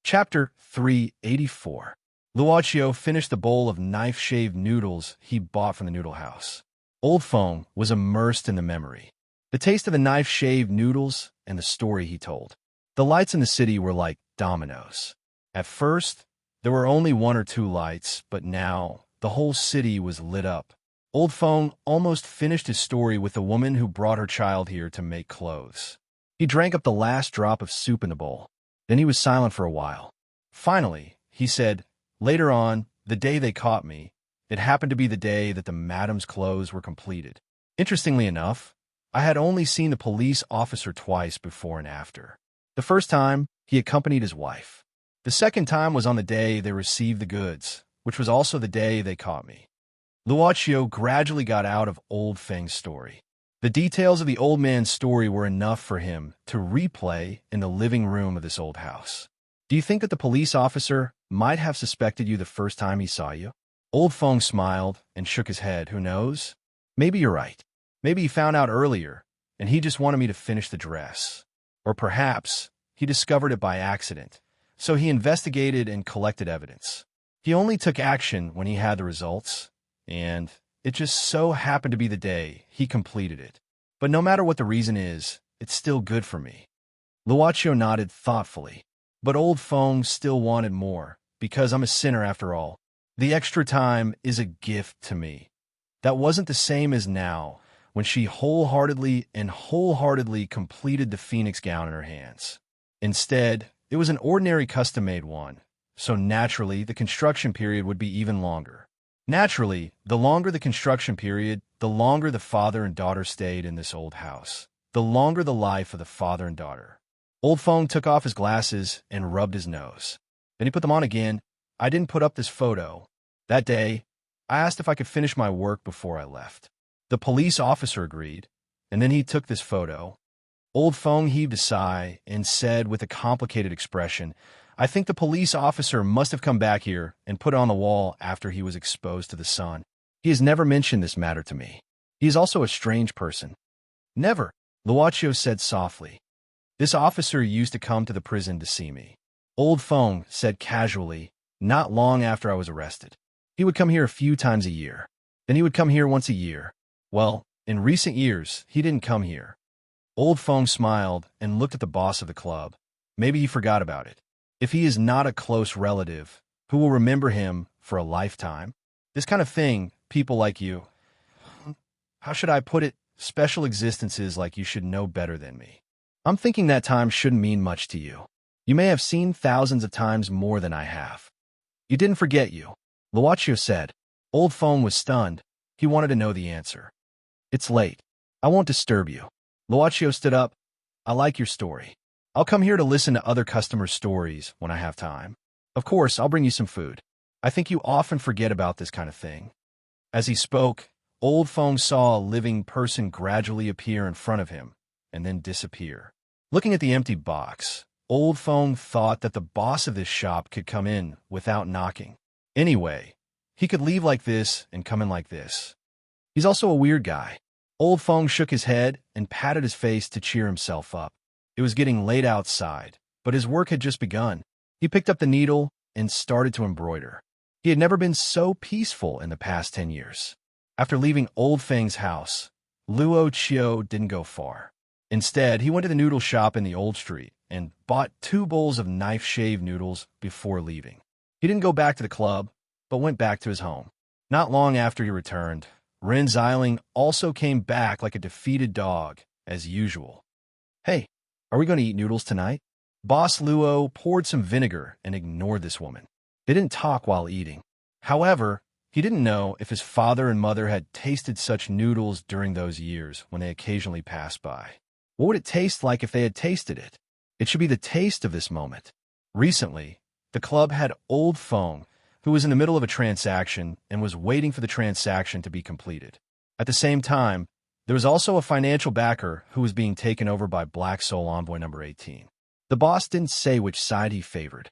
Chapter 384. Luocio finished the bowl of knife-shaved noodles he bought from the noodle house. Old Feng was immersed in the memory, the taste of the knife-shaved noodles, and the story he told. The lights in the city were like dominoes. At first, there were only one or two lights, but now the whole city was lit up. Old Feng almost finished his story with the woman who brought her child here to make clothes. He drank up the last drop of soup in the bowl. Then he was silent for a while. Finally, he said, "Later on, the day they caught me, it happened to be the day that the madam's clothes were completed. Interestingly enough, I had only seen the police officer twice before and after. The first time, he accompanied his wife. The second time was on the day they received the goods, which was also the day they caught me." Luocio gradually got out of Old Feng's story. The details of the old man's story were enough for him to replay in the living room of this old house. "Do you think that the police officer might have suspected you the first time he saw you?" Old Feng smiled and shook his head. "Who knows? Maybe you're right. Maybe he found out earlier, and he just wanted me to finish the dress. Or perhaps he discovered it by accident, so he investigated and collected evidence. He only took action when he had the results, and it just so happened to be the day he completed it. But no matter what the reason is, it's still good for me." Luocio nodded thoughtfully. "But Old Feng still wanted more, because I'm a sinner after all. The extra time is a gift to me. That wasn't the same as now, when she wholeheartedly completed the phoenix gown in her hands. Instead, it was an ordinary custom-made one, so naturally the construction period would be even longer. Naturally, the longer the construction period, the longer the father and daughter stayed in this old house, the longer the life of the father and daughter." Old Feng took off his glasses and rubbed his nose. Then he put them on again. "I didn't put up this photo. That day, I asked if I could finish my work before I left. The police officer agreed, and then he took this photo." Old Feng heaved a sigh and said with a complicated expression, "I think the police officer must have come back here and put it on the wall after he was exposed to the sun. He has never mentioned this matter to me. He is also a strange person." "Never," Luocio said softly. "This officer used to come to the prison to see me." Old Feng said casually, "Not long after I was arrested. He would come here a few times a year. Then he would come here once a year. Well, in recent years, he didn't come here." Old Feng smiled and looked at the boss of the club. Maybe he forgot about it. If he is not a close relative, who will remember him for a lifetime? This kind of thing, people like you, how should I put it, special existences like you should know better than me. I'm thinking that time shouldn't mean much to you. You may have seen thousands of times more than I have. You didn't forget you," Luocio said. Old Feng was stunned. He wanted to know the answer. "It's late. I won't disturb you." Luocio stood up. "I like your story. I'll come here to listen to other customers' stories when I have time. Of course, I'll bring you some food. I think you often forget about this kind of thing." As he spoke, Old Feng saw a living person gradually appear in front of him and then disappear. Looking at the empty box, Old Feng thought that the boss of this shop could come in without knocking. Anyway, he could leave like this and come in like this. He's also a weird guy. Old Feng shook his head and patted his face to cheer himself up. It was getting late outside, but his work had just begun. He picked up the needle and started to embroider. He had never been so peaceful in the past 10 years. After leaving Old Feng's house, Luocio didn't go far. Instead, he went to the noodle shop in the old street and bought 2 bowls of knife-shaved noodles before leaving. He didn't go back to the club, but went back to his home. Not long after he returned, Ren Xiling also came back like a defeated dog, as usual. "Hey, are we going to eat noodles tonight?" Boss Luo poured some vinegar and ignored this woman. They didn't talk while eating. However, he didn't know if his father and mother had tasted such noodles during those years when they occasionally passed by. What would it taste like if they had tasted it? It should be the taste of this moment. Recently, the club had Old Feng, who was in the middle of a transaction and was waiting for the transaction to be completed. At the same time, there was also a financial backer who was being taken over by Black Soul Envoy number 18. The boss didn't say which side he favored.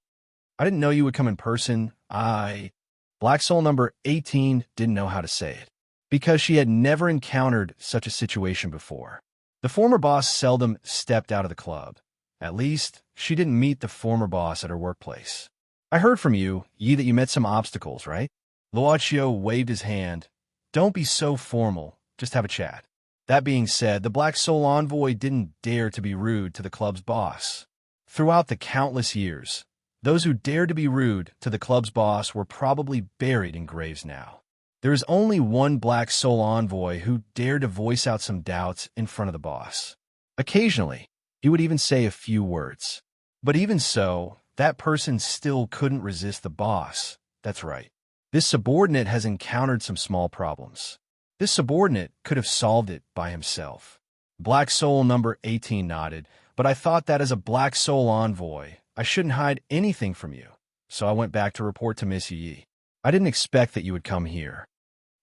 "I didn't know you would come in person. Black Soul number 18 didn't know how to say it, because she had never encountered such a situation before. The former boss seldom stepped out of the club. At least, she didn't meet the former boss at her workplace. I heard from you, that you met some obstacles, right? Luochio waved his hand. Don't be so formal, just have a chat. That being said, the Black Soul Envoy didn't dare to be rude to the club's boss. Throughout the countless years, those who dared to be rude to the club's boss were probably buried in graves now. There is only one Black Soul Envoy who dared to voice out some doubts in front of the boss. Occasionally, he would even say a few words. But even so, that person still couldn't resist the boss. That's right. This subordinate has encountered some small problems. This subordinate could have solved it by himself. Black Soul number 18 nodded, but I thought that as a Black Soul Envoy, I shouldn't hide anything from you. So I went back to report to Miss Yi. I didn't expect that you would come here.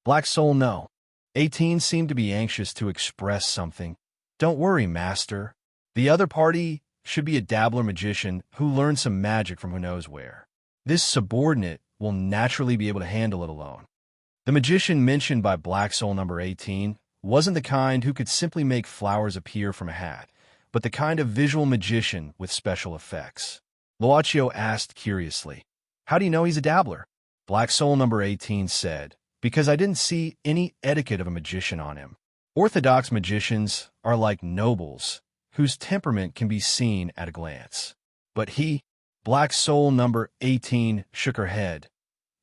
Black Soul no. 18 seemed to be anxious to express something. Don't worry, Master. The other party should be a dabbler magician who learned some magic from who knows where. This subordinate will naturally be able to handle it alone. The magician mentioned by Black Soul number 18 wasn't the kind who could simply make flowers appear from a hat, but the kind of visual magician with special effects. Luochio asked curiously, how do you know he's a dabbler? Black Soul number 18 said, because I didn't see any etiquette of a magician on him. Orthodox magicians are like nobles, whose temperament can be seen at a glance. But he, Black Soul number 18, shook her head,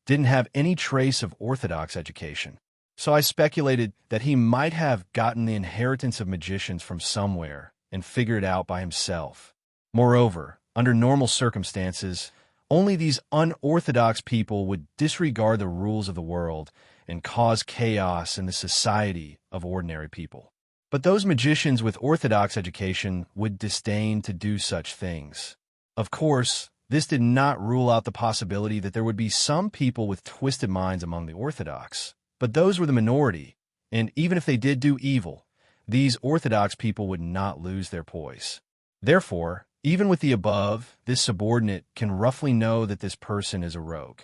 didn't have any trace of orthodox education. So I speculated that he might have gotten the inheritance of magicians from somewhere and figured it out by himself. Moreover, under normal circumstances, only these unorthodox people would disregard the rules of the world and cause chaos in the society of ordinary people. But those magicians with orthodox education would disdain to do such things. Of course, this did not rule out the possibility that there would be some people with twisted minds among the orthodox. But those were the minority, and even if they did do evil, these orthodox people would not lose their poise. Therefore, even with the above, this subordinate can roughly know that this person is a rogue.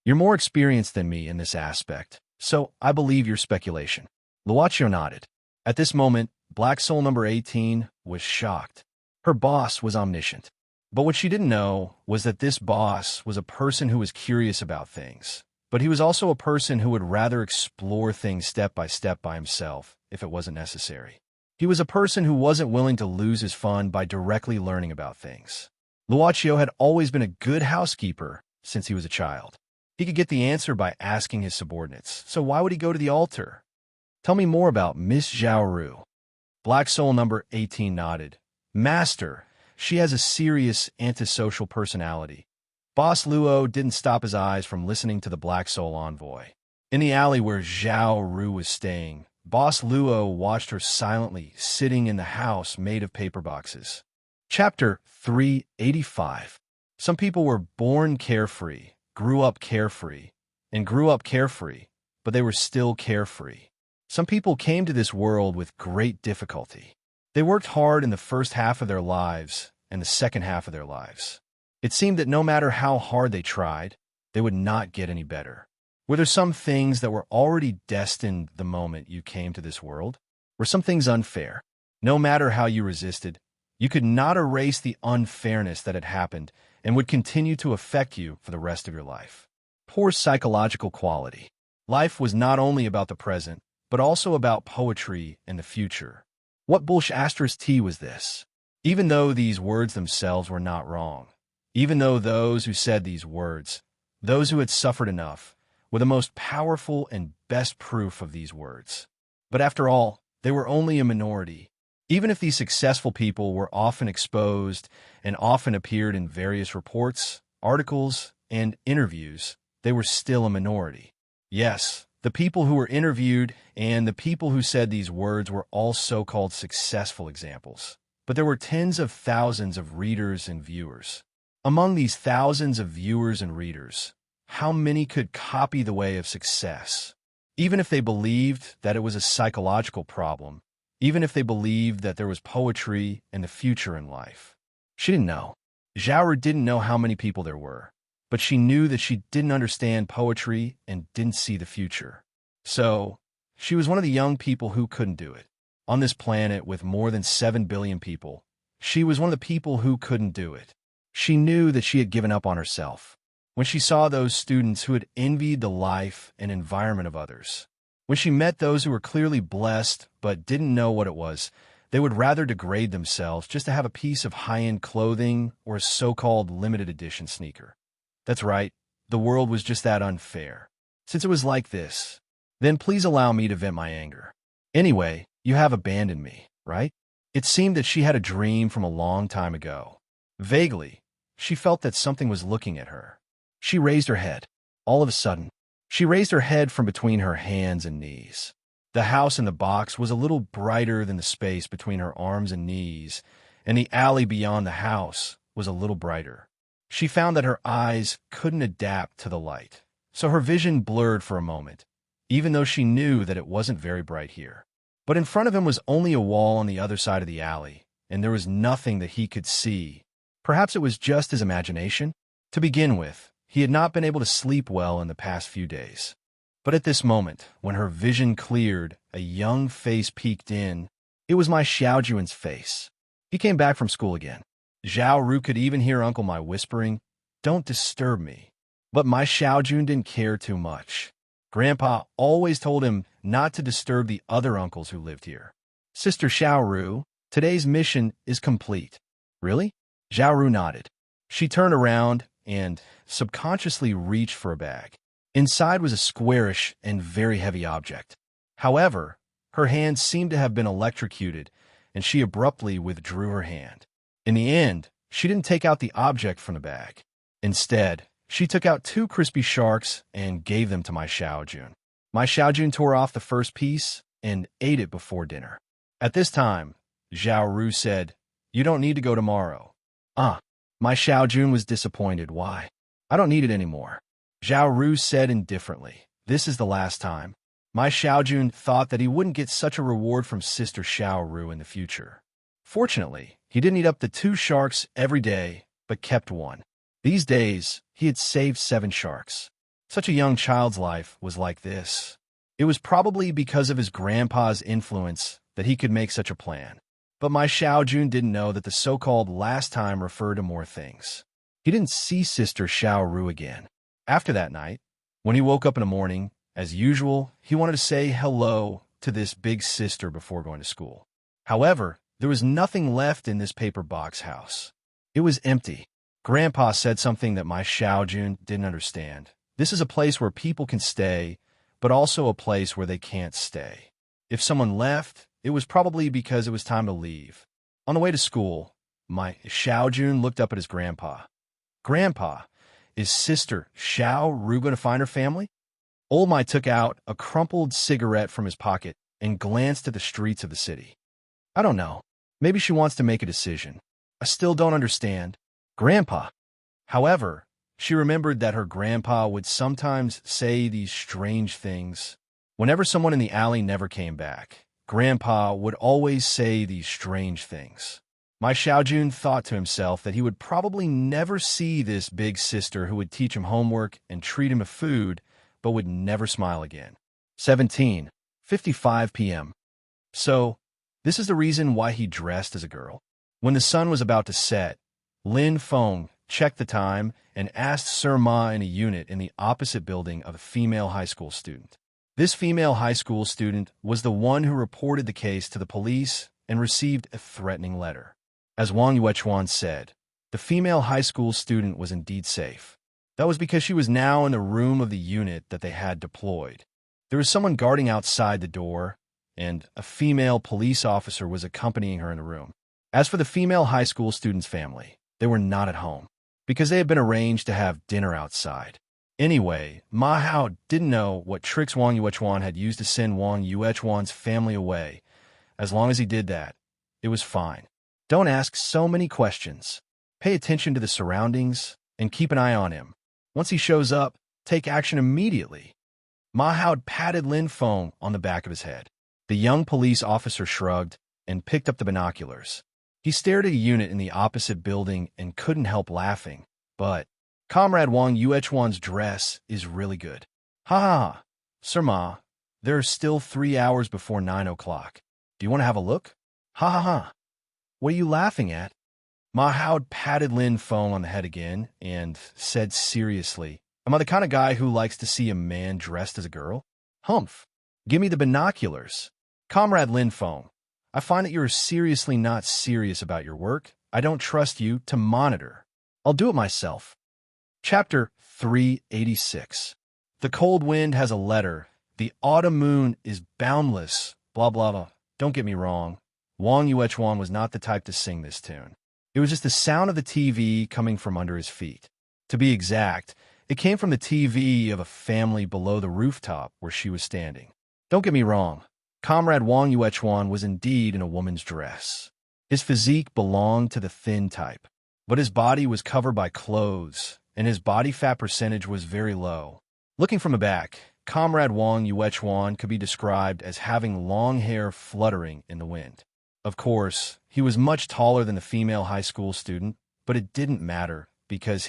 You're more experienced than me in this aspect, so I believe your speculation. Luochio nodded. At this moment, Black Soul number 18 was shocked. Her boss was omniscient. But what she didn't know was that this boss was a person who was curious about things. But he was also a person who would rather explore things step by himself if it wasn't necessary. He was a person who wasn't willing to lose his fun by directly learning about things. Luochio had always been a good housekeeper since he was a child. He could get the answer by asking his subordinates, so why would he go to the altar? Tell me more about Miss Zhaoru. Black Soul number 18 nodded. Master, she has a serious antisocial personality. Boss Luo didn't stop his eyes from listening to the Black Soul Envoy. In the alley where Zhaoru was staying, Boss Luo watched her silently sitting in the house made of paper boxes. Chapter 385. Some people were born carefree, grew up carefree, but they were still carefree. Some people came to this world with great difficulty. They worked hard in the first half of their lives and the second half of their lives. It seemed that no matter how hard they tried, they would not get any better. Were there some things that were already destined the moment you came to this world? Were some things unfair? No matter how you resisted, you could not erase the unfairness that had happened and would continue to affect you for the rest of your life. Poor psychological quality. Life was not only about the present, but also about poetry and the future. What bullsh tea was this? Even though these words themselves were not wrong, even though those who said these words, those who had suffered enough, were the most powerful and best proof of these words. But after all, they were only a minority. Even if these successful people were often exposed and often appeared in various reports, articles, and interviews, they were still a minority. Yes, the people who were interviewed and the people who said these words were all so-called successful examples. But there were tens of thousands of readers and viewers. Among these thousands of viewers and readers, how many could copy the way of success? Even if they believed that it was a psychological problem, even if they believed that there was poetry and the future in life. She didn't know. Zhaoru didn't know how many people there were, but she knew that she didn't understand poetry and didn't see the future. So, she was one of the young people who couldn't do it. On this planet with more than 7 billion people, She was one of the people who couldn't do it. She knew that she had given up on herself. When she saw those students who had envied the life and environment of others, when she met those who were clearly blessed but didn't know what it was, they would rather degrade themselves just to have a piece of high-end clothing or a so-called limited edition sneaker. That's right, the world was just that unfair. Since it was like this, then please allow me to vent my anger. Anyway, you have abandoned me, right? It seemed that she had a dream from a long time ago. Vaguely, she felt that something was looking at her. She raised her head. All of a sudden, she raised her head from between her hands and knees. The house in the box was a little brighter than the space between her arms and knees, and the alley beyond the house was a little brighter. She found that her eyes couldn't adapt to the light, so her vision blurred for a moment, even though she knew that it wasn't very bright here. But in front of him was only a wall on the other side of the alley, and there was nothing that he could see. Perhaps it was just his imagination? To begin with, he had not been able to sleep well in the past few days. But at this moment, when her vision cleared, a young face peeked in. It was my Xiaojun's face. He came back from school again. Zhao Ru could even hear Uncle Mai whispering, "Don't disturb me." But my Xiaojun didn't care too much. Grandpa always told him not to disturb the other uncles who lived here. "Sister Xiao Ru, today's mission is complete." "Really?" Zhao Ru nodded. She turned around and subconsciously reached for a bag. Inside was a squarish and very heavy object. However, her hand seemed to have been electrocuted, and she abruptly withdrew her hand. In the end, she didn't take out the object from the bag. Instead, she took out 2 crispy sharks and gave them to my Xiaojun. My Xiaojun tore off the first piece and ate it before dinner. At this time, Zhao Ru said, "You don't need to go tomorrow." My Xiaojun was disappointed. "Why? I don't need it anymore." Zhao Ru said indifferently, "This is the last time." My Xiaojun thought that he wouldn't get such a reward from Sister Xiao Ru in the future. Fortunately, he didn't eat up the 2 sharks every day, but kept 1. These days, he had saved 7 sharks. Such a young child's life was like this. It was probably because of his grandpa's influence that he could make such a plan. But my Xiaojun didn't know that the so-called last time referred to more things. He didn't see Sister Xiao Ru again. After that night, when he woke up in the morning, as usual, he wanted to say hello to this big sister before going to school. However, there was nothing left in this paper box house. It was empty. Grandpa said something that my Xiaojun didn't understand. This is a place where people can stay, but also a place where they can't stay. If someone left, it was probably because it was time to leave. On the way to school, my Xiaojun looked up at his grandpa. "Grandpa, is Sister Xiao Ru going to find her family?" Old Mai took out a crumpled cigarette from his pocket and glanced at the streets of the city. "I don't know. Maybe she wants to make a decision. I still don't understand." Grandpa. However, she remembered that her grandpa would sometimes say these strange things. Whenever someone in the alley never came back, Grandpa would always say these strange things. My Xiaojun thought to himself that he would probably never see this big sister who would teach him homework and treat him to food, but would never smile again. 17:55 p.m. So, this is the reason why he dressed as a girl. When the sun was about to set, Lin Feng checked the time and asked Sir Ma in a unit in the opposite building of a female high school student. This female high school student was the one who reported the case to the police and received a threatening letter. As Wang Yuechuan said, the female high school student was indeed safe. That was because she was now in the room of the unit that they had deployed. There was someone guarding outside the door, and a female police officer was accompanying her in the room. As for the female high school student's family, they were not at home, because they had been arranged to have dinner outside. Anyway, Ma Hao didn't know what tricks Wang Yuechuan had used to send Wang Yuechuan's family away. As long as he did that, it was fine. Don't ask so many questions. Pay attention to the surroundings and keep an eye on him. Once he shows up, take action immediately. Ma Hao patted Lin Feng on the back of his head. The young police officer shrugged and picked up the binoculars. He stared at a unit in the opposite building and couldn't help laughing. But Comrade Wang Yuechuan's dress is really good. Ha ha ha. Sir Ma, there are still 3 hours before 9 o'clock. Do you want to have a look? Ha ha ha. What are you laughing at? Ma Howard patted Lin Feng on the head again and said seriously, am I the kind of guy who likes to see a man dressed as a girl? Humph. Give me the binoculars. Comrade Lin Feng, I find that you are seriously not serious about your work. I don't trust you to monitor. I'll do it myself. Chapter 386. The cold wind has a letter. The autumn moon is boundless. Blah, blah, blah. Don't get me wrong. Wang Yuechuan was not the type to sing this tune. It was just the sound of the TV coming from under his feet. To be exact, it came from the TV of a family below the rooftop where she was standing. Don't get me wrong. Comrade Wang Yuechuan was indeed in a woman's dress. His physique belonged to the thin type, but his body was covered by clothes, and his body fat percentage was very low. Looking from the back, Comrade Wang Yuechuan could be described as having long hair fluttering in the wind. Of course, he was much taller than the female high school student, but it didn't matter because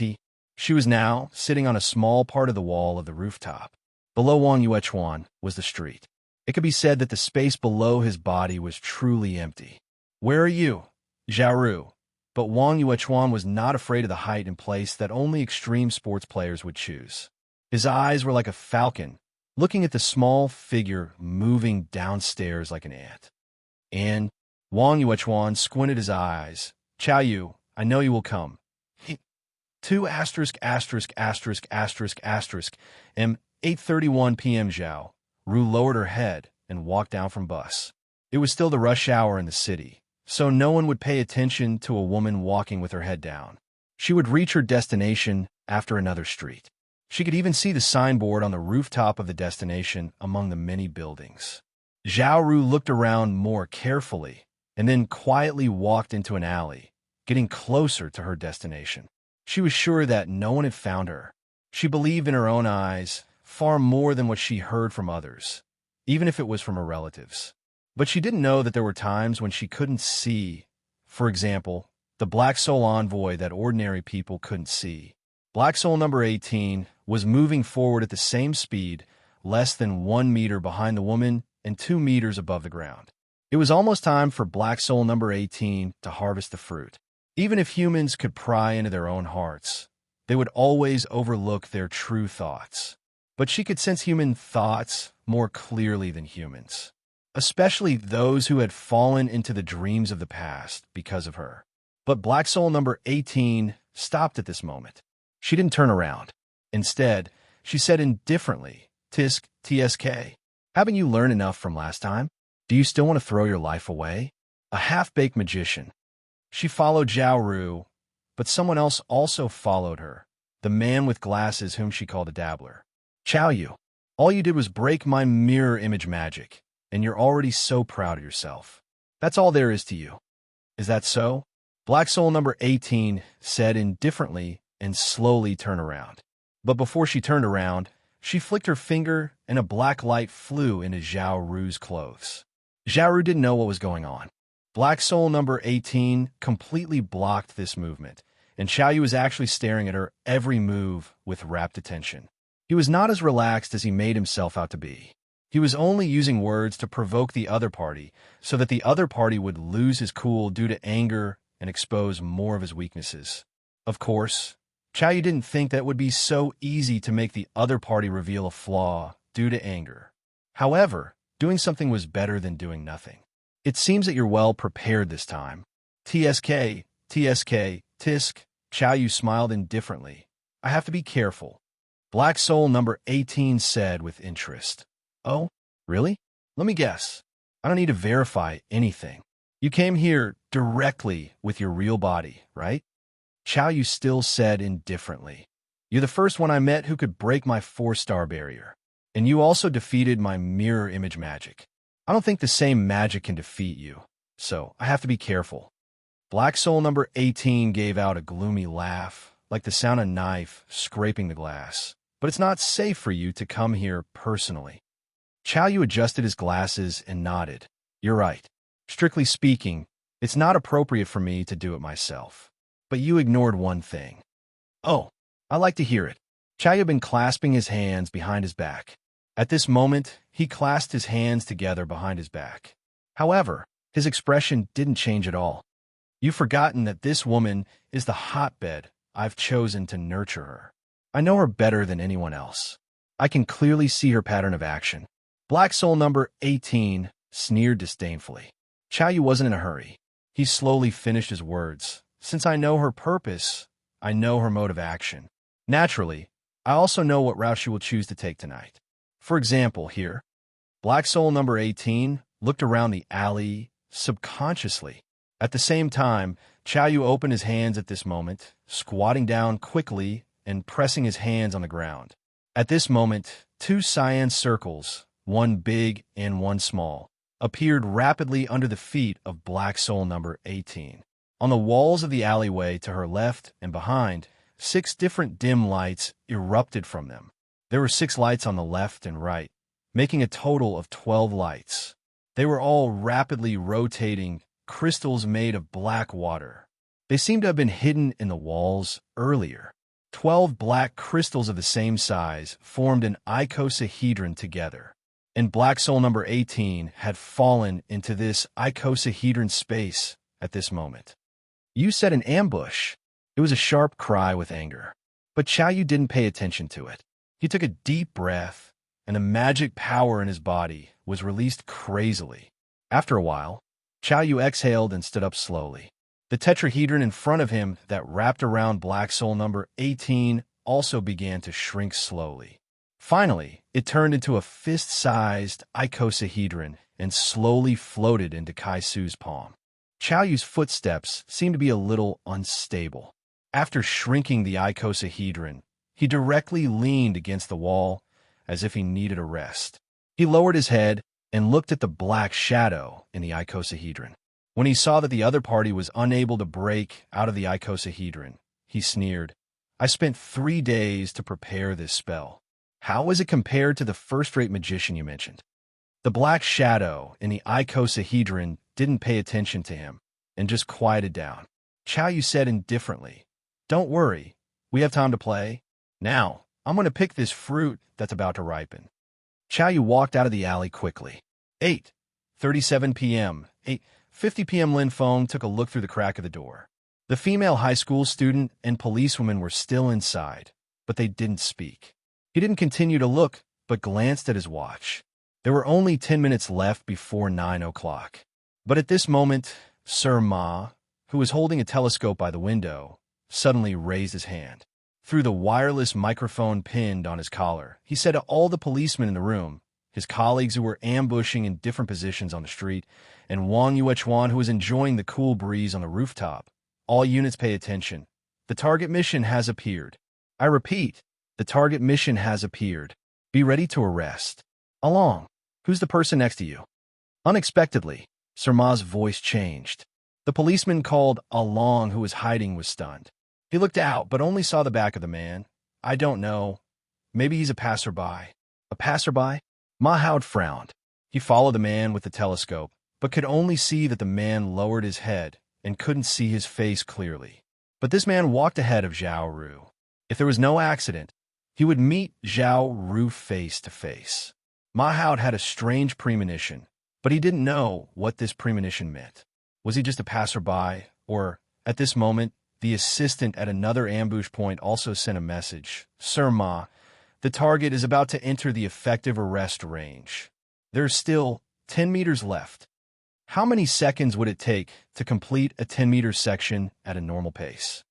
she was now sitting on a small part of the wall of the rooftop. Below Wang Yuechuan was the street. It could be said that the space below his body was truly empty. Where are you? Xiaoru. But Wang Yuechuan was not afraid of the height and place that only extreme sports players would choose. His eyes were like a falcon, looking at the small figure moving downstairs like an ant. And Wang Yuechuan squinted his eyes. Chao Yu, I know you will come. 2 asterisk asterisk asterisk asterisk asterisk m 8:31 p.m. Zhao Ru lowered her head and walked down from bus. It was still the rush hour in the city, so no one would pay attention to a woman walking with her head down. She would reach her destination after another street. She could even see the signboard on the rooftop of the destination among the many buildings. Zhao Ru looked around more carefully and then quietly walked into an alley, getting closer to her destination. She was sure that no one had found her. She believed in her own eyes far more than what she heard from others, even if it was from her relatives. But she didn't know that there were times when she couldn't see, for example, the Black Soul envoy that ordinary people couldn't see. Black Soul number 18 was moving forward at the same speed, less than 1 meter behind the woman and 2 meters above the ground. It was almost time for Black Soul number 18 to harvest the fruit. Even if humans could pry into their own hearts, they would always overlook their true thoughts. But she could sense human thoughts more clearly than humans, especially those who had fallen into the dreams of the past because of her. But Black Soul number 18 stopped at this moment. She didn't turn around. Instead, she said indifferently, TSK, haven't you learned enough from last time? Do you still want to throw your life away? A half-baked magician. She followed Zhao Ru, but someone else also followed her, the man with glasses whom she called a dabbler. Chao Yu, all you did was break my mirror image magic, and you're already so proud of yourself. That's all there is to you. Is that so? Black Soul number 18 said indifferently and slowly turned around. But before she turned around, she flicked her finger and a black light flew into Zhao Ru's clothes. Zhao Ru didn't know what was going on. Black Soul number 18 completely blocked this movement, and Chao Yu was actually staring at her every move with rapt attention. He was not as relaxed as he made himself out to be. He was only using words to provoke the other party so that the other party would lose his cool due to anger and expose more of his weaknesses. Of course, Chao Yu didn't think that it would be so easy to make the other party reveal a flaw due to anger. However, doing something was better than doing nothing. It seems that you're well prepared this time. TSK, tisk, Chao Yu smiled indifferently. I have to be careful. Black Soul number 18 said with interest. Oh, really? Let me guess. I don't need to verify anything. You came here directly with your real body, right? Chao Yu still said indifferently. You're the first one I met who could break my 4-star barrier. And you also defeated my mirror image magic. I don't think the same magic can defeat you, so I have to be careful. Black Soul number 18 gave out a gloomy laugh, like the sound of a knife scraping the glass. But it's not safe for you to come here personally. Chao Yu adjusted his glasses and nodded. You're right. Strictly speaking, it's not appropriate for me to do it myself. But you ignored one thing. Oh, I like to hear it. Chao Yu had been clasping his hands behind his back. At this moment, he clasped his hands together behind his back. However, his expression didn't change at all. You've forgotten that this woman is the hotbed I've chosen to nurture her. I know her better than anyone else. I can clearly see her pattern of action. Black soul number 18 sneered disdainfully. Qiao Yu wasn't in a hurry. He slowly finished his words. Since I know her purpose, I know her mode of action. Naturally, I also know what route she will choose to take tonight. For example, here, Black soul number 18 looked around the alley subconsciously. At the same time, Qiao Yu opened his hands at this moment, squatting down quickly and pressing his hands on the ground. At this moment, two cyan circles, one big and one small, appeared rapidly under the feet of Black soul number 18. On the walls of the alleyway to her left and behind, 6 different dim lights erupted from them. There were 6 lights on the left and right, making a total of 12 lights. They were all rapidly rotating crystals made of black water. They seemed to have been hidden in the walls earlier. 12 black crystals of the same size formed an icosahedron together, and Black soul number 18 had fallen into this icosahedron space at this moment. You set an ambush. It was a sharp cry with anger. But Qiao Yu didn't pay attention to it. He took a deep breath, and the magic power in his body was released crazily. After a while, Qiao Yu exhaled and stood up slowly. The tetrahedron in front of him that wrapped around Black soul number 18 also began to shrink slowly. Finally, it turned into a fist-sized icosahedron and slowly floated into Kai Su's palm. Qiao Yu's footsteps seemed to be a little unstable. After shrinking the icosahedron, he directly leaned against the wall as if he needed a rest. He lowered his head and looked at the black shadow in the icosahedron. When he saw that the other party was unable to break out of the icosahedron, he sneered, I spent 3 days to prepare this spell. How is it compared to the first-rate magician you mentioned? The black shadow in the icosahedron didn't pay attention to him and just quieted down. Qiao Yu said indifferently, Don't worry, we have time to play. Now, I'm going to pick this fruit that's about to ripen. Qiao Yu walked out of the alley quickly. 8:37 p.m. 8:50 p.m. Lin Feng took a look through the crack of the door. The female high school student and policewomen were still inside, but they didn't speak. He didn't continue to look, but glanced at his watch. There were only 10 minutes left before 9 o'clock. But at this moment, Sir Ma, who was holding a telescope by the window, suddenly raised his hand. Through the wireless microphone pinned on his collar, he said to all the policemen in the room, his colleagues who were ambushing in different positions on the street, and Wang Yuechuan who was enjoying the cool breeze on the rooftop, all units pay attention. The target mission has appeared. I repeat, the target mission has appeared. Be ready to arrest. Along. Who's the person next to you? Unexpectedly, Sir Ma's voice changed. The policeman called Along who was hiding was stunned. He looked out, but only saw the back of the man. I don't know. Maybe he's a passerby. A passerby? Ma Hao frowned. He followed the man with the telescope, but could only see that the man lowered his head and couldn't see his face clearly. But this man walked ahead of Zhao Ru. If there was no accident, he would meet Zhao Ru face to face. Ma Hao had a strange premonition, but he didn't know what this premonition meant. Was he just a passerby, or, at this moment, the assistant at another ambush point also sent a message. Sir Ma, the target is about to enter the effective arrest range. There's still 10 meters left. How many seconds would it take to complete a 10-meter section at a normal pace?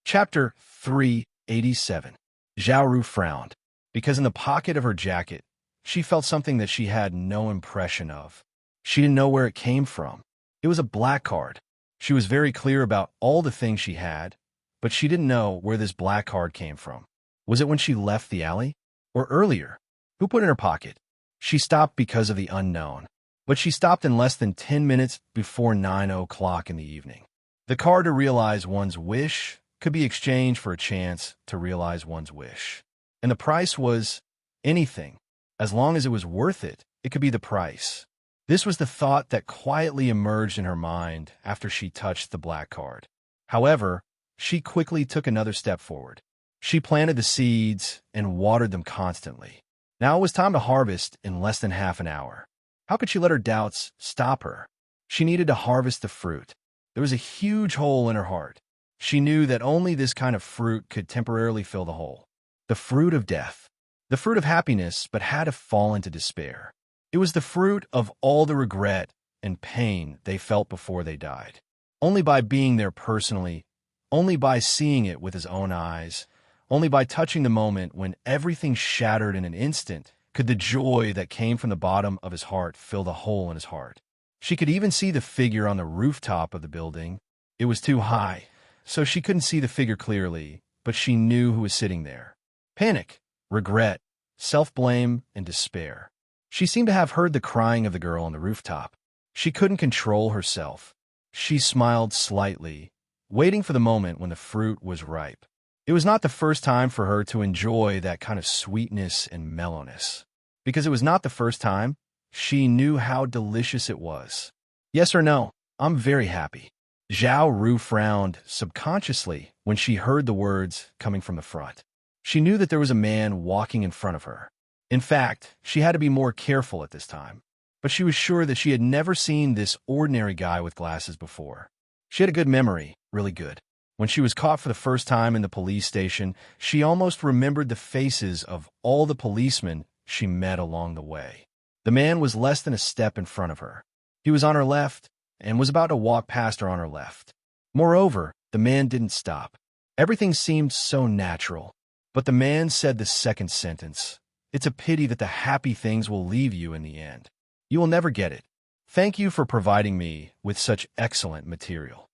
Chapter 387. Zhao Ru frowned, because in the pocket of her jacket, she felt something that she had no impression of. She didn't know where it came from. It was a black card. She was very clear about all the things she had, but she didn't know where this black card came from. Was it when she left the alley? Or earlier? Who put it in her pocket? She stopped because of the unknown, but she stopped in less than 10 minutes before 9 o'clock in the evening. The card to realize one's wish could be exchanged for a chance to realize one's wish. And the price was anything. As long as it was worth it, it could be the price. This was the thought that quietly emerged in her mind after she touched the black card. However, she quickly took another step forward. She planted the seeds and watered them constantly. Now it was time to harvest in less than half an hour. How could she let her doubts stop her? She needed to harvest the fruit. There was a huge hole in her heart. She knew that only this kind of fruit could temporarily fill the hole. The fruit of death. The fruit of happiness, but had to fall into despair. It was the fruit of all the regret and pain they felt before they died. Only by being there personally, only by seeing it with his own eyes, only by touching the moment when everything shattered in an instant, could the joy that came from the bottom of his heart fill the hole in his heart. She could even see the figure on the rooftop of the building. It was too high, so she couldn't see the figure clearly, but she knew who was sitting there. Panic, regret, self-blame, and despair. She seemed to have heard the crying of the girl on the rooftop. She couldn't control herself. She smiled slightly, waiting for the moment when the fruit was ripe. It was not the first time for her to enjoy that kind of sweetness and mellowness. Because it was not the first time, she knew how delicious it was. Yes or no, I'm very happy. Zhao Ru frowned subconsciously when she heard the words coming from the front. She knew that there was a man walking in front of her. In fact, she had to be more careful at this time. But she was sure that she had never seen this ordinary guy with glasses before. She had a good memory, really good. When she was caught for the first time in the police station, she almost remembered the faces of all the policemen she met along the way. The man was less than a step in front of her. He was on her left and was about to walk past her on her left. Moreover, the man didn't stop. Everything seemed so natural. But the man said the second sentence. It's a pity that the happy things will leave you in the end. You will never get it. Thank you for providing me with such excellent material.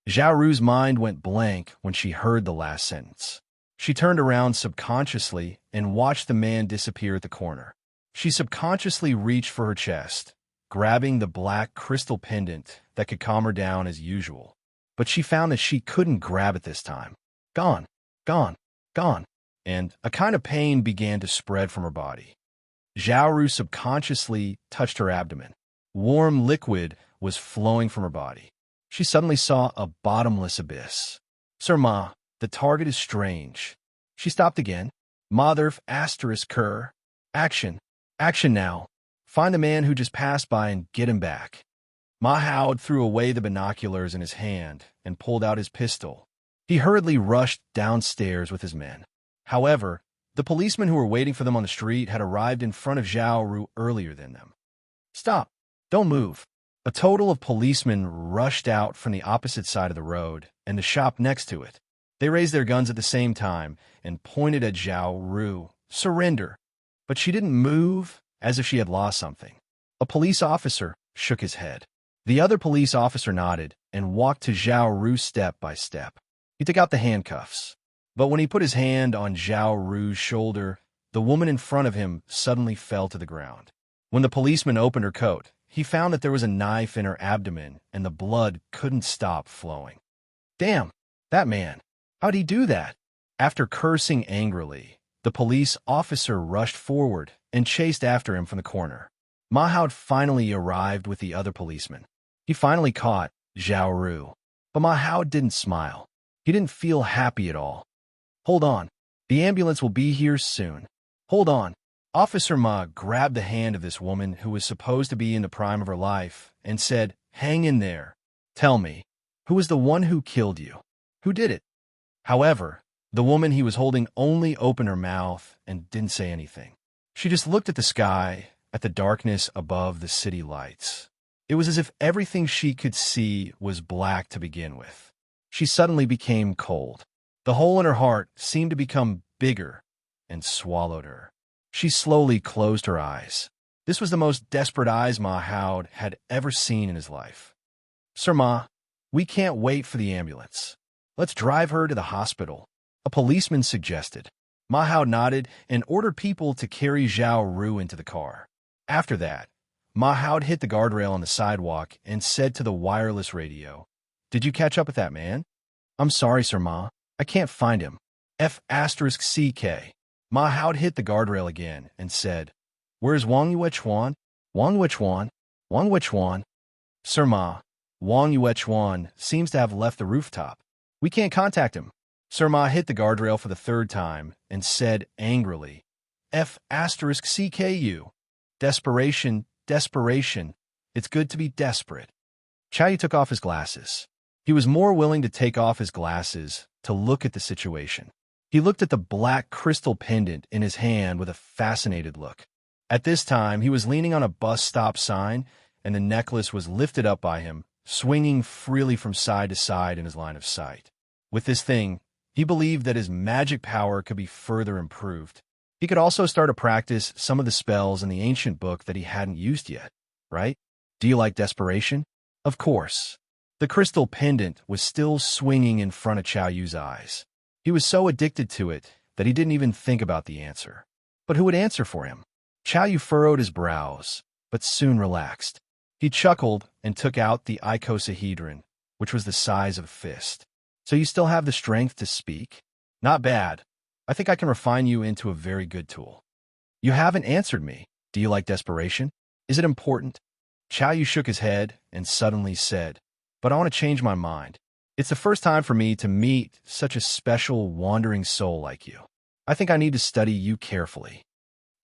Zhao Ru's mind went blank when she heard the last sentence. She turned around subconsciously and watched the man disappear at the corner. She subconsciously reached for her chest, grabbing the black crystal pendant that could calm her down as usual. But she found that she couldn't grab it this time. Gone, gone, gone. And a kind of pain began to spread from her body. Zhao Ru subconsciously touched her abdomen. Warm liquid was flowing from her body. She suddenly saw a bottomless abyss. Sir Ma, the target is strange. She stopped again. Motherf asterisk cur. Action. Action now. Find the man who just passed by and get him back. Ma Howd threw away the binoculars in his hand and pulled out his pistol. He hurriedly rushed downstairs with his men. However, the policemen who were waiting for them on the street had arrived in front of Zhao Ru earlier than them. Stop! Don't move! A total of policemen rushed out from the opposite side of the road and the shop next to it. They raised their guns at the same time and pointed at Zhao Ru. Surrender! But she didn't move, as if she had lost something. A police officer shook his head. The other police officer nodded and walked to Zhao Ru step by step. He took out the handcuffs. But when he put his hand on Zhao Ru's shoulder, the woman in front of him suddenly fell to the ground. When the policeman opened her coat, he found that there was a knife in her abdomen and the blood couldn't stop flowing. Damn, that man. How'd he do that? After cursing angrily, the police officer rushed forward and chased after him from the corner. Mahoud finally arrived with the other policeman. He finally caught Zhao Ru. But Mahoud didn't smile. He didn't feel happy at all. Hold on. The ambulance will be here soon. Hold on. Officer Ma grabbed the hand of this woman who was supposed to be in the prime of her life and said, hang in there. Tell me, who was the one who killed you? Who did it? However, the woman he was holding only opened her mouth and didn't say anything. She just looked at the sky, at the darkness above the city lights. It was as if everything she could see was black to begin with. She suddenly became cold. The hole in her heart seemed to become bigger and swallowed her. She slowly closed her eyes. This was the most desperate eyes Ma Howd had ever seen in his life. Sir Ma, we can't wait for the ambulance. Let's drive her to the hospital, a policeman suggested. Ma Howd nodded and ordered people to carry Zhao Ru into the car. After that, Ma Howd hit the guardrail on the sidewalk and said to the wireless radio, Did you catch up with that man? I'm sorry, Sir Ma. I can't find him. F***CK. Ma Howd hit the guardrail again and said, Where's Wang Yuechuan? Wang Yuechuan? Wang Yuechuan? Sir Ma, Wang Yuechuan seems to have left the rooftop. We can't contact him. Sir Ma hit the guardrail for the third time and said angrily, F***CKU. Desperation, desperation. It's good to be desperate. Chai took off his glasses. He was more willing to take off his glasses to look at the situation. He looked at the black crystal pendant in his hand with a fascinated look. At this time, he was leaning on a bus stop sign, and the necklace was lifted up by him, swinging freely from side to side in his line of sight. With this thing, he believed that his magic power could be further improved. He could also start to practice some of the spells in the ancient book that he hadn't used yet, right? Do you like desperation? Of course. The crystal pendant was still swinging in front of Qiao Yu's eyes. He was so addicted to it that he didn't even think about the answer. But who would answer for him? Qiao Yu furrowed his brows, but soon relaxed. He chuckled and took out the icosahedron, which was the size of a fist. So you still have the strength to speak? Not bad. I think I can refine you into a very good tool. You haven't answered me. Do you like desperation? Is it important? Qiao Yu shook his head and suddenly said, but I want to change my mind. It's the first time for me to meet such a special wandering soul like you. I think I need to study you carefully.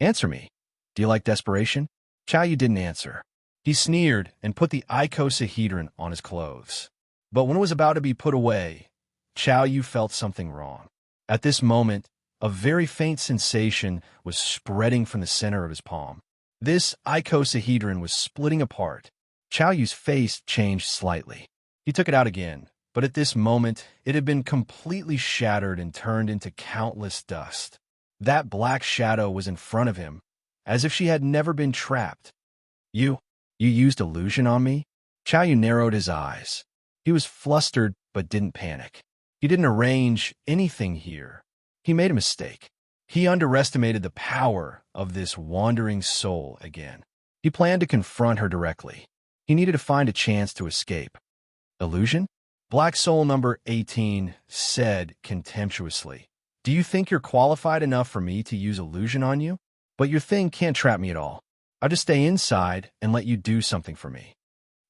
Answer me. Do you like desperation? Qiao Yu didn't answer. He sneered and put the icosahedron on his clothes. But when it was about to be put away, Qiao Yu felt something wrong. At this moment, a very faint sensation was spreading from the center of his palm. This icosahedron was splitting apart. Qiao Yu's face changed slightly. He took it out again, but at this moment, it had been completely shattered and turned into countless dust. That black shadow was in front of him, as if she had never been trapped. You used illusion on me? Qiao Yu narrowed his eyes. He was flustered but didn't panic. He didn't arrange anything here. He made a mistake. He underestimated the power of this wandering soul again. He planned to confront her directly. He needed to find a chance to escape. Illusion? Black Soul number 18 said contemptuously. Do you think you're qualified enough for me to use illusion on you? But your thing can't trap me at all. I'll just stay inside and let you do something for me.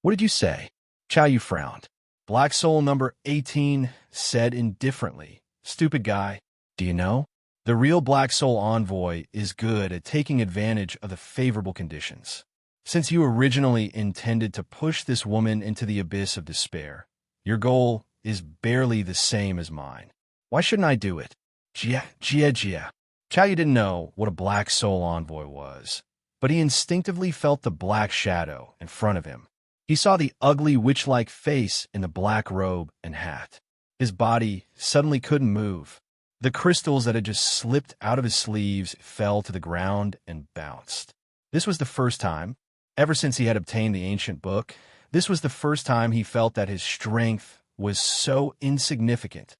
What did you say? Qiao Yu frowned. Black Soul number 18 said indifferently. Stupid guy. Do you know? The real Black Soul envoy is good at taking advantage of the favorable conditions. Since you originally intended to push this woman into the abyss of despair, your goal is barely the same as mine. Why shouldn't I do it? Qiao Yu didn't know what a Black Soul envoy was, but he instinctively felt the black shadow in front of him. He saw the ugly witch-like face in the black robe and hat. His body suddenly couldn't move. The crystals that had just slipped out of his sleeves fell to the ground and bounced. This was the first time, ever since he had obtained the ancient book, this was the first time he felt that his strength was so insignificant.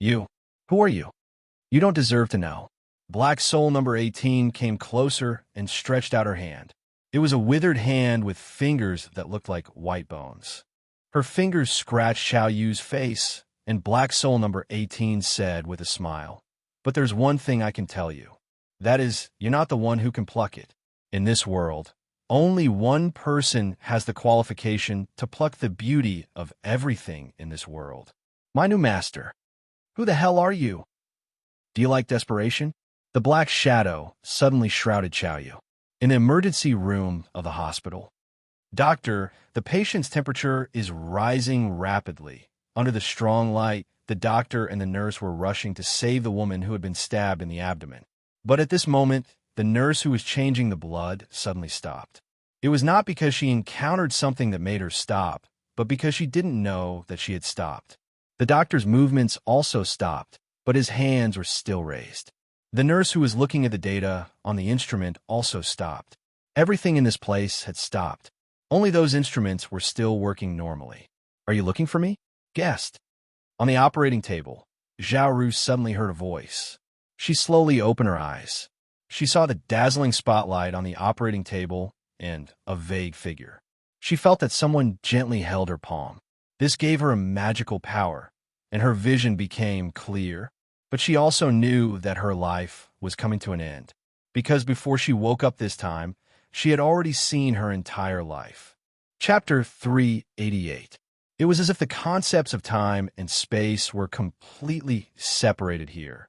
You, who are you? You don't deserve to know. Black Soul number 18 came closer and stretched out her hand. It was a withered hand with fingers that looked like white bones. Her fingers scratched Qiao Yu's face, and Black Soul number 18 said with a smile, but there's one thing I can tell you. That is, you're not the one who can pluck it. In this world, only one person has the qualification to pluck the beauty of everything in this world. My new master. Who the hell are you? Do you like desperation? The black shadow suddenly shrouded Qiao Yu. In the emergency room of the hospital. Doctor, the patient's temperature is rising rapidly. Under the strong light, the doctor and the nurse were rushing to save the woman who had been stabbed in the abdomen. But at this moment, the nurse who was changing the blood suddenly stopped. It was not because she encountered something that made her stop, but because she didn't know that she had stopped. The doctor's movements also stopped, but his hands were still raised. The nurse who was looking at the data on the instrument also stopped. Everything in this place had stopped. Only those instruments were still working normally. Are you looking for me? Guest. On the operating table, Zhao Ru suddenly heard a voice. She slowly opened her eyes. She saw the dazzling spotlight on the operating table and a vague figure. She felt that someone gently held her palm. This gave her a magical power, and her vision became clear. But she also knew that her life was coming to an end, because before she woke up this time, she had already seen her entire life. Chapter 388. It was as if the concepts of time and space were completely separated here,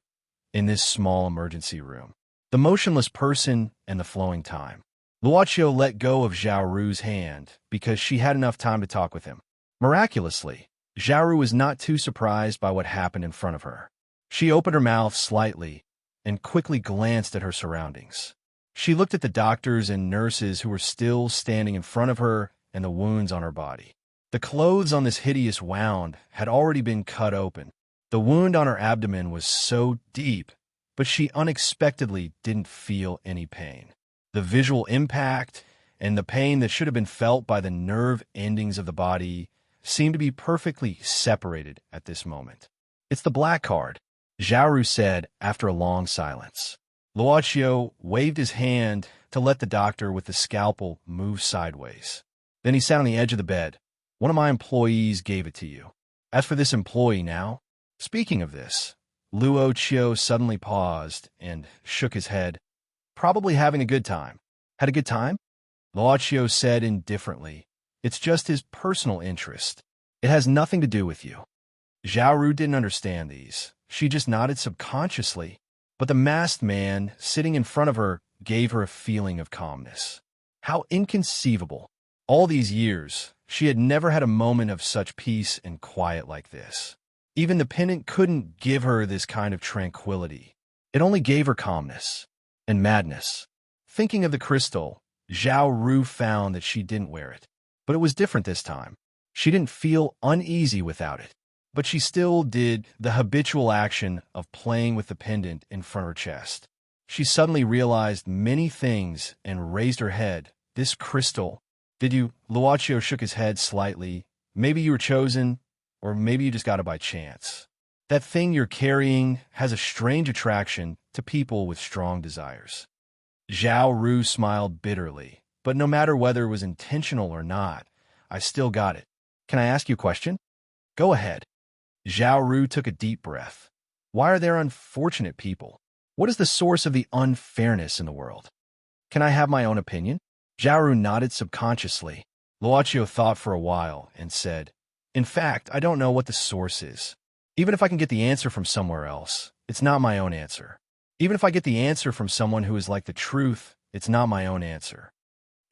in this small emergency room. The motionless person and the flowing time. Luoqiu let go of Zhao Ru's hand because she had enough time to talk with him. Miraculously, Xiaoru was not too surprised by what happened in front of her. She opened her mouth slightly and quickly glanced at her surroundings. She looked at the doctors and nurses who were still standing in front of her and the wounds on her body. The clothes on this hideous wound had already been cut open. The wound on her abdomen was so deep, but she unexpectedly didn't feel any pain. The visual impact and the pain that should have been felt by the nerve endings of the body seemed to be perfectly separated at this moment. "It's the black card," Xiaoru said after a long silence. Luochio waved his hand to let the doctor with the scalpel move sideways. Then he sat on the edge of the bed. "One of my employees gave it to you. As for this employee now..." Speaking of this, Luochio suddenly paused and shook his head. "Probably having a good time." "Had a good time?" Luochio said indifferently. "It's just his personal interest. It has nothing to do with you." Xiaoru didn't understand these. She just nodded subconsciously. But the masked man sitting in front of her gave her a feeling of calmness. How inconceivable. All these years, she had never had a moment of such peace and quiet like this. Even the pendant couldn't give her this kind of tranquility. It only gave her calmness and madness. Thinking of the crystal, Zhao Ru found that she didn't wear it. But it was different this time. She didn't feel uneasy without it. But she still did the habitual action of playing with the pendant in front of her chest. She suddenly realized many things and raised her head. "This crystal, did you..." Luochio shook his head slightly. "Maybe you were chosen, or maybe you just got it by chance. That thing you're carrying has a strange attraction to people with strong desires." Zhao Ru smiled bitterly. "But no matter whether it was intentional or not, I still got it. Can I ask you a question?" "Go ahead." Zhao Ru took a deep breath. "Why are there unfortunate people? What is the source of the unfairness in the world? Can I have my own opinion?" Zhao Ru nodded subconsciously. Luochio thought for a while and said, "In fact, I don't know what the source is. Even if I can get the answer from somewhere else, it's not my own answer. Even if I get the answer from someone who is like the truth, it's not my own answer."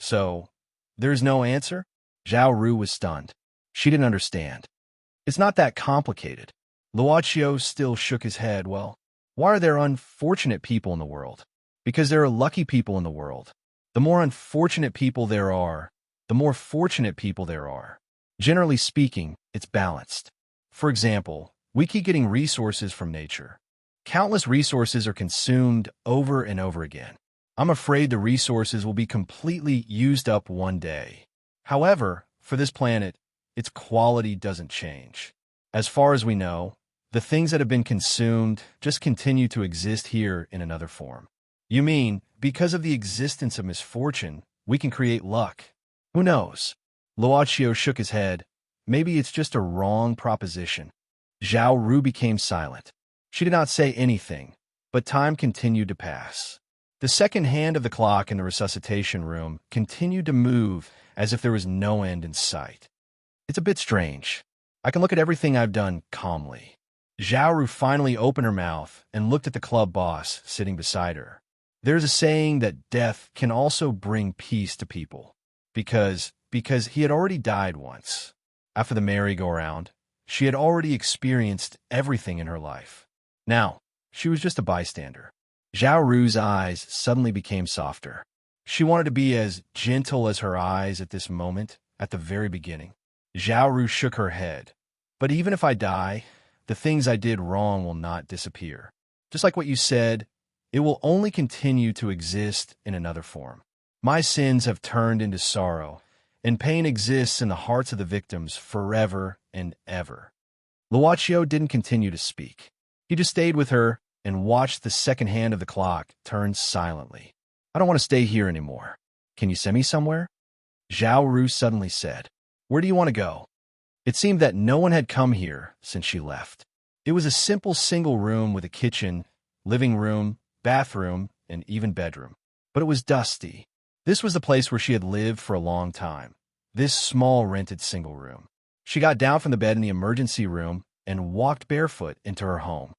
"So, there's no answer?" Zhao Ru was stunned. She didn't understand. "It's not that complicated." Luochio still shook his head. "Well, why are there unfortunate people in the world? Because there are lucky people in the world. The more unfortunate people there are, the more fortunate people there are. Generally speaking, it's balanced. For example, we keep getting resources from nature. Countless resources are consumed over and over again. I'm afraid the resources will be completely used up one day. However, for this planet, its quality doesn't change. As far as we know, the things that have been consumed just continue to exist here in another form." "You mean, because of the existence of misfortune, we can create luck?" "Who knows?" Luochio shook his head. "Maybe it's just a wrong proposition." Zhao Ru became silent. She did not say anything, but time continued to pass. The second hand of the clock in the resuscitation room continued to move as if there was no end in sight. "It's a bit strange. I can look at everything I've done calmly." Zhao Ru finally opened her mouth and looked at the club boss sitting beside her. "There's a saying that death can also bring peace to people. Because he had already died once. After the merry-go-round, she had already experienced everything in her life. Now, she was just a bystander." Zhao Ru's eyes suddenly became softer. She wanted to be as gentle as her eyes at this moment, at the very beginning. Zhao Ru shook her head. "But even if I die, the things I did wrong will not disappear. Just like what you said, it will only continue to exist in another form. My sins have turned into sorrow, and pain exists in the hearts of the victims forever and ever." Luochio didn't continue to speak. He just stayed with her and watched the second hand of the clock turn silently. "I don't want to stay here anymore. Can you send me somewhere?" Zhao Ru suddenly said. "Where do you want to go?" It seemed that no one had come here since she left. It was a simple single room with a kitchen, living room, bathroom, and even bedroom. But it was dusty. This was the place where she had lived for a long time. This small rented single room. She got down from the bed in the emergency room and walked barefoot into her home.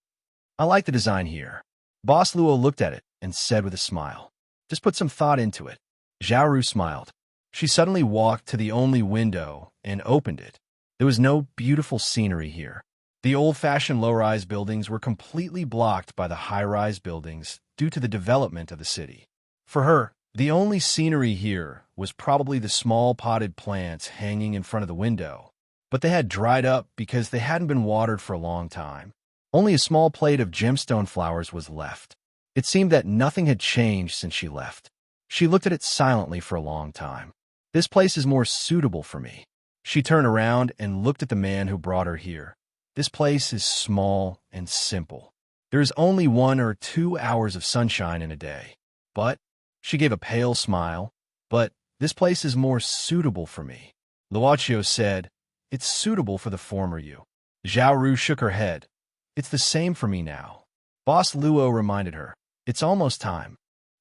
"I like the design here." Boss Luo looked at it and said with a smile, "Just put some thought into it." Zhao Ru smiled. She suddenly walked to the only window and opened it. There was no beautiful scenery here. The old-fashioned low-rise buildings were completely blocked by the high-rise buildings due to the development of the city. For her, the only scenery here was probably the small potted plants hanging in front of the window, but they had dried up because they hadn't been watered for a long time. Only a small plate of gemstone flowers was left. It seemed that nothing had changed since she left. She looked at it silently for a long time. This place is more suitable for me. She turned around and looked at the man who brought her here. This place is small and simple. There is only 1 or 2 hours of sunshine in a day. But, she gave a pale smile, but this place is more suitable for me. Luocio said, it's suitable for the former you. Zhao Ru shook her head. It's the same for me now. Boss Luo reminded her, it's almost time.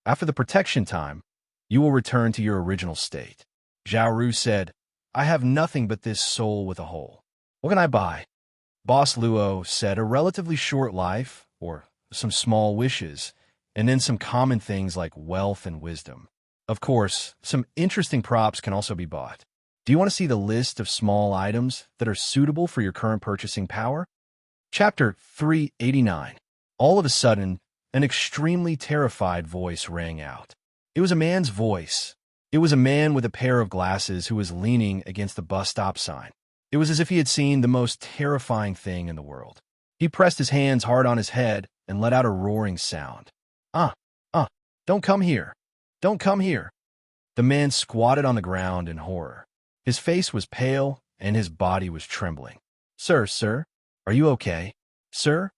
After the protection time, you will return to your original state. Zhao Ru said, I have nothing but this soul with a hole. What can I buy? Boss Luo said a relatively short life, or some small wishes, and then some common things like wealth and wisdom. Of course, some interesting props can also be bought. Do you want to see the list of small items that are suitable for your current purchasing power? Chapter 389. All of a sudden, an extremely terrified voice rang out. It was a man's voice. It was a man with a pair of glasses who was leaning against the bus stop sign. It was as if he had seen the most terrifying thing in the world. He pressed his hands hard on his head and let out a roaring sound. Don't come here. Don't come here. The man squatted on the ground in horror. His face was pale and his body was trembling. Sir, are you okay? Sir?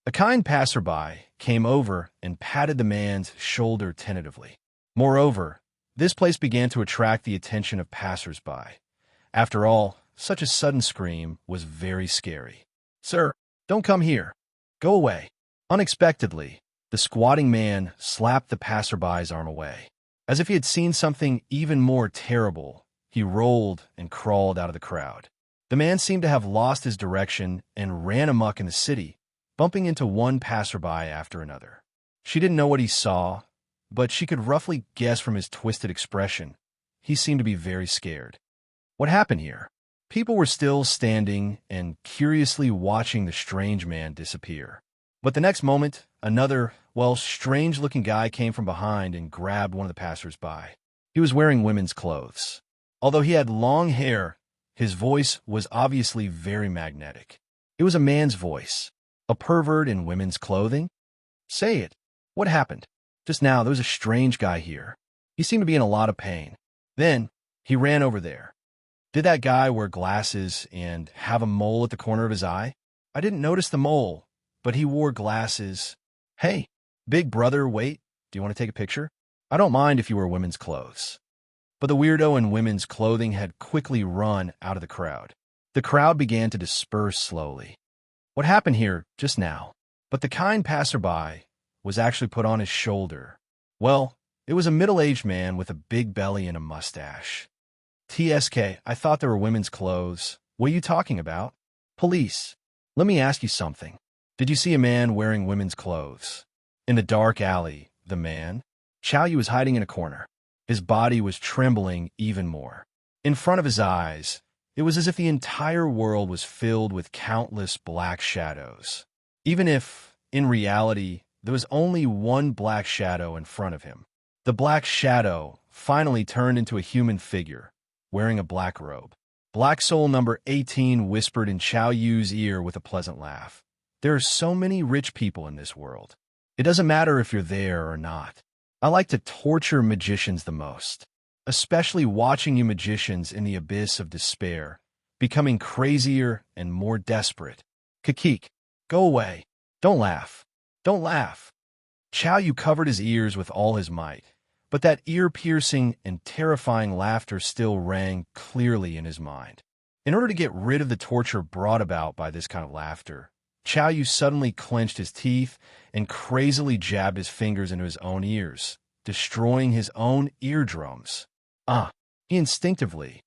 A kind passerby came over and patted the man's shoulder tentatively. Moreover, this place began to attract the attention of passers-by. After all, such a sudden scream was very scary. Sir, don't come here. Go away. Unexpectedly, the squatting man slapped the passerby's arm away. As if he had seen something even more terrible, he rolled and crawled out of the crowd. The man seemed to have lost his direction and ran amok in the city, bumping into one passerby after another. She didn't know what he saw, but she could roughly guess from his twisted expression. He seemed to be very scared. What happened here? People were still standing and curiously watching the strange man disappear. But the next moment, another, strange-looking guy came from behind and grabbed one of the passers-by. He was wearing women's clothes. Although he had long hair, his voice was obviously very magnetic. It was a man's voice. A pervert in women's clothing? Say it. What happened? Just now, there was a strange guy here. He seemed to be in a lot of pain. Then, he ran over there. Did that guy wear glasses and have a mole at the corner of his eye? I didn't notice the mole, but he wore glasses. Hey, big brother, wait. Do you want to take a picture? I don't mind if you wear women's clothes. But the weirdo in women's clothing had quickly run out of the crowd. The crowd began to disperse slowly. What happened here just now? But the kind passerby was actually put on his shoulder. Well, it was a middle-aged man with a big belly and a mustache. TSK, I thought there were women's clothes. What are you talking about? Police. Let me ask you something. Did you see a man wearing women's clothes? In the dark alley, the man, Chao Yu, was hiding in a corner. His body was trembling even more. In front of his eyes, it was as if the entire world was filled with countless black shadows. Even if, in reality, there was only one black shadow in front of him. The black shadow finally turned into a human figure, wearing a black robe. Black Soul number 18 whispered in Chao Yu's ear with a pleasant laugh. There are so many rich people in this world. It doesn't matter if you're there or not. I like to torture magicians the most, especially watching you magicians in the abyss of despair, becoming crazier and more desperate. Kakik, go away. Don't laugh. Don't laugh. Chao Yu covered his ears with all his might, but that ear-piercing and terrifying laughter still rang clearly in his mind. In order to get rid of the torture brought about by this kind of laughter, Chao Yu suddenly clenched his teeth and crazily jabbed his fingers into his own ears, destroying his own eardrums. He instinctively,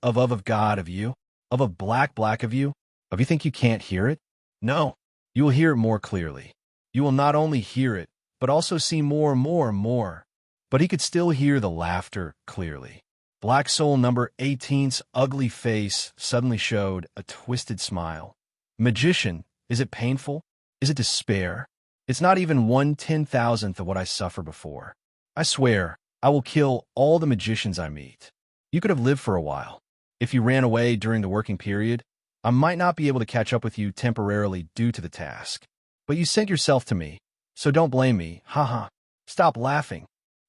of God of you, of black of you, of you think you can't hear it? No, you will hear it more clearly. You will not only hear it, but also see more. But he could still hear the laughter clearly. Black Soul number 18's ugly face suddenly showed a twisted smile. Magician, is it painful? Is it despair? It's not even 1/10,000th of what I suffered before. I swear, I will kill all the magicians I meet. You could have lived for a while. If you ran away during the working period, I might not be able to catch up with you temporarily due to the task. But you sent yourself to me, so don't blame me. Haha. Stop laughing.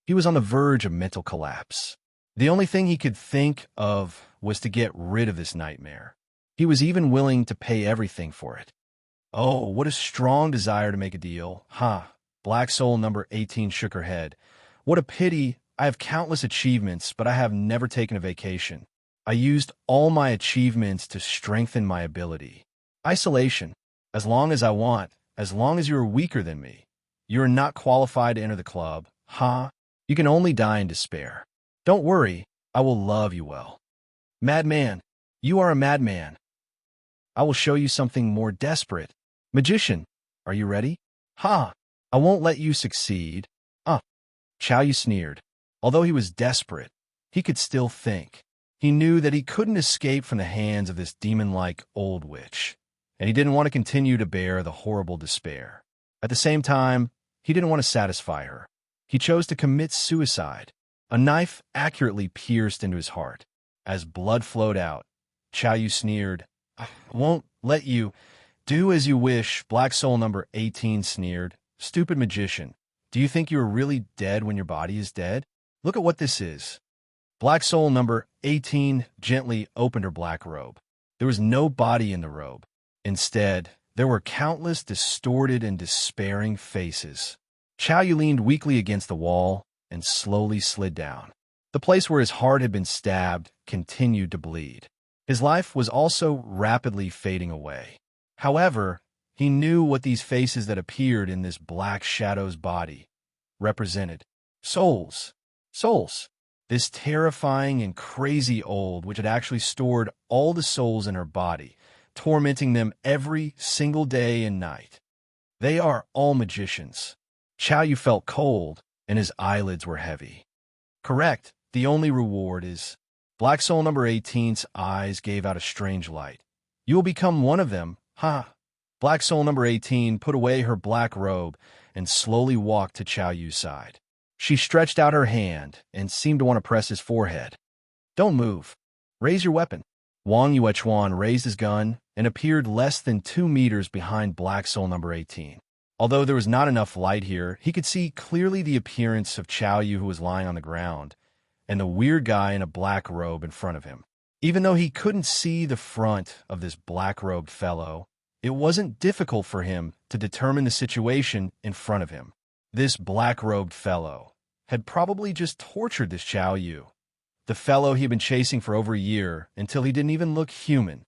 He was on the verge of mental collapse. The only thing he could think of was to get rid of this nightmare. He was even willing to pay everything for it. Oh, what a strong desire to make a deal. Black Soul number 18 shook her head. What a pity. I have countless achievements, but I have never taken a vacation. I used all my achievements to strengthen my ability. Isolation. As long as I want, as long as you are weaker than me. You are not qualified to enter the club. You can only die in despair. Don't worry, I will love you well. Madman, you are a madman. I will show you something more desperate. Magician, are you ready? I won't let you succeed. Chow Yu sneered. Although he was desperate, he could still think. He knew that he couldn't escape from the hands of this demon-like old witch, and he didn't want to continue to bear the horrible despair. At the same time, he didn't want to satisfy her. He chose to commit suicide. A knife accurately pierced into his heart. As blood flowed out, Chow Yu sneered. I won't let you. Do as you wish, Black Soul number 18 sneered. Stupid magician. Do you think you are really dead when your body is dead? Look at what this is. Black Soul number 18 gently opened her black robe. There was no body in the robe. Instead, there were countless distorted and despairing faces. Chow Yu leaned weakly against the wall and slowly slid down. The place where his heart had been stabbed continued to bleed. His life was also rapidly fading away. However, he knew what these faces that appeared in this black shadow's body represented. Souls. Souls. This terrifying and crazy old which had actually stored all the souls in her body, tormenting them every single day and night. They are all magicians. Chow Yu felt cold, and his eyelids were heavy. Correct. The only reward is... Black Soul number 18's eyes gave out a strange light. You will become one of them. Black Soul number 18 put away her black robe and slowly walked to Chow Yu's side. She stretched out her hand and seemed to want to press his forehead. Don't move. Raise your weapon. Wang Yuechuan raised his gun and appeared less than 2 meters behind Black Soul number 18. Although there was not enough light here, he could see clearly the appearance of Chow Yu, who was lying on the ground, and the weird guy in a black robe in front of him. Even though he couldn't see the front of this black-robed fellow, it wasn't difficult for him to determine the situation in front of him. This black-robed fellow had probably just tortured this Chow Yu, the fellow he had been chasing for over a year until he didn't even look human.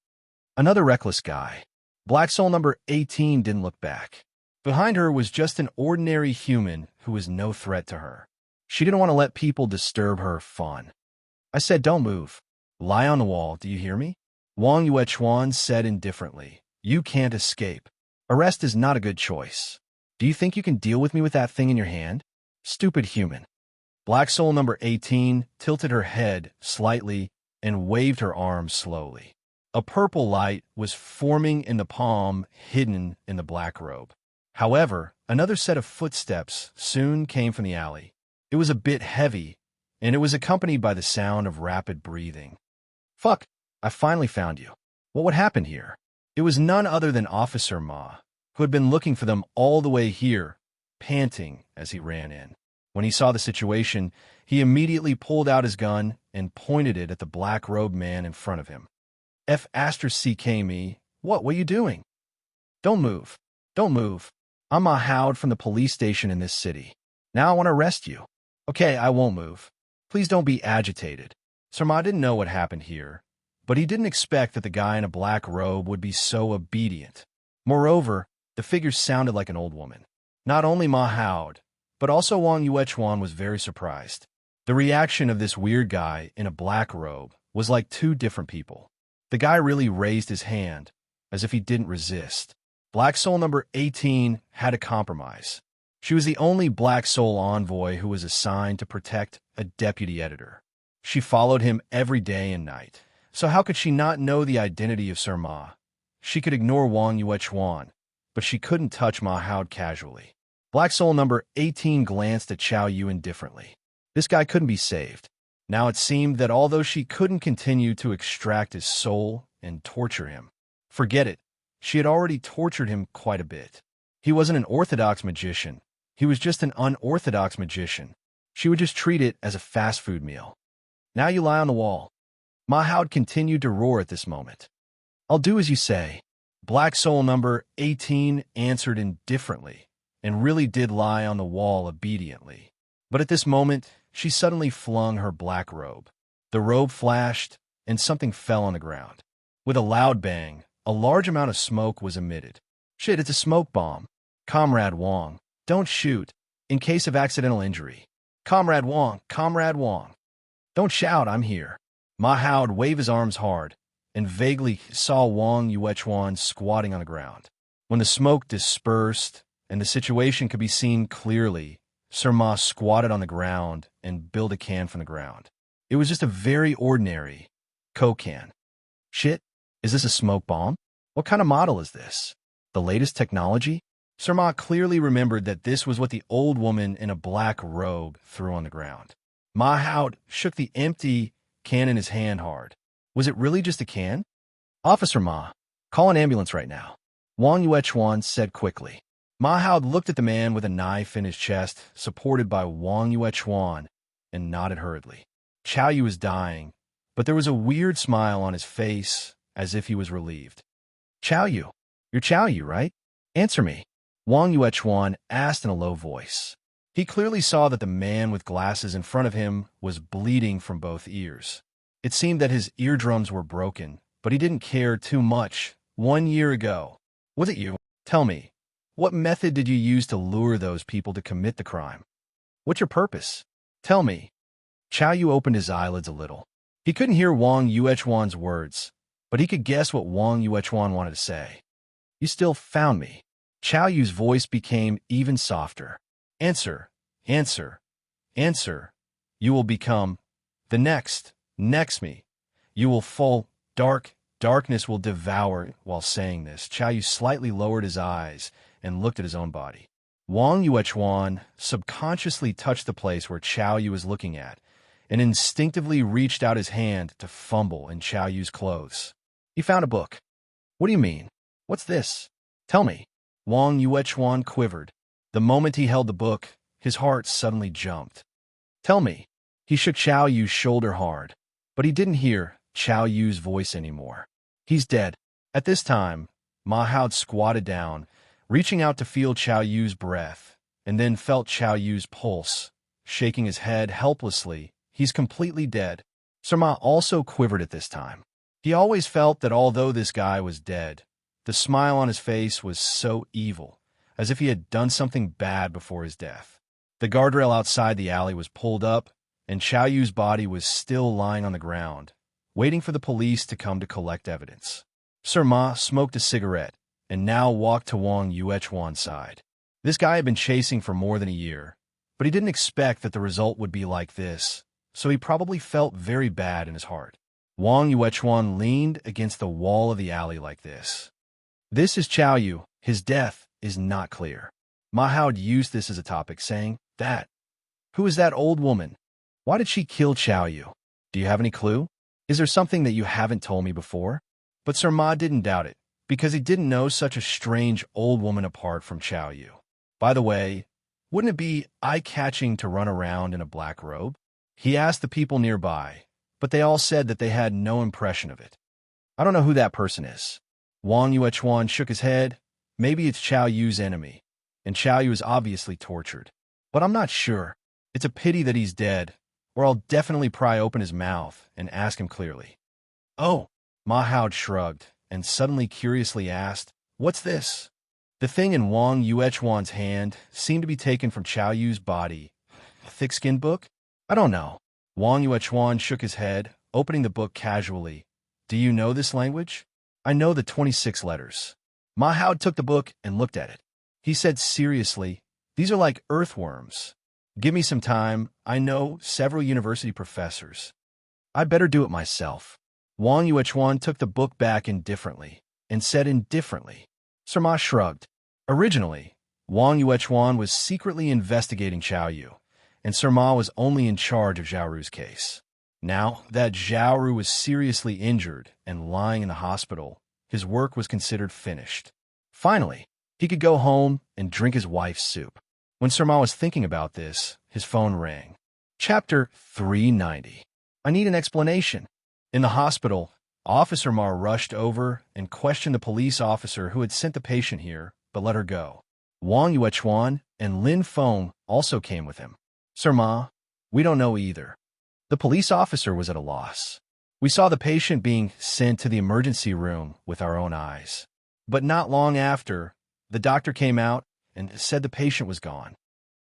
Another reckless guy. Black Soul number 18 didn't look back. Behind her was just an ordinary human who was no threat to her. She didn't want to let people disturb her fun. I said, don't move. Lie on the wall, do you hear me? Wang Yuechuan said indifferently. You can't escape. Arrest is not a good choice. Do you think you can deal with me with that thing in your hand? Stupid human. Black Soul number 18 tilted her head slightly and waved her arms slowly. A purple light was forming in the palm hidden in the black robe. However, another set of footsteps soon came from the alley. It was a bit heavy, and it was accompanied by the sound of rapid breathing. Fuck, I finally found you. What would happen here? It was none other than Officer Ma, who had been looking for them all the way here, panting as he ran in. When he saw the situation, he immediately pulled out his gun and pointed it at the black-robed man in front of him. F***me, what are you doing? Don't move. Don't move. I'm Ma Howd from the police station in this city. Now I want to arrest you. Okay, I won't move. Please don't be agitated. Sir Ma didn't know what happened here, but he didn't expect that the guy in a black robe would be so obedient. Moreover, the figure sounded like an old woman. Not only Ma Howd, but also Wang Yuechuan was very surprised. The reaction of this weird guy in a black robe was like two different people. The guy really raised his hand, as if he didn't resist. Black Soul number 18 had a compromise. She was the only Black Soul envoy who was assigned to protect a deputy editor. She followed him every day and night. So how could she not know the identity of Sir Ma? She could ignore Wang Yuechuan, but she couldn't touch Ma Hao casually. Black Soul number 18 glanced at Qiao Yu indifferently. This guy couldn't be saved. Now it seemed that although she couldn't continue to extract his soul and torture him, forget it, she had already tortured him quite a bit. He wasn't an orthodox magician. He was just an unorthodox magician. She would just treat it as a fast food meal. Now you lie on the wall. Ma Hao continued to roar at this moment. I'll do as you say. Black Soul number 18 answered indifferently and really did lie on the wall obediently. But at this moment, she suddenly flung her black robe. The robe flashed, and something fell on the ground. With a loud bang, a large amount of smoke was emitted. Shit, it's a smoke bomb. Comrade Wang, don't shoot, in case of accidental injury. Comrade Wang, don't shout, I'm here. Ma Hao would wave his arms hard, and vaguely saw Wang Yuechuan squatting on the ground. When the smoke dispersed, and the situation could be seen clearly, Sir Ma squatted on the ground and built a can from the ground. It was just a very ordinary Coke can. Shit, is this a smoke bomb? What kind of model is this? The latest technology? Sir Ma clearly remembered that this was what the old woman in a black robe threw on the ground. Ma Hao shook the empty can in his hand hard. Was it really just a can? Officer Ma, call an ambulance right now. Wang Yuechuan said quickly. Ma Hao looked at the man with a knife in his chest, supported by Wang Yuechuan, and nodded hurriedly. Qiao Yu was dying, but there was a weird smile on his face, as if he was relieved. Qiao Yu, you're Qiao Yu, right? Answer me. Wang Yuechuan asked in a low voice. He clearly saw that the man with glasses in front of him was bleeding from both ears. It seemed that his eardrums were broken, but he didn't care too much. 1 year ago. Was it you? Tell me. What method did you use to lure those people to commit the crime? What's your purpose? Tell me. Qiao Yu opened his eyelids a little. He couldn't hear Wang Yuechuan's words, but he could guess what Wang Yuechuan wanted to say. You still found me. Qiao Yu's voice became even softer. Answer, answer, answer. You will become the next me. You will fall. Darkness will devour. While saying this, Qiao Yu slightly lowered his eyes and looked at his own body. Wang Yuechuan subconsciously touched the place where Qiao Yu was looking at and instinctively reached out his hand to fumble in Qiao Yu's clothes. He found a book. What do you mean? What's this? Tell me. Wang Yuechuan quivered. The moment he held the book, his heart suddenly jumped. Tell me. He shook Qiao Yu's shoulder hard, but he didn't hear Qiao Yu's voice anymore. He's dead. At this time, Ma Hao squatted down, reaching out to feel Qiao Yu's breath, and then felt Qiao Yu's pulse, shaking his head helplessly. He's completely dead. Sir Ma also quivered at this time. He always felt that although this guy was dead, the smile on his face was so evil, as if he had done something bad before his death. The guardrail outside the alley was pulled up, and Qiao Yu's body was still lying on the ground, waiting for the police to come to collect evidence. Sir Ma smoked a cigarette and now walked to Wang Yuechuan's side. This guy had been chasing for more than a year, but he didn't expect that the result would be like this, so he probably felt very bad in his heart. Wang Yuechuan leaned against the wall of the alley like this. This is Qiao Yu. His death is not clear. Ma Hao used this as a topic, saying, That. Who is that old woman? Why did she kill Qiao Yu? Do you have any clue? Is there something that you haven't told me before? But Sir Ma didn't doubt it, because he didn't know such a strange old woman apart from Qiao Yu. By the way, wouldn't it be eye-catching to run around in a black robe? He asked the people nearby, but they all said that they had no impression of it. I don't know who that person is. Wang Yuechuan shook his head. Maybe it's Qiao Yu's enemy, and Qiao Yu is obviously tortured. But I'm not sure. It's a pity that he's dead, or I'll definitely pry open his mouth and ask him clearly. Oh, Ma Hao shrugged and suddenly curiously asked, What's this? The thing in Wang Yuechuan's hand seemed to be taken from Qiao Yu's body. A thick-skinned book? I don't know. Wang Yuechuan shook his head, opening the book casually. Do you know this language? I know the 26 letters. Ma Hao took the book and looked at it. He said seriously, These are like earthworms. Give me some time. I know several university professors. I better do it myself. Wang Yuechuan took the book back indifferently and said indifferently. Sima shrugged. Originally, Wang Yuechuan was secretly investigating Xiao Yu, and Sima was only in charge of Zhao Ru's case. Now that Zhao Ru was seriously injured and lying in the hospital, his work was considered finished. Finally, he could go home and drink his wife's soup. When Sima was thinking about this, his phone rang. Chapter 390. I need an explanation. In the hospital, Officer Ma rushed over and questioned the police officer who had sent the patient here, but let her go. Wang Yuechuan and Lin Feng also came with him. Sir Ma, we don't know either. The police officer was at a loss. We saw the patient being sent to the emergency room with our own eyes. But not long after, the doctor came out and said the patient was gone.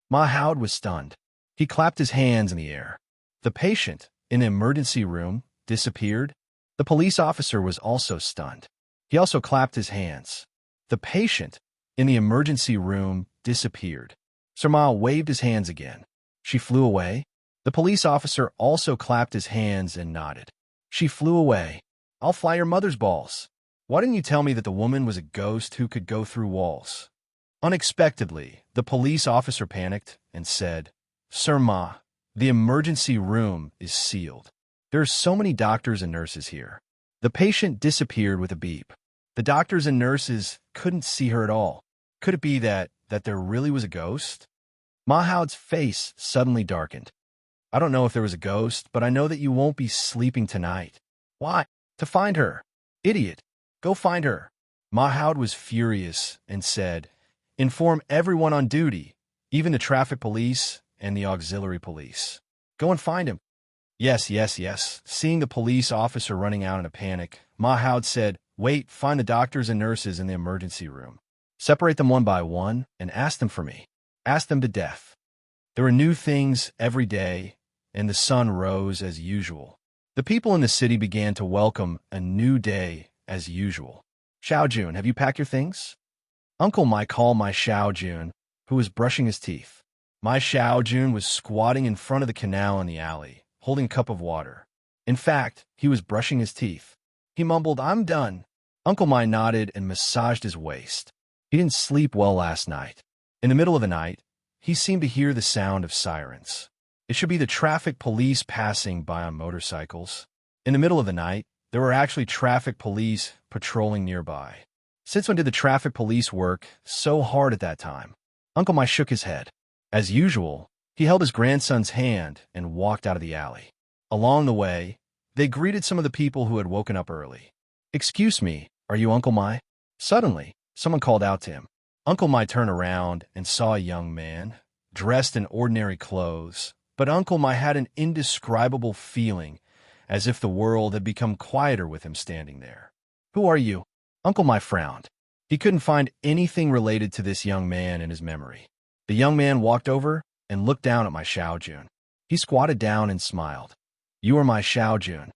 Ma Howd was stunned. He clapped his hands in the air. The patient, in the emergency room, disappeared. The police officer was also stunned. He also clapped his hands. The patient, in the emergency room, disappeared. Sir Ma waved his hands again. She flew away. The police officer also clapped his hands and nodded. She flew away. I'll fly your mother's balls. Why didn't you tell me that the woman was a ghost who could go through walls? Unexpectedly, the police officer panicked and said, Sir Ma, the emergency room is sealed. There are so many doctors and nurses here. The patient disappeared with a beep. The doctors and nurses couldn't see her at all. Could it be that there really was a ghost? Ma Hao's face suddenly darkened. I don't know if there was a ghost, but I know that you won't be sleeping tonight. Why? To find her. Idiot. Go find her. Ma Hao was furious and said, Inform everyone on duty, even the traffic police and the auxiliary police. Go and find him. Yes. Seeing the police officer running out in a panic, Ma Hao said, Wait, find the doctors and nurses in the emergency room. Separate them one by one and ask them for me. Ask them to death. There were new things every day, and the sun rose as usual. The people in the city began to welcome a new day as usual. Xiao Jun, have you packed your things? Uncle Mai called my Xiao Jun, who was brushing his teeth. My Xiao Jun was squatting in front of the canal in the alley, holding a cup of water. In fact, he was brushing his teeth. He mumbled, I'm done. Uncle Mai nodded and massaged his waist. He didn't sleep well last night. In the middle of the night, he seemed to hear the sound of sirens. It should be the traffic police passing by on motorcycles. In the middle of the night, there were actually traffic police patrolling nearby. Since when did the traffic police work so hard at that time? Uncle Mai shook his head. As usual, he held his grandson's hand and walked out of the alley. Along the way, they greeted some of the people who had woken up early. Excuse me, are you Uncle Mai? Suddenly, someone called out to him. Uncle Mai turned around and saw a young man, dressed in ordinary clothes, but Uncle Mai had an indescribable feeling, as if the world had become quieter with him standing there. Who are you? Uncle Mai frowned. He couldn't find anything related to this young man in his memory. The young man walked over and looked down at my Xiao Jun. He squatted down and smiled. You are my Xiao Jun.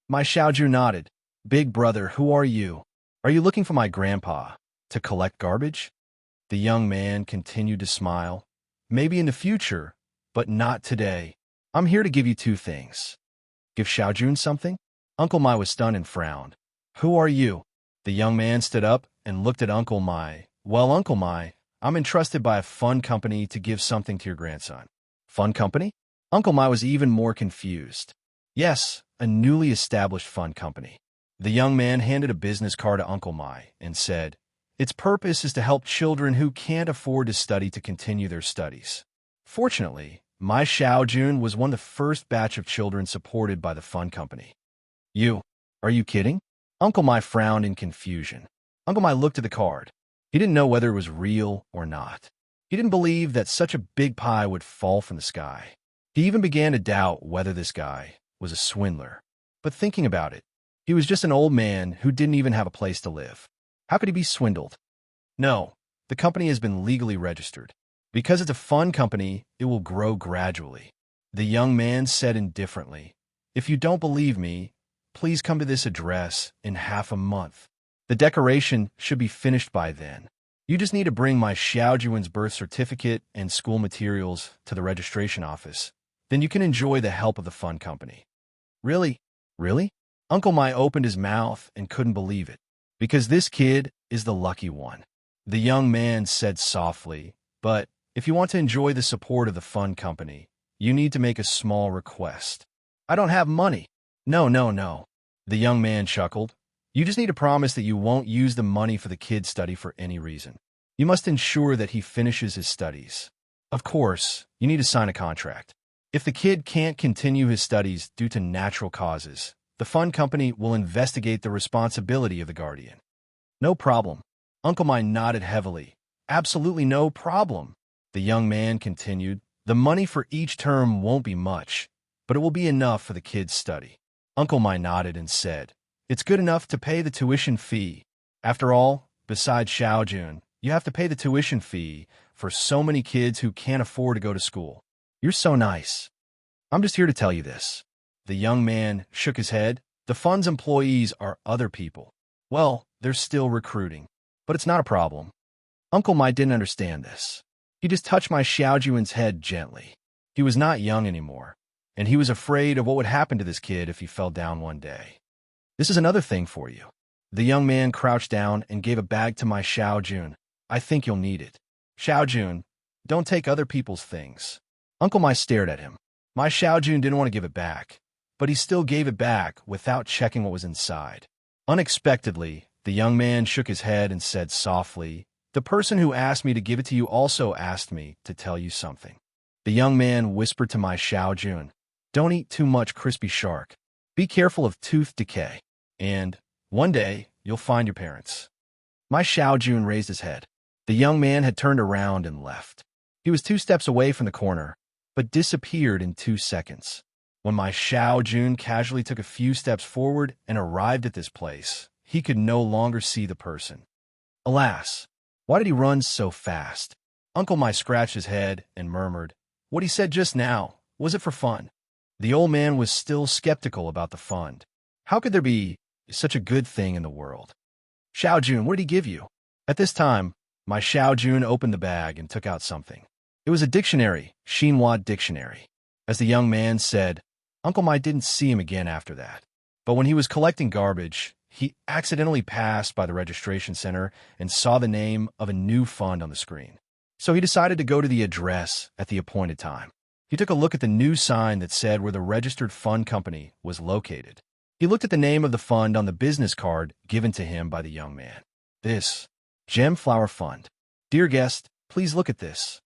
My Xiao Jun nodded. Big brother, who are you? Are you looking for my grandpa to collect garbage? The young man continued to smile. Maybe in the future, but not today. I'm here to give you two things. Give Xiao Jun something? Uncle Mai was stunned and frowned. Who are you? The young man stood up and looked at Uncle Mai. Well, Uncle Mai, I'm entrusted by a fun company to give something to your grandson. Fun company? Uncle Mai was even more confused. Yes, a newly established fun company. The young man handed a business card to Uncle Mai and said, Its purpose is to help children who can't afford to study to continue their studies. Fortunately, my Xiao Jun was one of the first batch of children supported by the fun company. Are you kidding? Uncle Mai frowned in confusion. Uncle Mai looked at the card. He didn't know whether it was real or not. He didn't believe that such a big pie would fall from the sky. He even began to doubt whether this guy was a swindler. But thinking about it, he was just an old man who didn't even have a place to live. How could he be swindled? No, the company has been legally registered. Because it's a fun company, it will grow gradually. The young man said indifferently, If you don't believe me, please come to this address in half a month. The decoration should be finished by then. You just need to bring my Xiao Jun's birth certificate and school materials to the registration office. Then you can enjoy the help of the fun company. Really? Really? Uncle Mai opened his mouth and couldn't believe it. Because this kid is the lucky one. The young man said softly, but if you want to enjoy the support of the fund company, you need to make a small request. I don't have money. No, no, no. The young man chuckled. You just need to promise that you won't use the money for the kid's study for any reason. You must ensure that he finishes his studies. Of course, you need to sign a contract. If the kid can't continue his studies due to natural causes, the fund company will investigate the responsibility of the guardian. No problem. Uncle Mai nodded heavily. Absolutely no problem. The young man continued. The money for each term won't be much, but it will be enough for the kid's study. Uncle Mai nodded and said, It's good enough to pay the tuition fee. After all, besides Xiaojun, you have to pay the tuition fee for so many kids who can't afford to go to school. You're so nice. I'm just here to tell you this. The young man shook his head. The fund's employees are other people. Well, they're still recruiting, but it's not a problem. Uncle Mai didn't understand this. He just touched my Xiaojun's head gently. He was not young anymore, and he was afraid of what would happen to this kid if he fell down one day. This is another thing for you. The young man crouched down and gave a bag to my Xiaojun. I think you'll need it. Xiaojun, don't take other people's things. Uncle Mai stared at him. My Xiaojun didn't want to give it back, but he still gave it back without checking what was inside. Unexpectedly, the young man shook his head and said softly, The person who asked me to give it to you also asked me to tell you something. The young man whispered to my Xiaojun, Don't eat too much crispy shark. Be careful of tooth decay. And one day, you'll find your parents. My Xiaojun raised his head. The young man had turned around and left. He was 2 steps away from the corner, but disappeared in 2 seconds. When my Xiaojun casually took a few steps forward and arrived at this place, he could no longer see the person. Alas, why did he run so fast? Uncle Mai scratched his head and murmured, What he said just now, was it for fun? The old man was still skeptical about the fund. How could there be such a good thing in the world? Xiaojun, what did he give you? At this time, my Xiaojun opened the bag and took out something. It was a dictionary, Xinhua dictionary. As the young man said, Uncle Mai didn't see him again after that. But when he was collecting garbage, he accidentally passed by the registration center and saw the name of a new fund on the screen. So he decided to go to the address at the appointed time. He took a look at the new sign that said where the registered fund company was located. He looked at the name of the fund on the business card given to him by the young man. This, Gem Flower Fund. Dear guest, please look at this.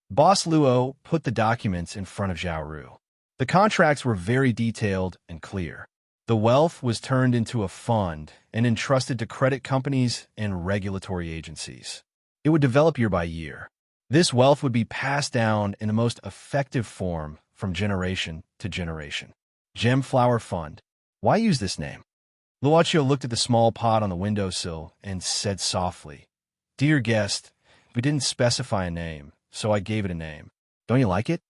Boss Luo put the documents in front of Zhao Ru. The contracts were very detailed and clear. The wealth was turned into a fund and entrusted to credit companies and regulatory agencies. It would develop year by year. This wealth would be passed down in the most effective form from generation to generation. Gem Flower Fund. Why use this name? Luochio looked at the small pot on the windowsill and said softly, Dear guest, we didn't specify a name, so I gave it a name. Don't you like it?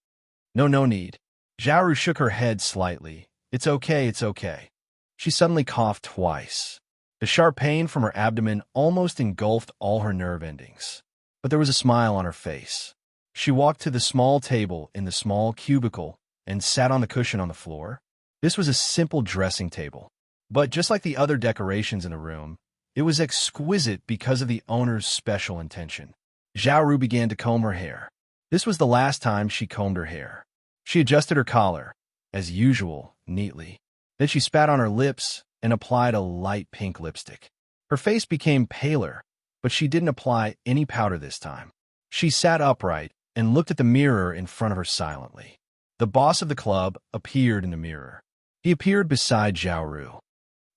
No, no need. Zhaoru shook her head slightly. It's okay, it's okay. She suddenly coughed twice. The sharp pain from her abdomen almost engulfed all her nerve endings. But there was a smile on her face. She walked to the small table in the small cubicle and sat on the cushion on the floor. This was a simple dressing table. But just like the other decorations in the room, it was exquisite because of the owner's special intention. Zhaoru began to comb her hair. This was the last time she combed her hair. She adjusted her collar, as usual, neatly. Then she spat on her lips and applied a light pink lipstick. Her face became paler, but she didn't apply any powder this time. She sat upright and looked at the mirror in front of her silently. The boss of the club appeared in the mirror. He appeared beside Zhao Ru.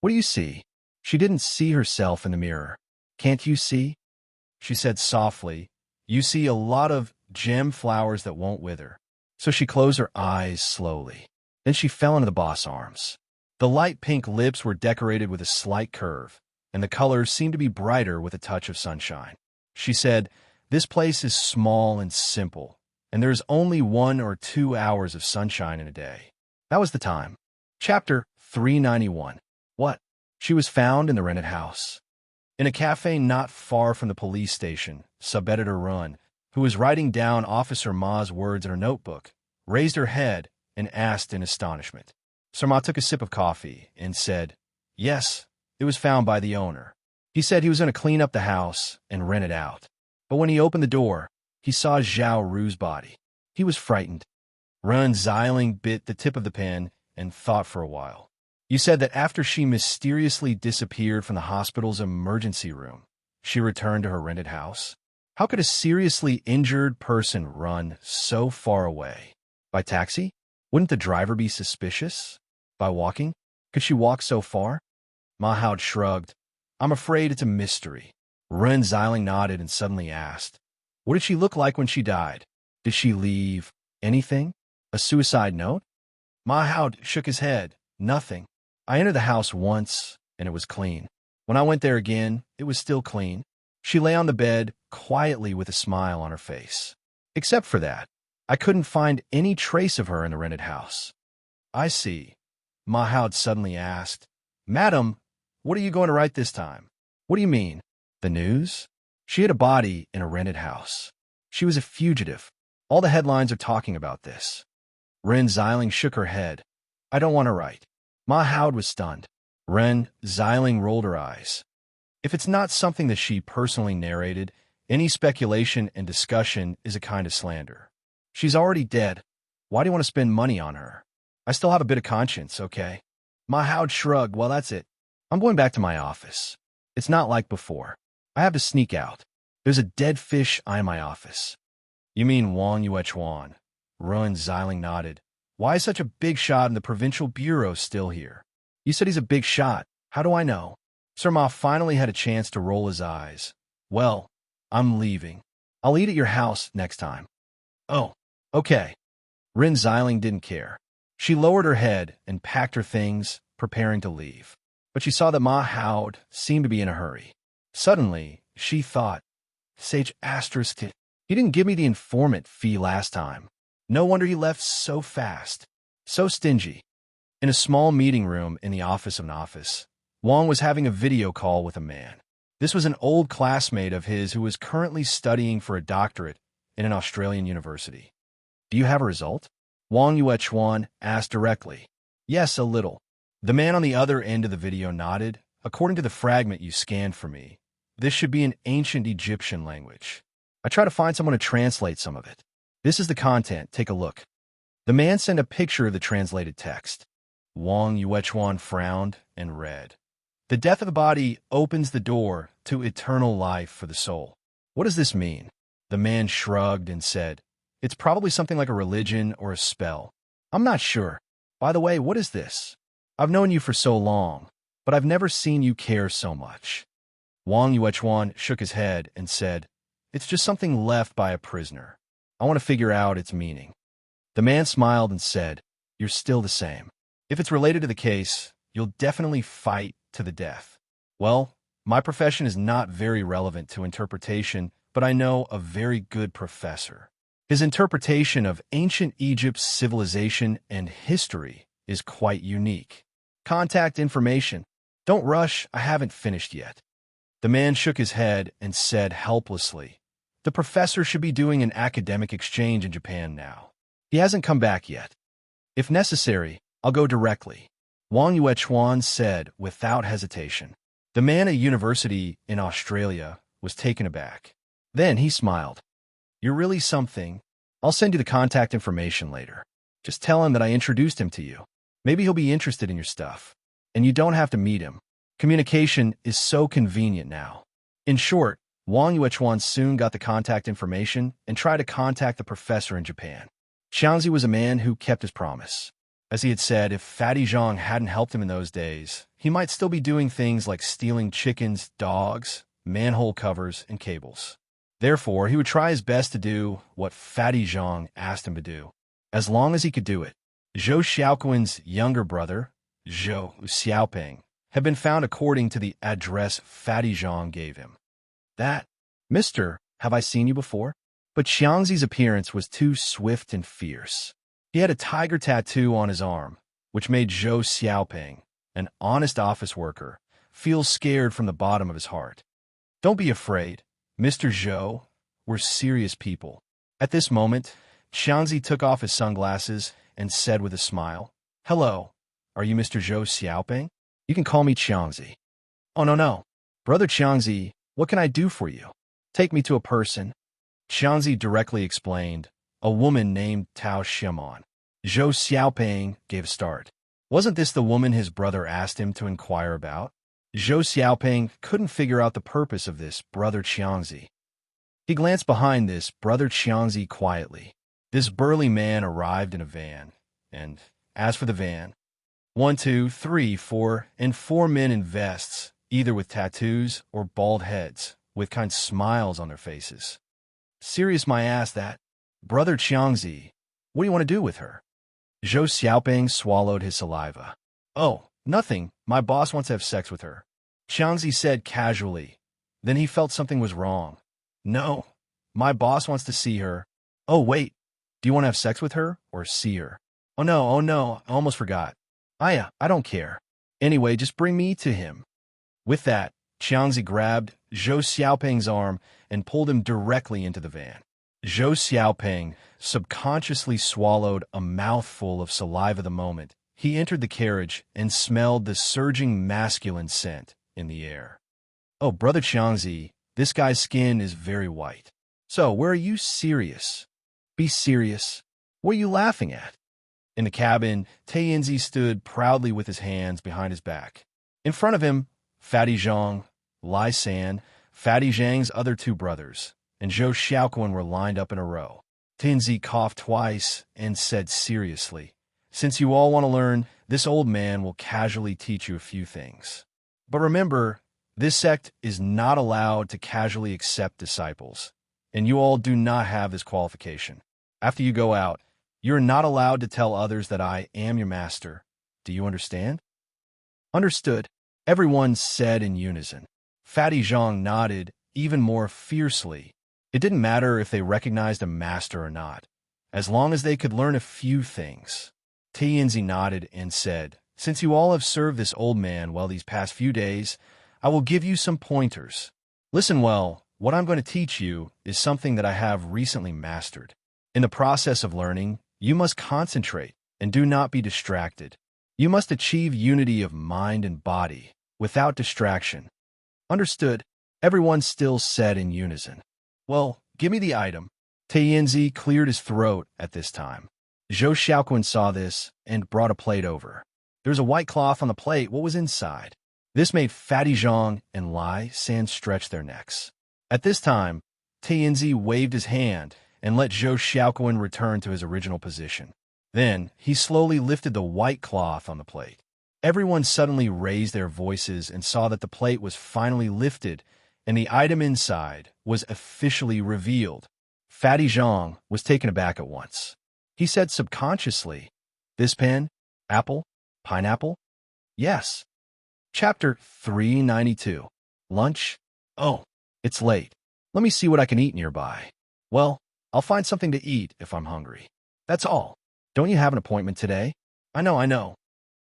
What do you see? She didn't see herself in the mirror. Can't you see? She said softly, You see a lot of gem flowers that won't wither. So she closed her eyes slowly. Then she fell into the boss' arms. The light pink lips were decorated with a slight curve, and the colors seemed to be brighter with a touch of sunshine. She said, This place is small and simple, and there is only 1 or 2 hours of sunshine in a day. That was the time. Chapter 391. What? She was found in the rented house. In a cafe not far from the police station, sub-editor Run, who was writing down Officer Ma's words in her notebook, raised her head and asked in astonishment, Sir took a sip of coffee and said, "Yes, it was found by the owner. He said he was going to clean up the house and rent it out. But when he opened the door, he saw Zhao Ru's body. He was frightened." Ren Xiling bit the tip of the pen and thought for a while. "You said that after she mysteriously disappeared from the hospital's emergency room, she returned to her rented house? How could a seriously injured person run so far away? By taxi? Wouldn't the driver be suspicious? By walking? Could she walk so far?" Mahout shrugged. "I'm afraid it's a mystery." Ren Xiling nodded and suddenly asked, "What did she look like when she died? Did she leave anything? A suicide note?" Mahout shook his head. "Nothing. I entered the house once, and it was clean. When I went there again, it was still clean. She lay on the bed, quietly with a smile on her face. Except for that, I couldn't find any trace of her in the rented house." "I see." Mahout suddenly asked, "Madam, what are you going to write this time?" "What do you mean? The news?" "She had a body in a rented house. She was a fugitive. All the headlines are talking about this." Ren Xiling shook her head. "I don't want to write." Mahout was stunned. Ren Xiling rolled her eyes. "If it's not something that she personally narrated, any speculation and discussion is a kind of slander. She's already dead. Why do you want to spend money on her? I still have a bit of conscience, okay?" Mahout shrugged. "Well, that's it. I'm going back to my office. It's not like before. I have to sneak out. There's a dead fish eye in my office." "You mean Wang Yuechuan?" Ren Xiling nodded. "Why is such a big shot in the provincial bureau still here?" "You said he's a big shot. How do I know?" Sir Ma finally had a chance to roll his eyes. "Well, I'm leaving. I'll eat at your house next time." "Oh, okay." Ren Xiling didn't care. She lowered her head and packed her things, preparing to leave. But she saw that Mahout seemed to be in a hurry. Suddenly, she thought, "Sage asterisk, he didn't give me the informant fee last time. No wonder he left so fast. So stingy." In a small meeting room in the office of an office, Wang was having a video call with a man. This was an old classmate of his who was currently studying for a doctorate in an Australian university. "Do you have a result?" Wang Yuechuan asked directly. "Yes, a little." The man on the other end of the video nodded. "According to the fragment you scanned for me, this should be an ancient Egyptian language. I try to find someone to translate some of it. This is the content. Take a look." The man sent a picture of the translated text. Wang Yuechuan frowned and read, "The death of the body opens the door to eternal life for the soul." "What does this mean?" The man shrugged and said, "It's probably something like a religion or a spell. I'm not sure. By the way, what is this? I've known you for so long, but I've never seen you care so much." Wang Yuechuan shook his head and said, "It's just something left by a prisoner. I want to figure out its meaning." The man smiled and said, "You're still the same. If it's related to the case, you'll definitely fight to the death." "Well, my profession is not very relevant to interpretation, but I know a very good professor. His interpretation of ancient Egypt's civilization and history is quite unique. Contact information." "Don't rush, I haven't finished yet." The man shook his head and said helplessly, "The professor should be doing an academic exchange in Japan now. He hasn't come back yet. If necessary, I'll go directly," Wang Yuechuan said without hesitation. The man at university in Australia was taken aback. Then he smiled. "You're really something. I'll send you the contact information later. Just tell him that I introduced him to you. Maybe he'll be interested in your stuff. And you don't have to meet him. Communication is so convenient now." In short, Wang Yuechuan soon got the contact information and tried to contact the professor in Japan. Xiangzi was a man who kept his promise. As he had said, if Fatty Zhang hadn't helped him in those days, he might still be doing things like stealing chickens, dogs, manhole covers, and cables. Therefore, he would try his best to do what Fatty Zhang asked him to do, as long as he could do it. Zhou Xiaoquan's younger brother, Zhou Xiaoping, had been found according to the address Fatty Zhang gave him. "That, Mister, have I seen you before?" But Xiangzi's appearance was too swift and fierce. He had a tiger tattoo on his arm, which made Zhou Xiaoping, an honest office worker, feel scared from the bottom of his heart. "Don't be afraid, Mr. Zhou. We're serious people." At this moment, Xiangzi took off his sunglasses and said with a smile, "Hello, are you Mr. Zhou Xiaoping? You can call me Qiangzi. Oh, no, no. Brother Qiangzi, what can I do for you? Take me to a person. Qiangzi directly explained, a woman named Tao Xiaomon. Zhou Xiaoping gave a start. Wasn't this the woman his brother asked him to inquire about? Zhou Xiaoping couldn't figure out the purpose of this brother Qiangzi. He glanced behind this brother Qiangzi quietly. This burly man arrived in a van, and as for the van, 1, 2, 3, 4, and 4 men in vests, either with tattoos or bald heads, with kind smiles on their faces. Serious my ass that. Brother Qiangzi, what do you want to do with her? Zhou Xiaoping swallowed his saliva. Oh, nothing. My boss wants to have sex with her. Qiangzi said casually. Then he felt something was wrong. No, my boss wants to see her. Oh, wait. Do you want to have sex with her or see her? Oh no, I almost forgot. I don't care. Anyway, just bring me to him. With that, Qiangzi grabbed Zhou Xiaoping's arm and pulled him directly into the van. Zhou Xiaoping subconsciously swallowed a mouthful of saliva the moment he entered the carriage and smelled the surging masculine scent in the air. Oh, Brother Qiangzi, this guy's skin is very white. So, where are you serious? Be serious. What are you laughing at? In the cabin, Tianzi stood proudly with his hands behind his back. In front of him, Fatty Zhang, Lai San, Fatty Zhang's other 2 brothers, and Zhou Xiaoquan were lined up in a row. Tianzi coughed twice and said seriously, since you all want to learn, this old man will casually teach you a few things. But remember, this sect is not allowed to casually accept disciples, and you all do not have this qualification. After you go out, you're not allowed to tell others that I am your master. Do you understand? Understood, everyone said in unison. Fatty Zhang nodded even more fiercely. It didn't matter if they recognized a master or not, as long as they could learn a few things. Tianzi nodded and said, since you all have served this old man well these past few days, I will give you some pointers. Listen well, what I'm going to teach you is something that I have recently mastered. In the process of learning, you must concentrate and do not be distracted. You must achieve unity of mind and body without distraction. Understood, everyone still said in unison. Well, give me the item. Tianzi cleared his throat at this time. Zhou Xiaoquan saw this and brought a plate over. There's a white cloth on the plate. What was inside? This made Fatty Zhang and Lai San stretch their necks. At this time, Tianzi waved his hand and let Zhou Xiaoquan return to his original position. Then, he slowly lifted the white cloth on the plate. Everyone suddenly raised their voices and saw that the plate was finally lifted and the item inside was officially revealed. Fatty Zhang was taken aback at once. He said subconsciously, this pen? Apple? Pineapple? Yes. Chapter 392. Lunch? Oh, it's late. Let me see what I can eat nearby. Well, I'll find something to eat if I'm hungry. That's all. Don't you have an appointment today? I know.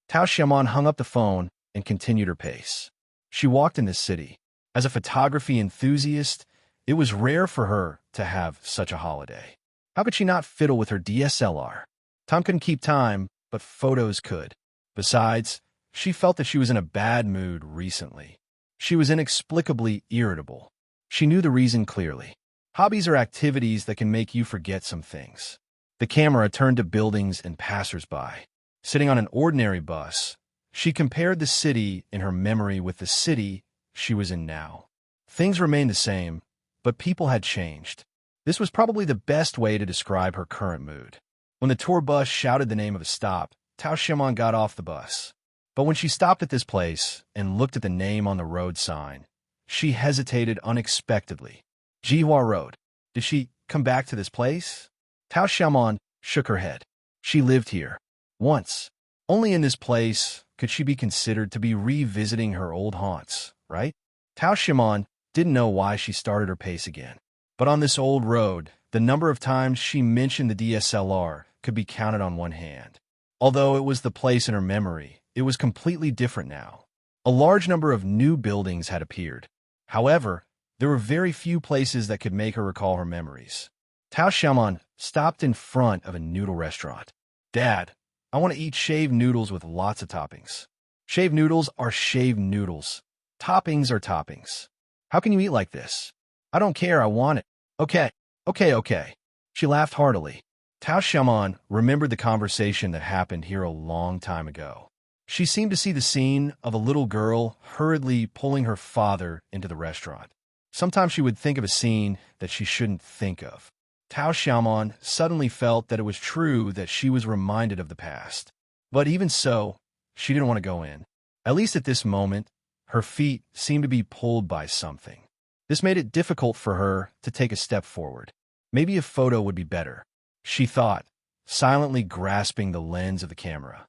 Tao Xiaomon hung up the phone and continued her pace. She walked in the city. As a photography enthusiast, it was rare for her to have such a holiday. How could she not fiddle with her DSLR? Time couldn't keep time, but photos could. Besides, she felt that she was in a bad mood recently. She was inexplicably irritable. She knew the reason clearly. Hobbies are activities that can make you forget some things. The camera turned to buildings and passersby. Sitting on an ordinary bus, she compared the city in her memory with the city she was in now. Things remained the same, but people had changed. This was probably the best way to describe her current mood. When the tour bus shouted the name of a stop, Tao Xiaomon got off the bus. But when she stopped at this place and looked at the name on the road sign, she hesitated unexpectedly. Jihua Road. Did she come back to this place? Tao Xiaomon shook her head. She lived here. Once. Only in this place could she be considered to be revisiting her old haunts, right? Tao Xiaomon didn't know why she started her pace again. But on this old road, the number of times she mentioned the DSLR could be counted on one hand. Although it was the place in her memory, it was completely different now. A large number of new buildings had appeared. However, there were very few places that could make her recall her memories. Tao Xiaomon stopped in front of a noodle restaurant. Dad, I want to eat shaved noodles with lots of toppings. Shaved noodles are shaved noodles. Toppings are toppings. How can you eat like this? I don't care, I want it. Okay, okay. She laughed heartily. Tao Xiaoman remembered the conversation that happened here a long time ago. She seemed to see the scene of a little girl hurriedly pulling her father into the restaurant. Sometimes she would think of a scene that she shouldn't think of. Tao Xiaoman suddenly felt that it was true that she was reminded of the past. But even so, she didn't want to go in. At least at this moment, her feet seemed to be pulled by something. This made it difficult for her to take a step forward. Maybe a photo would be better, she thought, silently grasping the lens of the camera.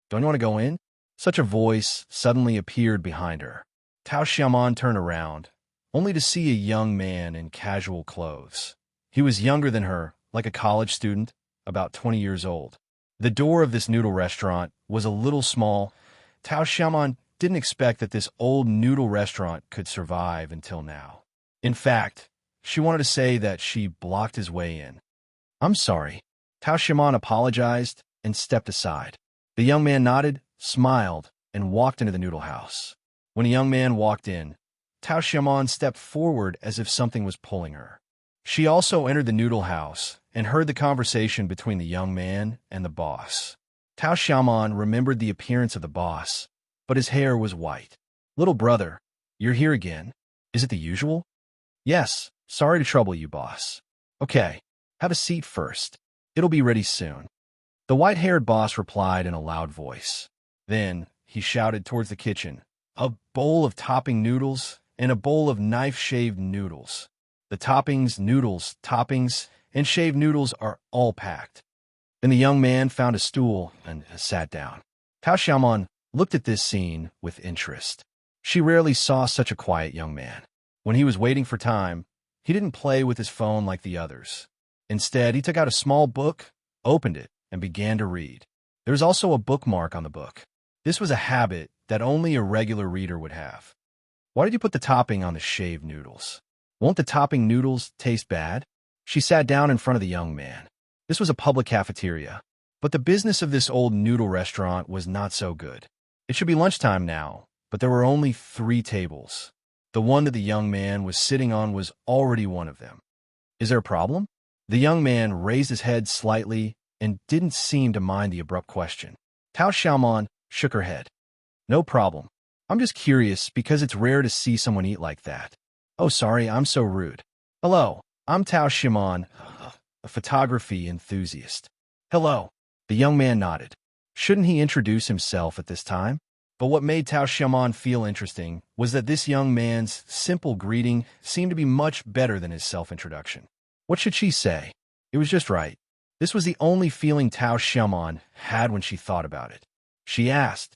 Don't you want to go in? Such a voice suddenly appeared behind her. Tao Xiaoman turned around, only to see a young man in casual clothes. He was younger than her, like a college student, about 20 years old. The door of this noodle restaurant was a little small. Tao Xiaoman didn't expect that this old noodle restaurant could survive until now. In fact, she wanted to say that she blocked his way in. I'm sorry. Tao Xiaoman apologized and stepped aside. The young man nodded, smiled, and walked into the noodle house. When a young man walked in, Tao Xiaoman stepped forward as if something was pulling her. She also entered the noodle house and heard the conversation between the young man and the boss. Tao Xiaoman remembered the appearance of the boss, but his hair was white. Little brother, you're here again. Is it the usual? Yes, sorry to trouble you, boss. Okay, have a seat first. It'll be ready soon. The white-haired boss replied in a loud voice. Then he shouted towards the kitchen, a bowl of topping noodles and a bowl of knife-shaved noodles. The toppings, noodles, toppings, and shaved noodles are all packed. Then the young man found a stool and sat down. Tao Xiaoman looked at this scene with interest. She rarely saw such a quiet young man. When he was waiting for time, he didn't play with his phone like the others. Instead, he took out a small book, opened it, and began to read. There was also a bookmark on the book. This was a habit that only a regular reader would have. Why did you put the topping on the shaved noodles? Won't the topping noodles taste bad? She sat down in front of the young man. This was a public cafeteria, but the business of this old noodle restaurant was not so good. It should be lunchtime now, but there were only 3 tables. The one that the young man was sitting on was already one of them. Is there a problem? The young man raised his head slightly and didn't seem to mind the abrupt question. Tao Xiaoman shook her head. No problem. I'm just curious because it's rare to see someone eat like that. Oh, sorry, I'm so rude. Hello, I'm Tao Xiaoman, a photography enthusiast. Hello. The young man nodded. Shouldn't he introduce himself at this time? But what made Tao Xiaoman feel interesting was that this young man's simple greeting seemed to be much better than his self-introduction. What should she say? It was just right. This was the only feeling Tao Xiaoman had when she thought about it. She asked,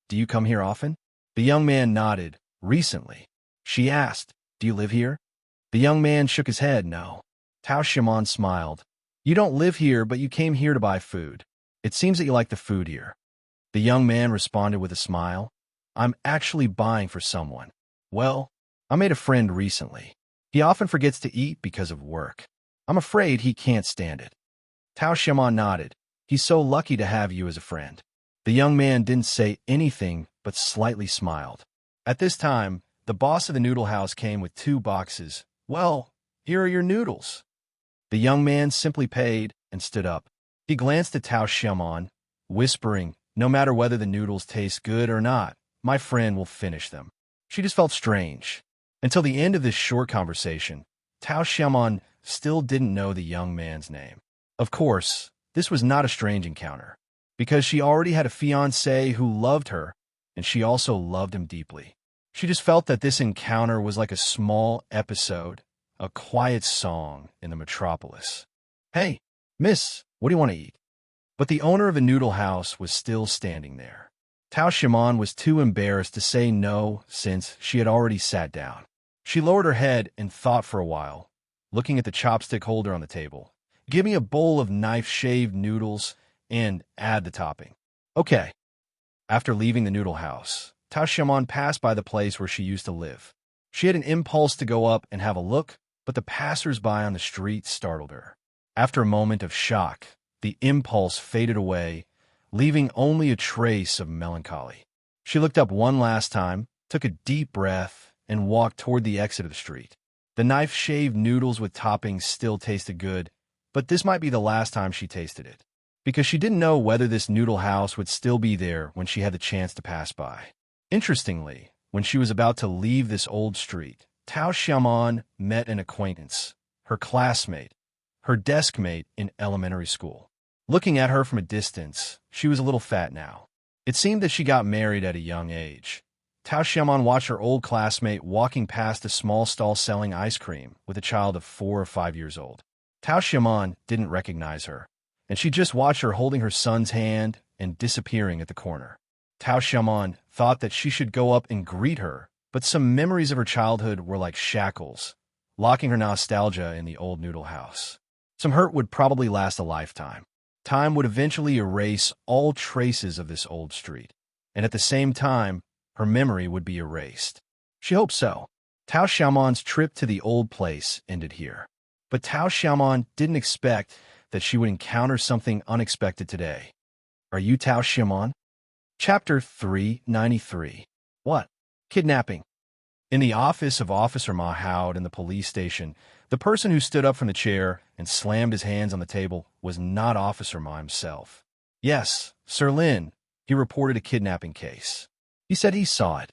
Do you come here often? The young man nodded. Recently. She asked, Do you live here? The young man shook his head. No. Tao Xiaoman smiled. You don't live here, but you came here to buy food. It seems that you like the food here. The young man responded with a smile. I'm actually buying for someone. Well, I made a friend recently. He often forgets to eat because of work. I'm afraid he can't stand it. Tao Xiaoman nodded. He's so lucky to have you as a friend. The young man didn't say anything but slightly smiled. At this time, the boss of the noodle house came with 2 boxes. Well, here are your noodles. The young man simply paid and stood up. He glanced at Tao Xiaoman, whispering, No matter whether the noodles taste good or not, my friend will finish them. She just felt strange. Until the end of this short conversation, Tao Xiaoman still didn't know the young man's name. Of course, this was not a strange encounter, because she already had a fiancé who loved her, and she also loved him deeply. She just felt that this encounter was like a small episode, a quiet song in the metropolis. Hey, miss, what do you want to eat? But the owner of the noodle house was still standing there. Tao Xiaoman was too embarrassed to say no since she had already sat down. She lowered her head and thought for a while, looking at the chopstick holder on the table. Give me a bowl of knife-shaved noodles and add the topping. Okay. After leaving the noodle house, Tao Xiaoman passed by the place where she used to live. She had an impulse to go up and have a look, but the passers-by on the street startled her. After a moment of shock, the impulse faded away leaving only a trace of melancholy. She looked up one last time, took a deep breath, and walked toward the exit of the street. The knife-shaved noodles with toppings still tasted good, but this might be the last time she tasted it, because she didn't know whether this noodle house would still be there when she had the chance to pass by. Interestingly, when she was about to leave this old street, Tao Xiaomon met an acquaintance, her classmate, her desk mate in elementary school. Looking at her from a distance, she was a little fat now. It seemed that she got married at a young age. Tao Xiaomon watched her old classmate walking past a small stall selling ice cream with a child of 4 or 5 years old. Tao Xiaomon didn't recognize her, and she just watched her holding her son's hand and disappearing at the corner. Tao Xiaomon thought that she should go up and greet her, but some memories of her childhood were like shackles, locking her nostalgia in the old noodle house. Some hurt would probably last a lifetime. Time would eventually erase all traces of this old street, and at the same time, her memory would be erased. She hoped so. Tao Xiaomon's trip to the old place ended here. But Tao Xiaomon didn't expect that she would encounter something unexpected today. Are you Tao Xiaomon? Chapter 393. What? Kidnapping. In the office of Officer Ma Howd in the police station, the person who stood up from the chair and slammed his hands on the table was not Officer Ma himself. Yes, Sir Lin, he reported a kidnapping case. He said he saw it.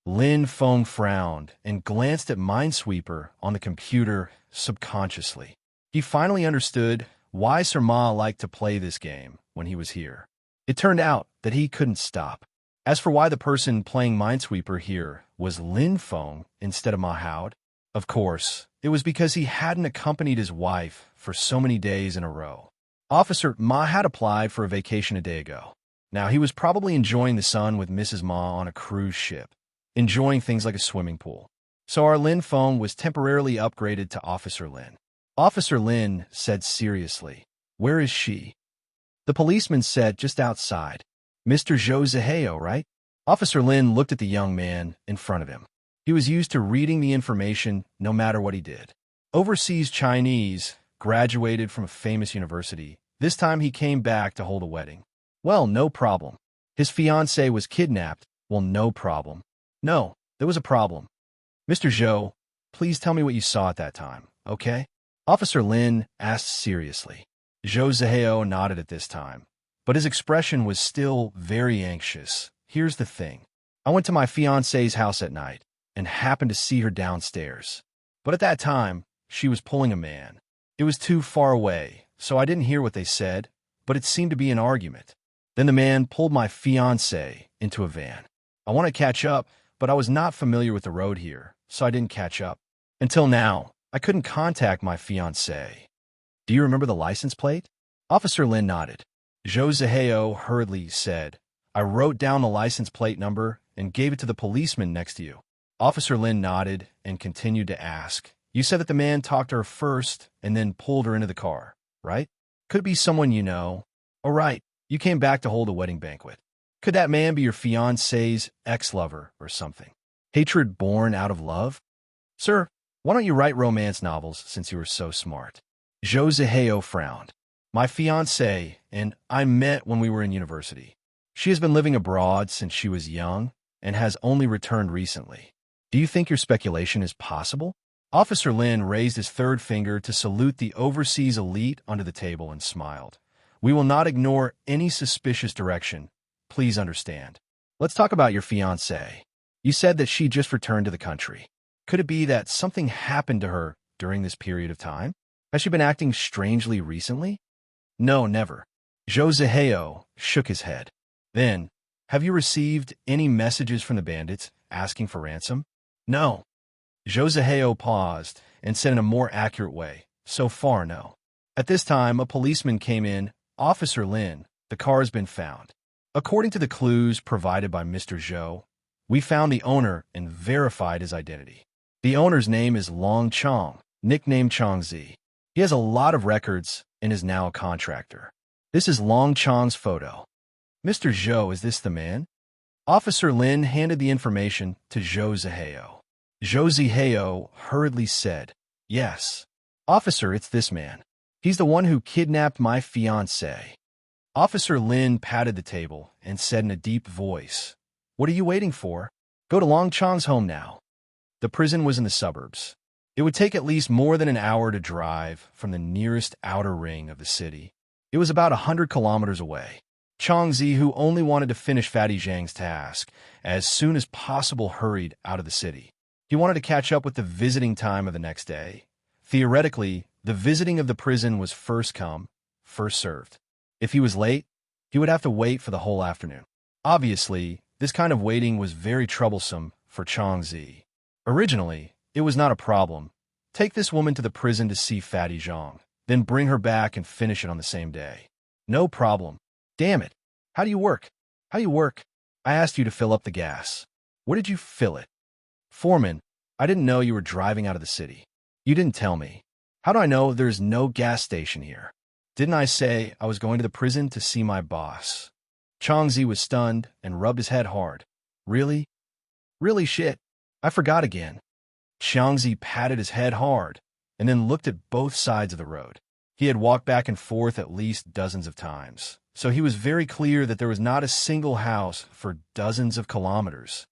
Lin Feng frowned and glanced at Minesweeper on the computer subconsciously. He finally understood why Sir Ma liked to play this game when he was here. It turned out that he couldn't stop. As for why the person playing Minesweeper here was Lin Feng instead of Ma Howd, of course, it was because he hadn't accompanied his wife for so many days in a row. Officer Ma had applied for a vacation a day ago. Now, he was probably enjoying the sun with Mrs. Ma on a cruise ship, enjoying things like a swimming pool. So our Lin Feng was temporarily upgraded to Officer Lin. Officer Lin said seriously, "Where is she?" The policeman said, "Just outside." "Mr. Zhou Ziheo, right?" Officer Lin looked at the young man in front of him. He was used to reading the information no matter what he did. Overseas Chinese, graduated from a famous university. This time he came back to hold a wedding. Well, no problem. His fiancée was kidnapped. Well, no problem. No, there was a problem. "Mr. Zhou, please tell me what you saw at that time, okay?" Officer Lin asked seriously. Zhou Ziheo nodded at this time, but his expression was still very anxious. "Here's the thing. I went to my fiancée's house at night and happened to see her downstairs. But at that time, she was pulling a man. It was too far away, so I didn't hear what they said, but it seemed to be an argument. Then the man pulled my fiancée into a van. I want to catch up, but I was not familiar with the road here, so I didn't catch up. Until now, I couldn't contact my fiancée. Do you remember the license plate?" Officer Lin nodded. Zhou Ziheo hurriedly said, "I wrote down the license plate number and gave it to the policeman next to you." Officer Lin nodded and continued to ask, "You said that the man talked to her first and then pulled her into the car, right? Could be someone you know. Oh, right, you came back to hold a wedding banquet. Could that man be your fiancée's ex-lover or something? Hatred born out of love? Sir, why don't you write romance novels since you were so smart?" Zhou Ziheo frowned. "My fiancée and I met when we were in university. She has been living abroad since she was young and has only returned recently. Do you think your speculation is possible?" Officer Lin raised his third finger to salute the overseas elite under the table and smiled. "We will not ignore any suspicious direction. Please understand. Let's talk about your fiancée. You said that she just returned to the country. Could it be that something happened to her during this period of time? Has she been acting strangely recently?" "No, never." Zhou Ziheo shook his head. "Then, have you received any messages from the bandits asking for ransom?" "No." Zhou Ziheo paused and said in a more accurate way, "So far, no." At this time, a policeman came in. "Officer Lin, the car has been found. According to the clues provided by Mr. Zhou, we found the owner and verified his identity. The owner's name is Long Chong, nicknamed Chongzi. He has a lot of records and is now a contractor. This is Long Chong's photo." "Mr. Zhou, is this the man?" Officer Lin handed the information to Zhou Ziheo. Zhou Ziheo hurriedly said, "Yes. Officer, it's this man. He's the one who kidnapped my fiancée." Officer Lin patted the table and said in a deep voice, "What are you waiting for? Go to Long Chong's home now." The prison was in the suburbs. It would take at least more than an hour to drive from the nearest outer ring of the city. It was about 100 kilometers away. Changzi, who only wanted to finish Fatty Zhang's task as soon as possible, hurried out of the city. He wanted to catch up with the visiting time of the next day. Theoretically, the visiting of the prison was first come, first served. If he was late, he would have to wait for the whole afternoon. Obviously, this kind of waiting was very troublesome for Changzi. Originally, it was not a problem. Take this woman to the prison to see Fatty Zhang, then bring her back and finish it on the same day. No problem. Damn it. How do you work? How do you work? I asked you to fill up the gas. Where did you fill it? Foreman, I didn't know you were driving out of the city. You didn't tell me. How do I know there's no gas station here? Didn't I say I was going to the prison to see my boss? Changzi was stunned and rubbed his head hard. Really? Really shit. I forgot again. Changzi patted his head hard and then looked at both sides of the road. He had walked back and forth at least dozens of times, so he was very clear that there was not a single house for dozens of kilometers.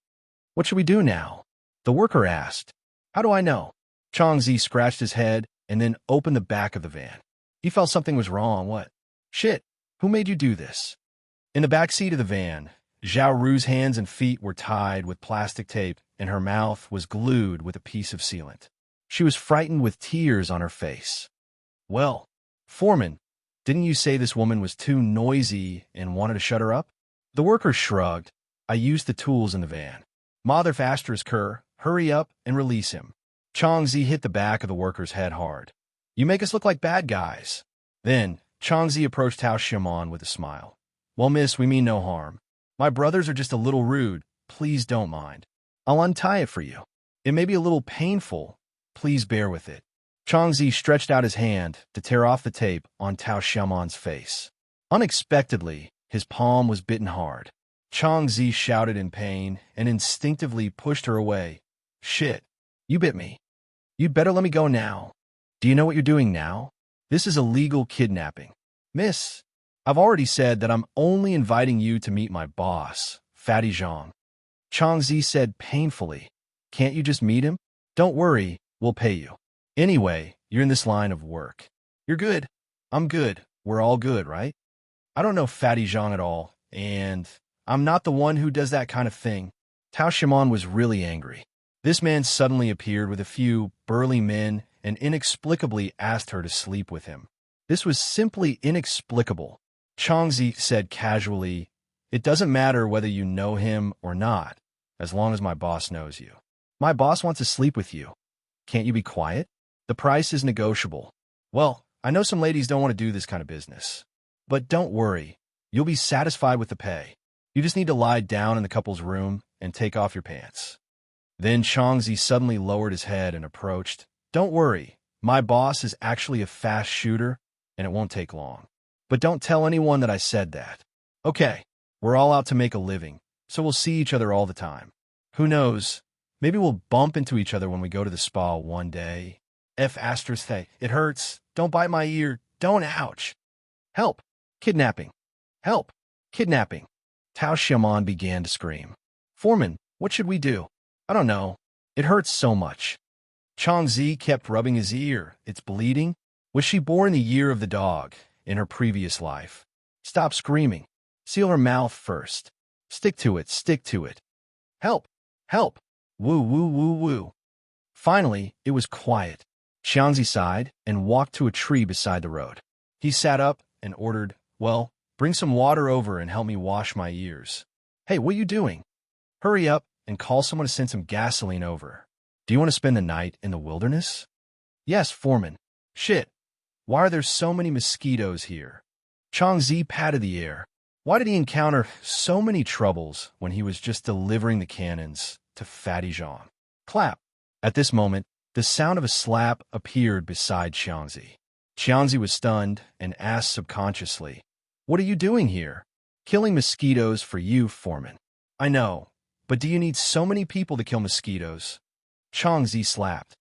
What should we do now? The worker asked. How do I know? Changzi scratched his head and then opened the back of the van. He felt something was wrong. What? Shit, who made you do this? In the back seat of the van, Zhao Ru's hands and feet were tied with plastic tape and her mouth was glued with a piece of sealant. She was frightened with tears on her face. Well, Foreman, didn't you say this woman was too noisy and wanted to shut her up? The worker shrugged. I used the tools in the van. Mother Faster's cur, hurry up and release him. Changzi hit the back of the worker's head hard. You make us look like bad guys. Then, Changzi approached Tao Xiaomon with a smile. Well, miss, we mean no harm. My brothers are just a little rude. Please don't mind. I'll untie it for you. It may be a little painful. Please bear with it. Changzi stretched out his hand to tear off the tape on Tao Xiaomon's face. Unexpectedly, his palm was bitten hard. Changzi shouted in pain and instinctively pushed her away. Shit, you bit me. You'd better let me go now. Do you know what you're doing now? This is illegal kidnapping. Miss, I've already said that I'm only inviting you to meet my boss, Fatty Zhang. Changzi said painfully. Can't you just meet him? Don't worry, we'll pay you. Anyway, you're in this line of work. You're good. I'm good. We're all good, right? I don't know Fatty Zhang at all, and I'm not the one who does that kind of thing. Tao Xiaomon was really angry. This man suddenly appeared with a few burly men and inexplicably asked her to sleep with him. This was simply inexplicable. Changzi said casually, It doesn't matter whether you know him or not, as long as my boss knows you. My boss wants to sleep with you. Can't you be quiet? The price is negotiable. Well, I know some ladies don't want to do this kind of business. But don't worry, you'll be satisfied with the pay. You just need to lie down in the couple's room and take off your pants. Then Changzi suddenly lowered his head and approached. Don't worry, my boss is actually a fast shooter, and it won't take long. But don't tell anyone that I said that. Okay, we're all out to make a living, so we'll see each other all the time. Who knows, maybe we'll bump into each other when we go to the spa one day. It hurts. Don't bite my ear. Don't ouch. Help. Kidnapping. Help. Kidnapping. Tao Xiaomon began to scream. Foreman, what should we do? I don't know. It hurts so much. Changzi kept rubbing his ear. It's bleeding. Was she born the year of the dog in her previous life? Stop screaming. Seal her mouth first. Stick to it. Stick to it. Help. Help. Woo, woo, woo, woo. Finally, it was quiet. Changzi sighed and walked to a tree beside the road. He sat up and ordered, well, bring some water over and help me wash my ears. Hey, what are you doing? Hurry up and call someone to send some gasoline over. Do you want to spend the night in the wilderness? Yes, Foreman. Shit. Why are there so many mosquitoes here? Changzi patted the air. Why did he encounter so many troubles when he was just delivering the cannons to Fatty Zhang? Clap. At this moment, the sound of a slap appeared beside Changzi. Changzi was stunned and asked subconsciously, What are you doing here? Killing mosquitoes for you, Foreman. I know, but do you need so many people to kill mosquitoes? Changzi slapped.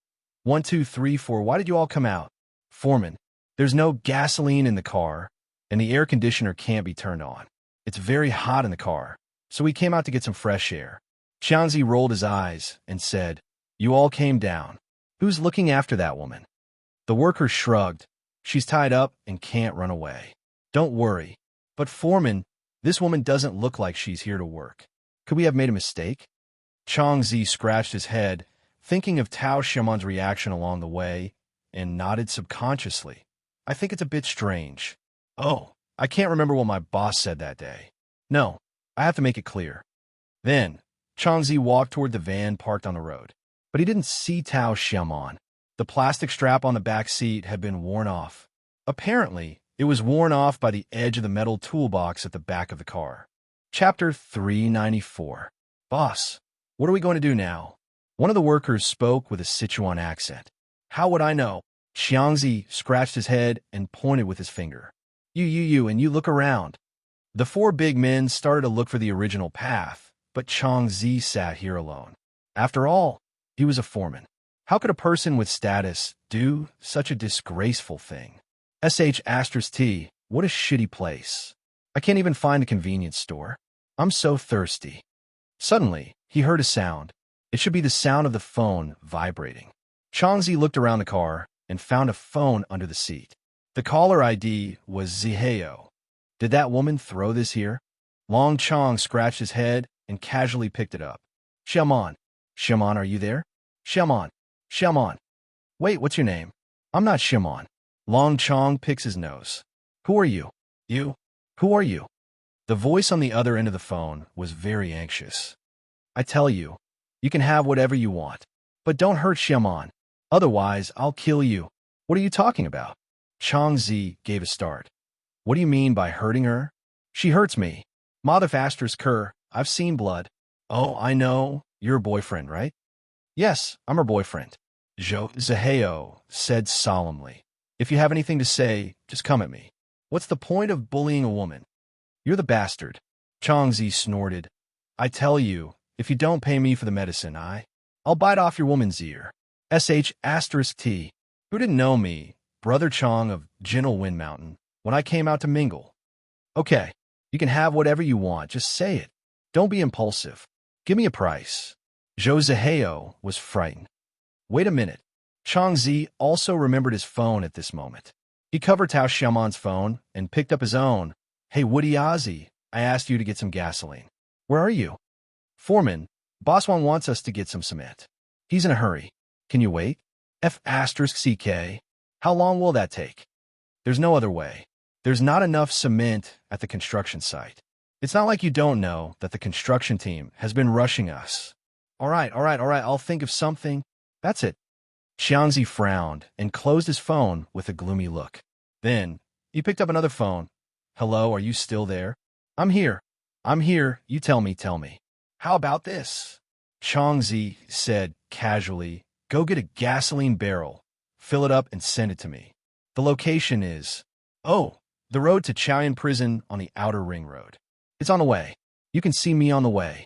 1, 2, 3, 4, why did you all come out? Foreman, there's no gasoline in the car, and the air conditioner can't be turned on. It's very hot in the car, so we came out to get some fresh air. Xiangzi rolled his eyes and said, "You all came down. Who's looking after that woman?" The worker shrugged. "She's tied up and can't run away." "Don't worry. But foreman, this woman doesn't look like she's here to work. Could we have made a mistake?" Xiangzi scratched his head, thinking of Tao Xiaoman's reaction along the way, and nodded subconsciously. "I think it's a bit strange. Oh, I can't remember what my boss said that day. No, I have to make it clear." Then, Xiangzi walked toward the van parked on the road. But he didn't see Tao Xiaoman. The plastic strap on the back seat had been worn off. Apparently, it was worn off by the edge of the metal toolbox at the back of the car. Chapter 394. "Boss, what are we going to do now?" One of the workers spoke with a Sichuan accent. "How would I know?" Xiangzi scratched his head and pointed with his finger. You, and you look around." The four big men started to look for the original path, but Xiangzi sat here alone. After all, he was a foreman. How could a person with status do such a disgraceful thing? *T, what a shitty place. I can't even find a convenience store. I'm so thirsty. Suddenly, he heard a sound. It should be the sound of the phone vibrating. Xiangzi looked around the car and found a phone under the seat. The caller ID was Ziheo. Did that woman throw this here? Long Chong scratched his head and casually picked it up. Xiaoman. Xiaoman, are you there? Xiaoman. Xiaoman. Wait, what's your name? I'm not Xiaoman. Long Chong picks his nose. Who are you? You? Who are you? The voice on the other end of the phone was very anxious. I tell you, you can have whatever you want, but don't hurt Xiaoman. Otherwise, I'll kill you. What are you talking about? Xiangzi gave a start. What do you mean by hurting her? She hurts me. Madhaf Kerr, I've seen blood. Oh, I know. You're a boyfriend, right? Yes, I'm her boyfriend. Ziheo said solemnly. If you have anything to say, just come at me. What's the point of bullying a woman? You're the bastard. Xiangzi snorted. I tell you, if you don't pay me for the medicine, I'll bite off your woman's ear. *T. Who didn't know me, Brother Chong of Gentle Wind Mountain, when I came out to mingle? Okay, you can have whatever you want, just say it. Don't be impulsive. Give me a price. Ziheo was frightened. Wait a minute. Xiangzi also remembered his phone at this moment. He covered Tao Xiaoman's phone and picked up his own. Hey, Woody Ozzy, I asked you to get some gasoline. Where are you? Foreman, Boss Wang wants us to get some cement. He's in a hurry. Can you wait? *CK. How long will that take? There's no other way. There's not enough cement at the construction site. It's not like you don't know that the construction team has been rushing us. All right, I'll think of something. That's it. Xiangzi frowned and closed his phone with a gloomy look. Then, he picked up another phone. Hello, are you still there? I'm here. You tell me. How about this? Xiangzi said casually, go get a gasoline barrel, fill it up and send it to me. The location is, the road to Chaoyan Prison on the Outer Ring Road. It's on the way. You can see me on the way.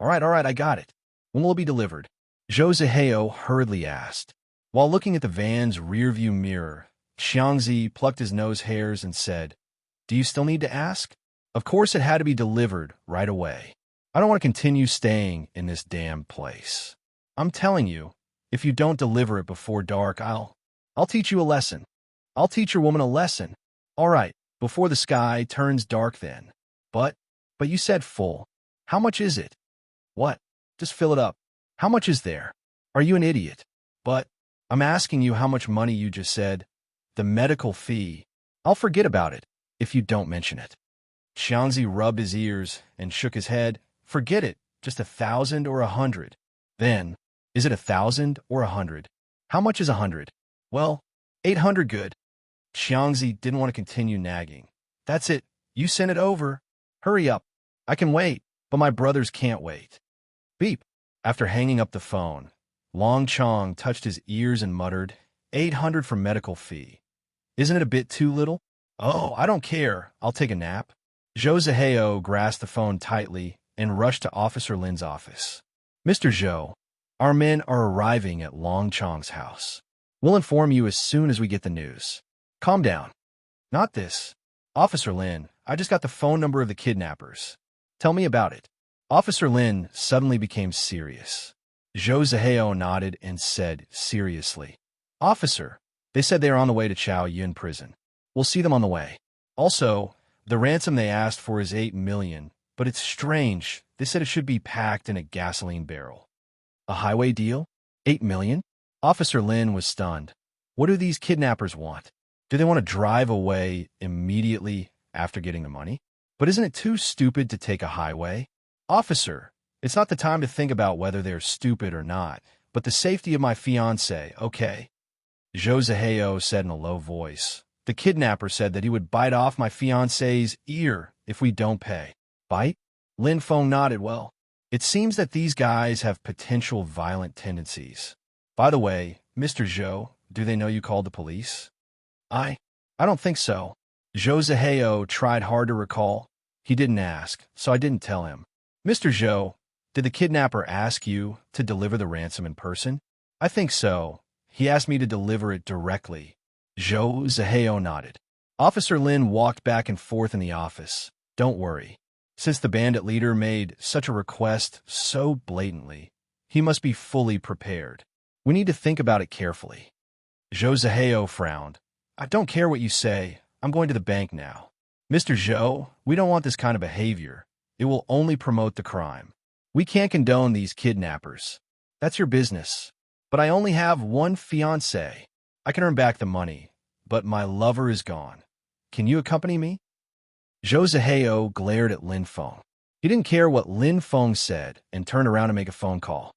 All right, I got it. When will it be delivered? Ziheo hurriedly asked. While looking at the van's rearview mirror, Xiangzi plucked his nose hairs and said, Do you still need to ask? Of course it had to be delivered right away. I don't want to continue staying in this damn place. I'm telling you, if you don't deliver it before dark, I'll teach you a lesson. I'll teach your woman a lesson. All right, before the sky turns dark then. But you said full. How much is it? What? Just fill it up. How much is there? Are you an idiot? But I'm asking you how much money you just said. The medical fee. I'll forget about it if you don't mention it. Xiangzi rubbed his ears and shook his head. Forget it. Just 1,000 or 100. Then, is it 1,000 or 100? How much is 100? Well, 800 good. Xiangzi didn't want to continue nagging. That's it. You sent it over. Hurry up. I can wait, but my brothers can't wait. Beep. After hanging up the phone, Long Chong touched his ears and muttered, 800 for medical fee. Isn't it a bit too little? Oh, I don't care. I'll take a nap. Ziheo grasped the phone tightly and rushed to Officer Lin's office. Mr. Zhou, our men are arriving at Long Chong's house. We'll inform you as soon as we get the news. Calm down. Not this. Officer Lin, I just got the phone number of the kidnappers. Tell me about it. Officer Lin suddenly became serious. Zhou Zihao nodded and said seriously, Officer, they said they are on the way to Chao Yun prison. We'll see them on the way. Also, the ransom they asked for is 8 million, but it's strange. They said it should be packed in a gasoline barrel. A highway deal? 8 million? Officer Lin was stunned. What do these kidnappers want? Do they want to drive away immediately after getting the money? But isn't it too stupid to take a highway? Officer, it's not the time to think about whether they're stupid or not, but the safety of my fiancé, okay? Zhou Zihao said in a low voice. The kidnapper said that he would bite off my fiancé's ear if we don't pay. Bite? Lin Feng nodded. Well, it seems that these guys have potential violent tendencies. By the way, Mr. Zhou, do they know you called the police? I don't think so. Zhou Zihao tried hard to recall. He didn't ask, so I didn't tell him. Mr. Zhou, did the kidnapper ask you to deliver the ransom in person? I think so. He asked me to deliver it directly. Zhou Zihao nodded. Officer Lin walked back and forth in the office. Don't worry. Since the bandit leader made such a request so blatantly, he must be fully prepared. We need to think about it carefully. Zhou Zihao frowned. I don't care what you say. I'm going to the bank now. Mr. Zhou, we don't want this kind of behavior. It will only promote the crime. We can't condone these kidnappers. That's your business. But I only have one fiancé. I can earn back the money, but my lover is gone. Can you accompany me? Zhou Zihao glared at Lin Feng. He didn't care what Lin Feng said and turned around to make a phone call.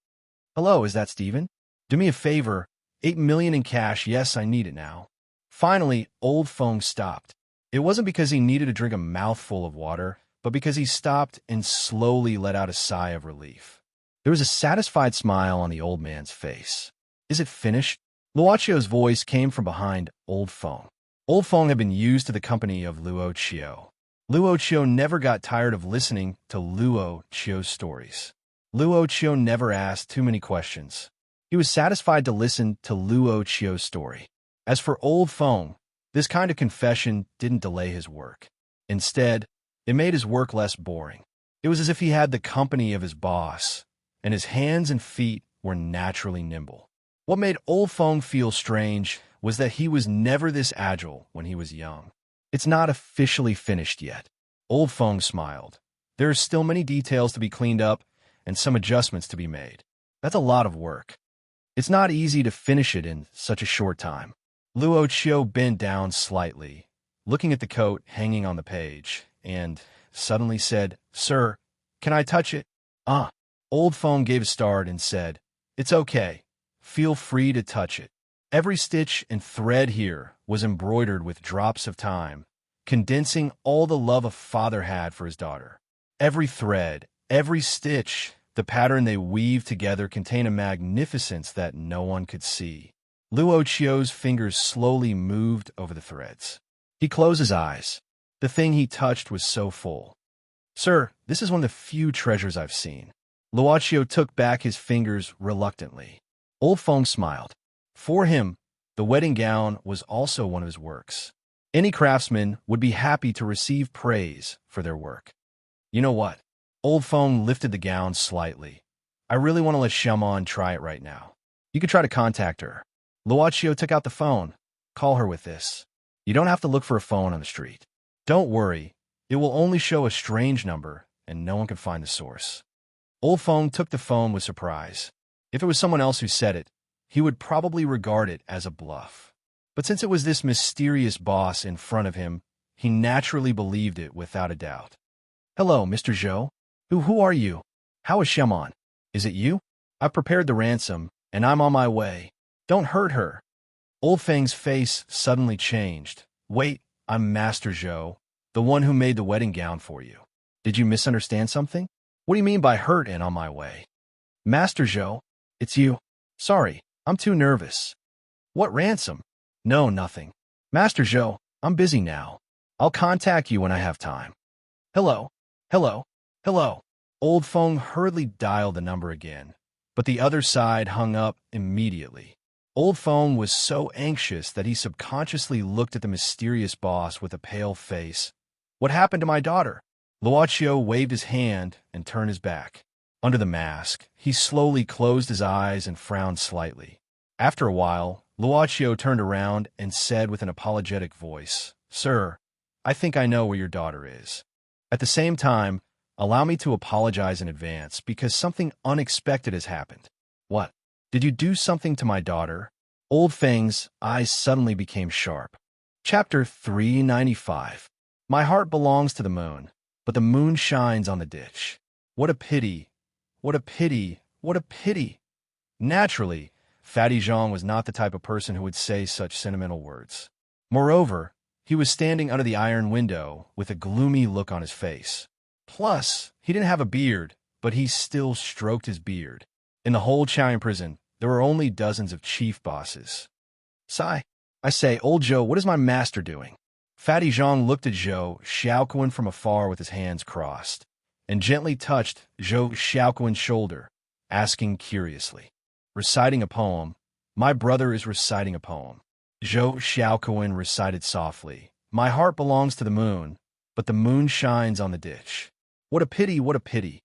Hello, is that Steven? Do me a favor. 8 million in cash. Yes, I need it now. Finally, old Feng stopped. It wasn't because he needed to drink a mouthful of water, but because he stopped and slowly let out a sigh of relief. There was a satisfied smile on the old man's face. Is it finished? Luochio's voice came from behind old Feng. Old Feng had been used to the company of Luochio. Luochio never got tired of listening to Luochio's stories. Luochio never asked too many questions. He was satisfied to listen to Luochio's story. As for old Feng, this kind of confession didn't delay his work. Instead, it made his work less boring. It was as if he had the company of his boss, and his hands and feet were naturally nimble. What made old Feng feel strange was that he was never this agile when he was young. It's not officially finished yet. Old Feng smiled. There are still many details to be cleaned up and some adjustments to be made. That's a lot of work. It's not easy to finish it in such a short time. Luochio bent down slightly, looking at the coat hanging on the page, and suddenly said, Sir, can I touch it? Old Feng gave a start and said, It's okay. Feel free to touch it. Every stitch and thread here was embroidered with drops of time, condensing all the love a father had for his daughter. Every thread, every stitch, the pattern they weaved together contained a magnificence that no one could see. Luochio's fingers slowly moved over the threads. He closed his eyes. The thing he touched was so full. Sir, this is one of the few treasures I've seen. Luochio took back his fingers reluctantly. Old Feng smiled. For him, the wedding gown was also one of his works. Any craftsman would be happy to receive praise for their work. You know what? Old Feng lifted the gown slightly. I really want to let Xiaomon try it right now. You could try to contact her. Luochio took out the phone. Call her with this. You don't have to look for a phone on the street. Don't worry. It will only show a strange number, and no one can find the source. Old Feng took the phone with surprise. If it was someone else who said it, he would probably regard it as a bluff. But since it was this mysterious boss in front of him, he naturally believed it without a doubt. Hello, Mr. Zhou. Who are you? How is Xiaomon? Is it you? I've prepared the ransom, and I'm on my way. Don't hurt her. Old Feng's face suddenly changed. Wait, I'm Master Zhou, the one who made the wedding gown for you. Did you misunderstand something? What do you mean by hurt and on my way? Master Zhou, it's you. Sorry, I'm too nervous. What ransom? No, nothing. Master Zhou, I'm busy now. I'll contact you when I have time. Hello. Old Feng hurriedly dialed the number again, but the other side hung up immediately. Old Phone was so anxious that he subconsciously looked at the mysterious boss with a pale face. What happened to my daughter? Luocio waved his hand and turned his back. Under the mask, he slowly closed his eyes and frowned slightly. After a while, Luocio turned around and said with an apologetic voice, "Sir, I think I know where your daughter is. At the same time, allow me to apologize in advance because something unexpected has happened." "What? Did you do something to my daughter?" Old Feng's eyes suddenly became sharp. Chapter 395. My heart belongs to the moon, but the moon shines on the ditch. What a pity, what a pity, what a pity. Naturally, Fatty Jean was not the type of person who would say such sentimental words. Moreover, he was standing under the iron window with a gloomy look on his face. Plus, he didn't have a beard, but he still stroked his beard. In the whole Chaoyang prison, there were only dozens of chief bosses. Sigh. I say, old Zhou, what is my master doing? Fatty Zhang looked at Zhou Xiaoquan from afar with his hands crossed, and gently touched Zhou Xiaoquan's shoulder, asking curiously. Reciting a poem. My brother is reciting a poem. Zhou Xiaoquan recited softly. My heart belongs to the moon, but the moon shines on the ditch. What a pity, what a pity.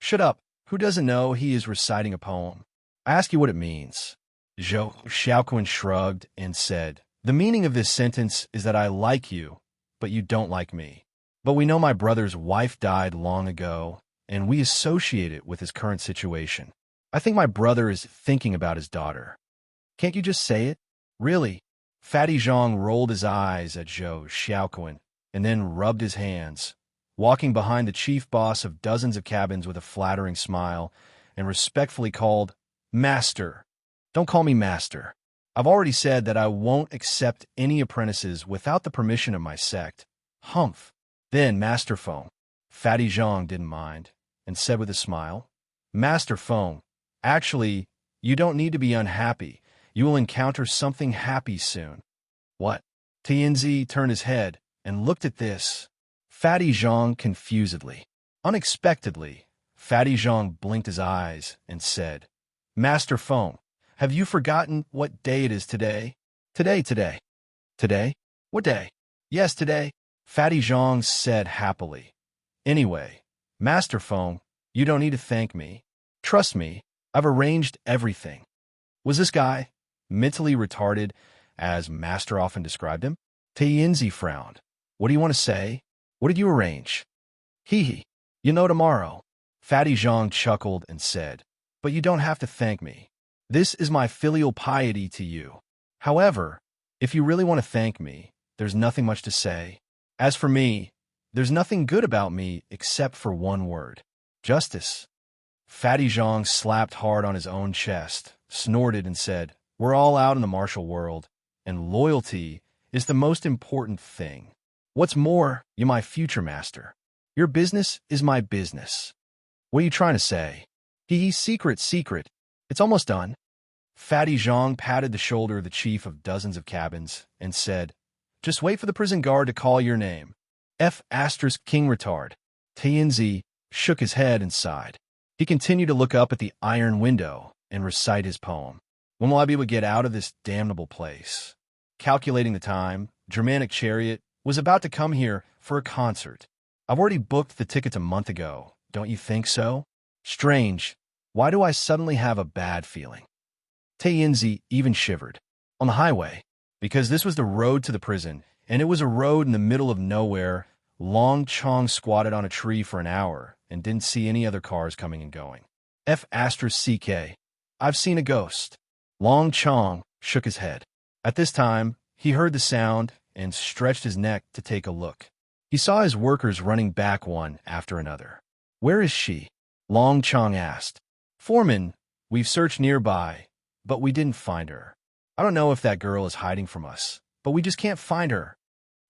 Shut up. Who doesn't know he is reciting a poem? I ask you what it means. Zhou Xiaoquan shrugged and said, the meaning of this sentence is that I like you, but you don't like me. But we know my brother's wife died long ago, and we associate it with his current situation. I think my brother is thinking about his daughter. Can't you just say it? Really? Fatty Zhang rolled his eyes at Zhou Xiaoquan and then rubbed his hands, walking behind the chief boss of dozens of cabins with a flattering smile, and respectfully called, Master. Don't call me Master. I've already said that I won't accept any apprentices without the permission of my sect. Humph. Then Master Feng. Fatty Zhang didn't mind, and said with a smile, Master Feng, actually, you don't need to be unhappy. You will encounter something happy soon. What? Tianzi turned his head and looked at this. Fatty Zhang confusedly. Unexpectedly, Fatty Zhang blinked his eyes and said, Master Feng, have you forgotten what day it is today? Today. Today? What day? Yes, today. Fatty Zhang said happily. Anyway, Master Feng, you don't need to thank me. Trust me, I've arranged everything. Was this guy mentally retarded, as Master often described him? Tianzi frowned. What do you want to say? What did you arrange? Hee. You know tomorrow. Fatty Zhang chuckled and said, but you don't have to thank me. This is my filial piety to you. However, if you really want to thank me, there's nothing much to say. As for me, there's nothing good about me except for one word. Justice. Fatty Zhang slapped hard on his own chest, snorted and said, we're all out in the martial world, and loyalty is the most important thing. What's more, you're my future master. Your business is my business. What are you trying to say? Secret. It's almost done. Fatty Zhang patted the shoulder of the chief of dozens of cabins and said, just wait for the prison guard to call your name. King retard. Tianzi shook his head and sighed. He continued to look up at the iron window and recite his poem. When will I be able to get out of this damnable place? Calculating the time, Germanic Chariot was about to come here for a concert. I've already booked the tickets a month ago. Don't you think so? Strange. Why do I suddenly have a bad feeling? Tianzi even shivered. On the highway, because this was the road to the prison, and it was a road in the middle of nowhere. Long Chong squatted on a tree for an hour and didn't see any other cars coming and going. CK. I've seen a ghost. Long Chong shook his head. At this time, he heard the sound and stretched his neck to take a look. He saw his workers running back one after another. Where is she? Long Chong asked. Foreman, we've searched nearby, but we didn't find her. I don't know if that girl is hiding from us, but we just can't find her.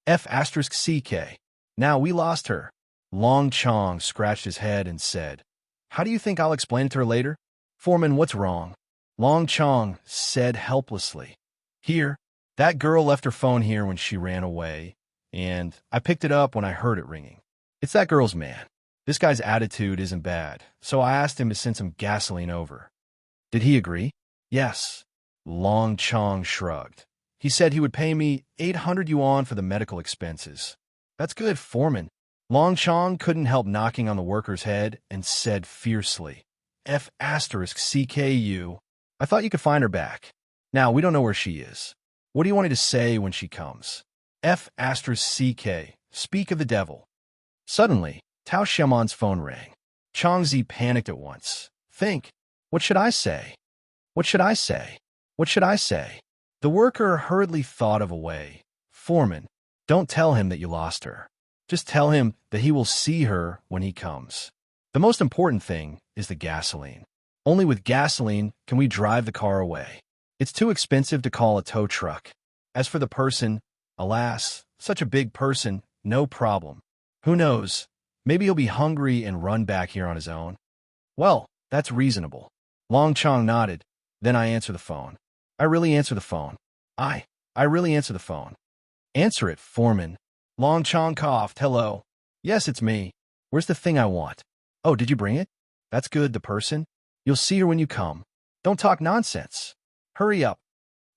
CK. Now we lost her. Long Chong scratched his head and said, how do you think I'll explain it to her later? Foreman, what's wrong? Long Chong said helplessly. Here, that girl left her phone here when she ran away, and I picked it up when I heard it ringing. It's that girl's man. This guy's attitude isn't bad, so I asked him to send some gasoline over. Did he agree? Yes. Long Chong shrugged. He said he would pay me 800 yuan for the medical expenses. That's good, foreman. Long Chong couldn't help knocking on the worker's head and said fiercely, F asterisk CKU. I thought you could find her back. Now, we don't know where she is. What do you want me to say when she comes? F asterisk CK. Speak of the devil. Suddenly, Tao Xiaoman's phone rang. Chongzi panicked at once. Think. What should I say? What should I say? What should I say? The worker hurriedly thought of a way. Foreman, don't tell him that you lost her. Just tell him that he will see her when he comes. The most important thing is the gasoline. Only with gasoline can we drive the car away. It's too expensive to call a tow truck. As for the person, alas, such a big person, no problem. Who knows? Maybe he'll be hungry and run back here on his own. Well, that's reasonable. Long Chong nodded. Then I answer the phone. I really answer the phone. I really answer the phone. Answer it, foreman. Long Chong coughed. Hello. Yes, it's me. Where's the thing I want? Oh, did you bring it? That's good, the person. You'll see her when you come. Don't talk nonsense. Hurry up.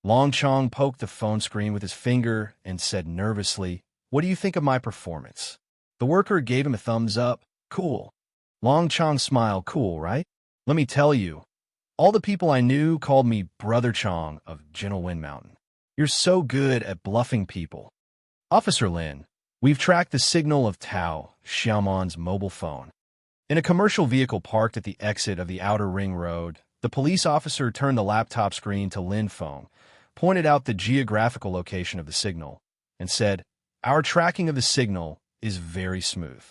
Long Chong poked the phone screen with his finger and said nervously, What do you think of my performance? The worker gave him a thumbs up. Cool. Long Chong smiled. Cool, right? Let me tell you, all the people I knew called me Brother Chong of Gentle Wind Mountain. You're so good at bluffing people. Officer Lin, we've tracked the signal of Tao Xiaoman's mobile phone. In a commercial vehicle parked at the exit of the Outer Ring Road, the police officer turned the laptop screen to Lin Feng, pointed out the geographical location of the signal, and said, Our tracking of the signal is very smooth.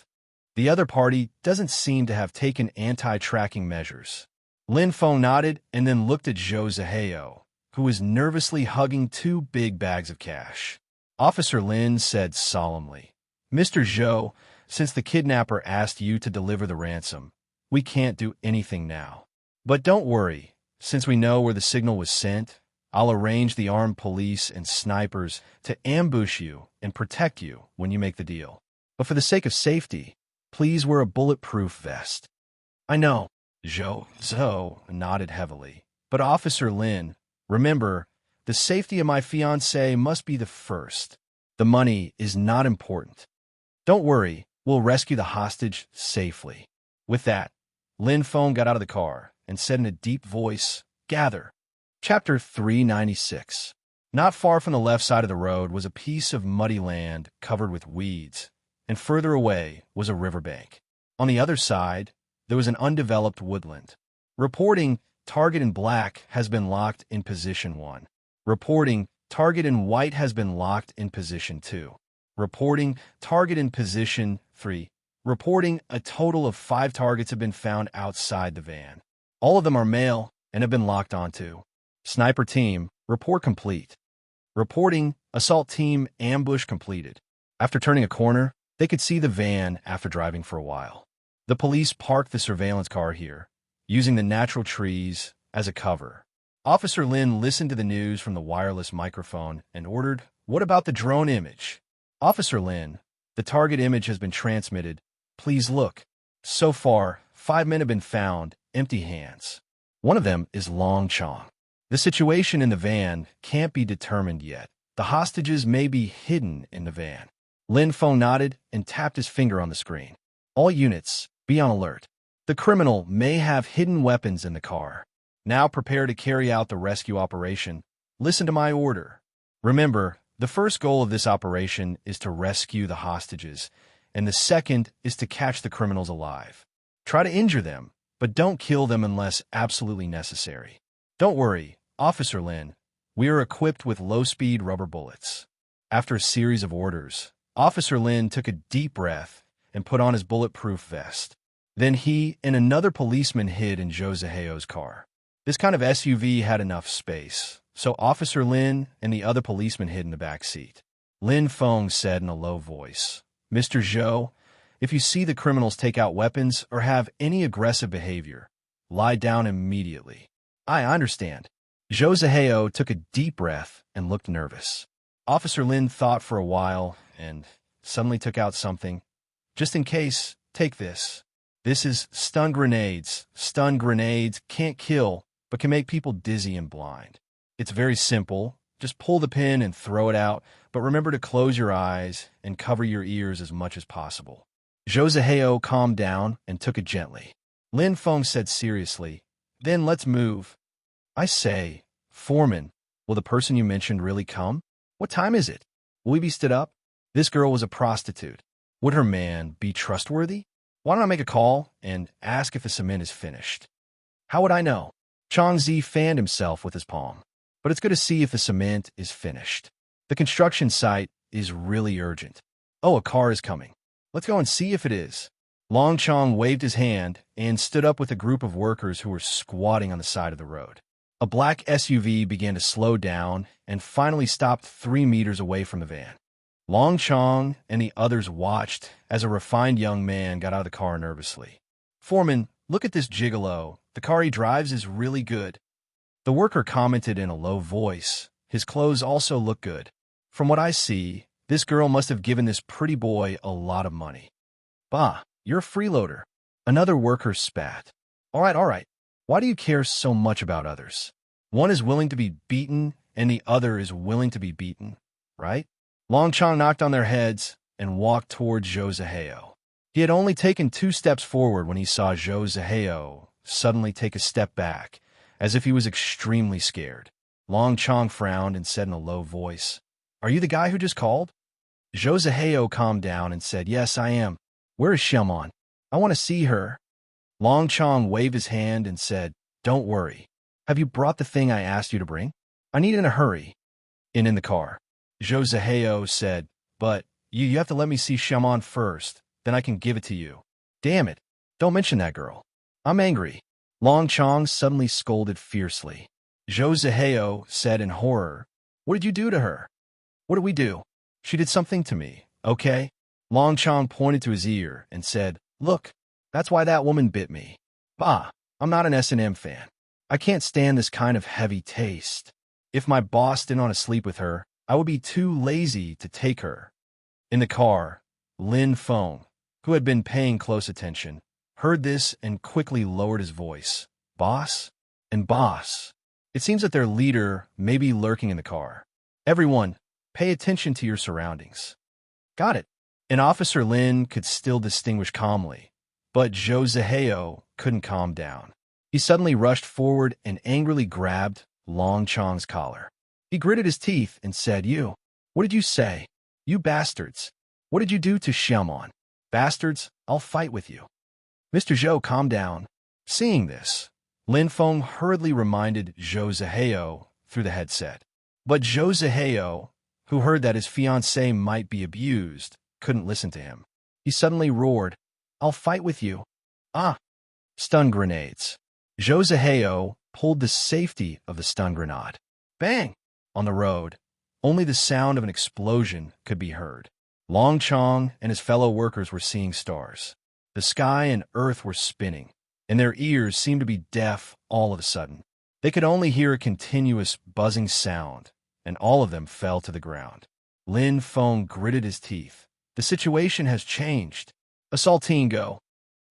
The other party doesn't seem to have taken anti-tracking measures. Lin Feng nodded and then looked at Zhou Zihao, who was nervously hugging 2 big bags of cash. Officer Lin said solemnly, Mr. Zhou, since the kidnapper asked you to deliver the ransom, we can't do anything now. But don't worry, since we know where the signal was sent, I'll arrange the armed police and snipers to ambush you and protect you when you make the deal. But for the sake of safety, please wear a bulletproof vest. I know. Zhou nodded heavily. But Officer Lin, remember, the safety of my fiancée must be the first. The money is not important. Don't worry, we'll rescue the hostage safely. With that, Lin Feng got out of the car and said in a deep voice, Gather. Chapter 396. Not far from the left side of the road was a piece of muddy land covered with weeds, and further away was a riverbank. On the other side, there was an undeveloped woodland. Reporting, target in black has been locked in position 1. Reporting, target in white has been locked in position 2. Reporting, target in position 3. Reporting, a total of 5 targets have been found outside the van. All of them are male and have been locked onto. Sniper team, report complete. Reporting, assault team, ambush completed. After turning a corner, they could see the van after driving for a while. The police parked the surveillance car here, using the natural trees as a cover. Officer Lin listened to the news from the wireless microphone and ordered, What about the drone image? Officer Lin, the target image has been transmitted. Please look. So far, 5 men have been found, empty hands. One of them is Long Chong. The situation in the van can't be determined yet. The hostages may be hidden in the van. Lin Feng nodded and tapped his finger on the screen. All units, be on alert. The criminal may have hidden weapons in the car. Now prepare to carry out the rescue operation. Listen to my order. Remember, the first goal of this operation is to rescue the hostages, and the second is to catch the criminals alive. Try to injure them, but don't kill them unless absolutely necessary. Don't worry, Officer Lin. We are equipped with low-speed rubber bullets. After a series of orders, Officer Lin took a deep breath and put on his bulletproof vest. Then he and another policeman hid in Zhou Zihao's car. This kind of SUV had enough space, so Officer Lin and the other policeman hid in the back seat. Lin Feng said in a low voice, Mr. Zhou, if you see the criminals take out weapons or have any aggressive behavior, lie down immediately. I understand. Zhou Zihao took a deep breath and looked nervous. Officer Lin thought for a while and suddenly took out something. Just in case, take this. This is stun grenades. Stun grenades can't kill, but can make people dizzy and blind. It's very simple. Just pull the pin and throw it out, but remember to close your eyes and cover your ears as much as possible. Joseheo calmed down and took it gently. Lin Feng said seriously, "Then let's move." "I say, Foreman, will the person you mentioned really come? What time is it? Will we be stood up?" This girl was a prostitute. Would her man be trustworthy? Why don't I make a call and ask if the cement is finished? How would I know? Changzi fanned himself with his palm. But it's good to see if the cement is finished. The construction site is really urgent. Oh, a car is coming. Let's go and see if it is. Long Chong waved his hand and stood up with a group of workers who were squatting on the side of the road. A black SUV began to slow down and finally stopped 3 meters away from the van. Long Chong and the others watched as a refined young man got out of the car nervously. "Foreman, look at this gigolo. The car he drives is really good." The worker commented in a low voice. "His clothes also look good. From what I see, this girl must have given this pretty boy a lot of money." "Bah, you're a freeloader." Another worker spat. All right. Why do you care so much about others? One is willing to be beaten, and the other is willing to be beaten, right?" Long Chong knocked on their heads and walked towards Joseheo. He had only taken 2 steps forward when he saw Joseheo suddenly take a step back, as if he was extremely scared. Long Chong frowned and said in a low voice, "Are you the guy who just called?" Joseheo calmed down and said, "Yes, I am. Where is Shelmon? I want to see her." Long Chong waved his hand and said, "Don't worry. Have you brought the thing I asked you to bring? I need it in a hurry." In the car. Joseheo said, "But you have to let me see Shelmon first, then I can give it to you." "Damn it. Don't mention that girl. I'm angry." Long Chong suddenly scolded fiercely. Joseheo said in horror, "What did you do to her?" "What did we do? She did something to me, okay?" Long Chong pointed to his ear and said, "Look, that's why that woman bit me. Bah, I'm not an S&M fan. I can't stand this kind of heavy taste. If my boss didn't want to sleep with her, I would be too lazy to take her." In the car, Lin Feng, who had been paying close attention, heard this and quickly lowered his voice. "Boss? And boss. It seems that their leader may be lurking in the car. Everyone, pay attention to your surroundings." "Got it." And Officer Lin could still distinguish calmly, but Joseheo couldn't calm down. He suddenly rushed forward and angrily grabbed Long Chong's collar. He gritted his teeth and said, What did you say? You bastards. What did you do to Shelmon? Bastards, I'll fight with you." "Mr. Zhou, calm down." Seeing this, Lin Feng hurriedly reminded Joseheo through the headset. But Joseheo, who heard that his fiancée might be abused, couldn't listen to him. He suddenly roared, "I'll fight with you." "Ah!" Stun grenades. Joseheo pulled the safety of the stun grenade. Bang! On the road, only the sound of an explosion could be heard. Long Chong and his fellow workers were seeing stars. The sky and earth were spinning, and their ears seemed to be deaf all of a sudden. They could only hear a continuous buzzing sound, and all of them fell to the ground. Lin Feng gritted his teeth. The situation has changed. "Assaultine, go."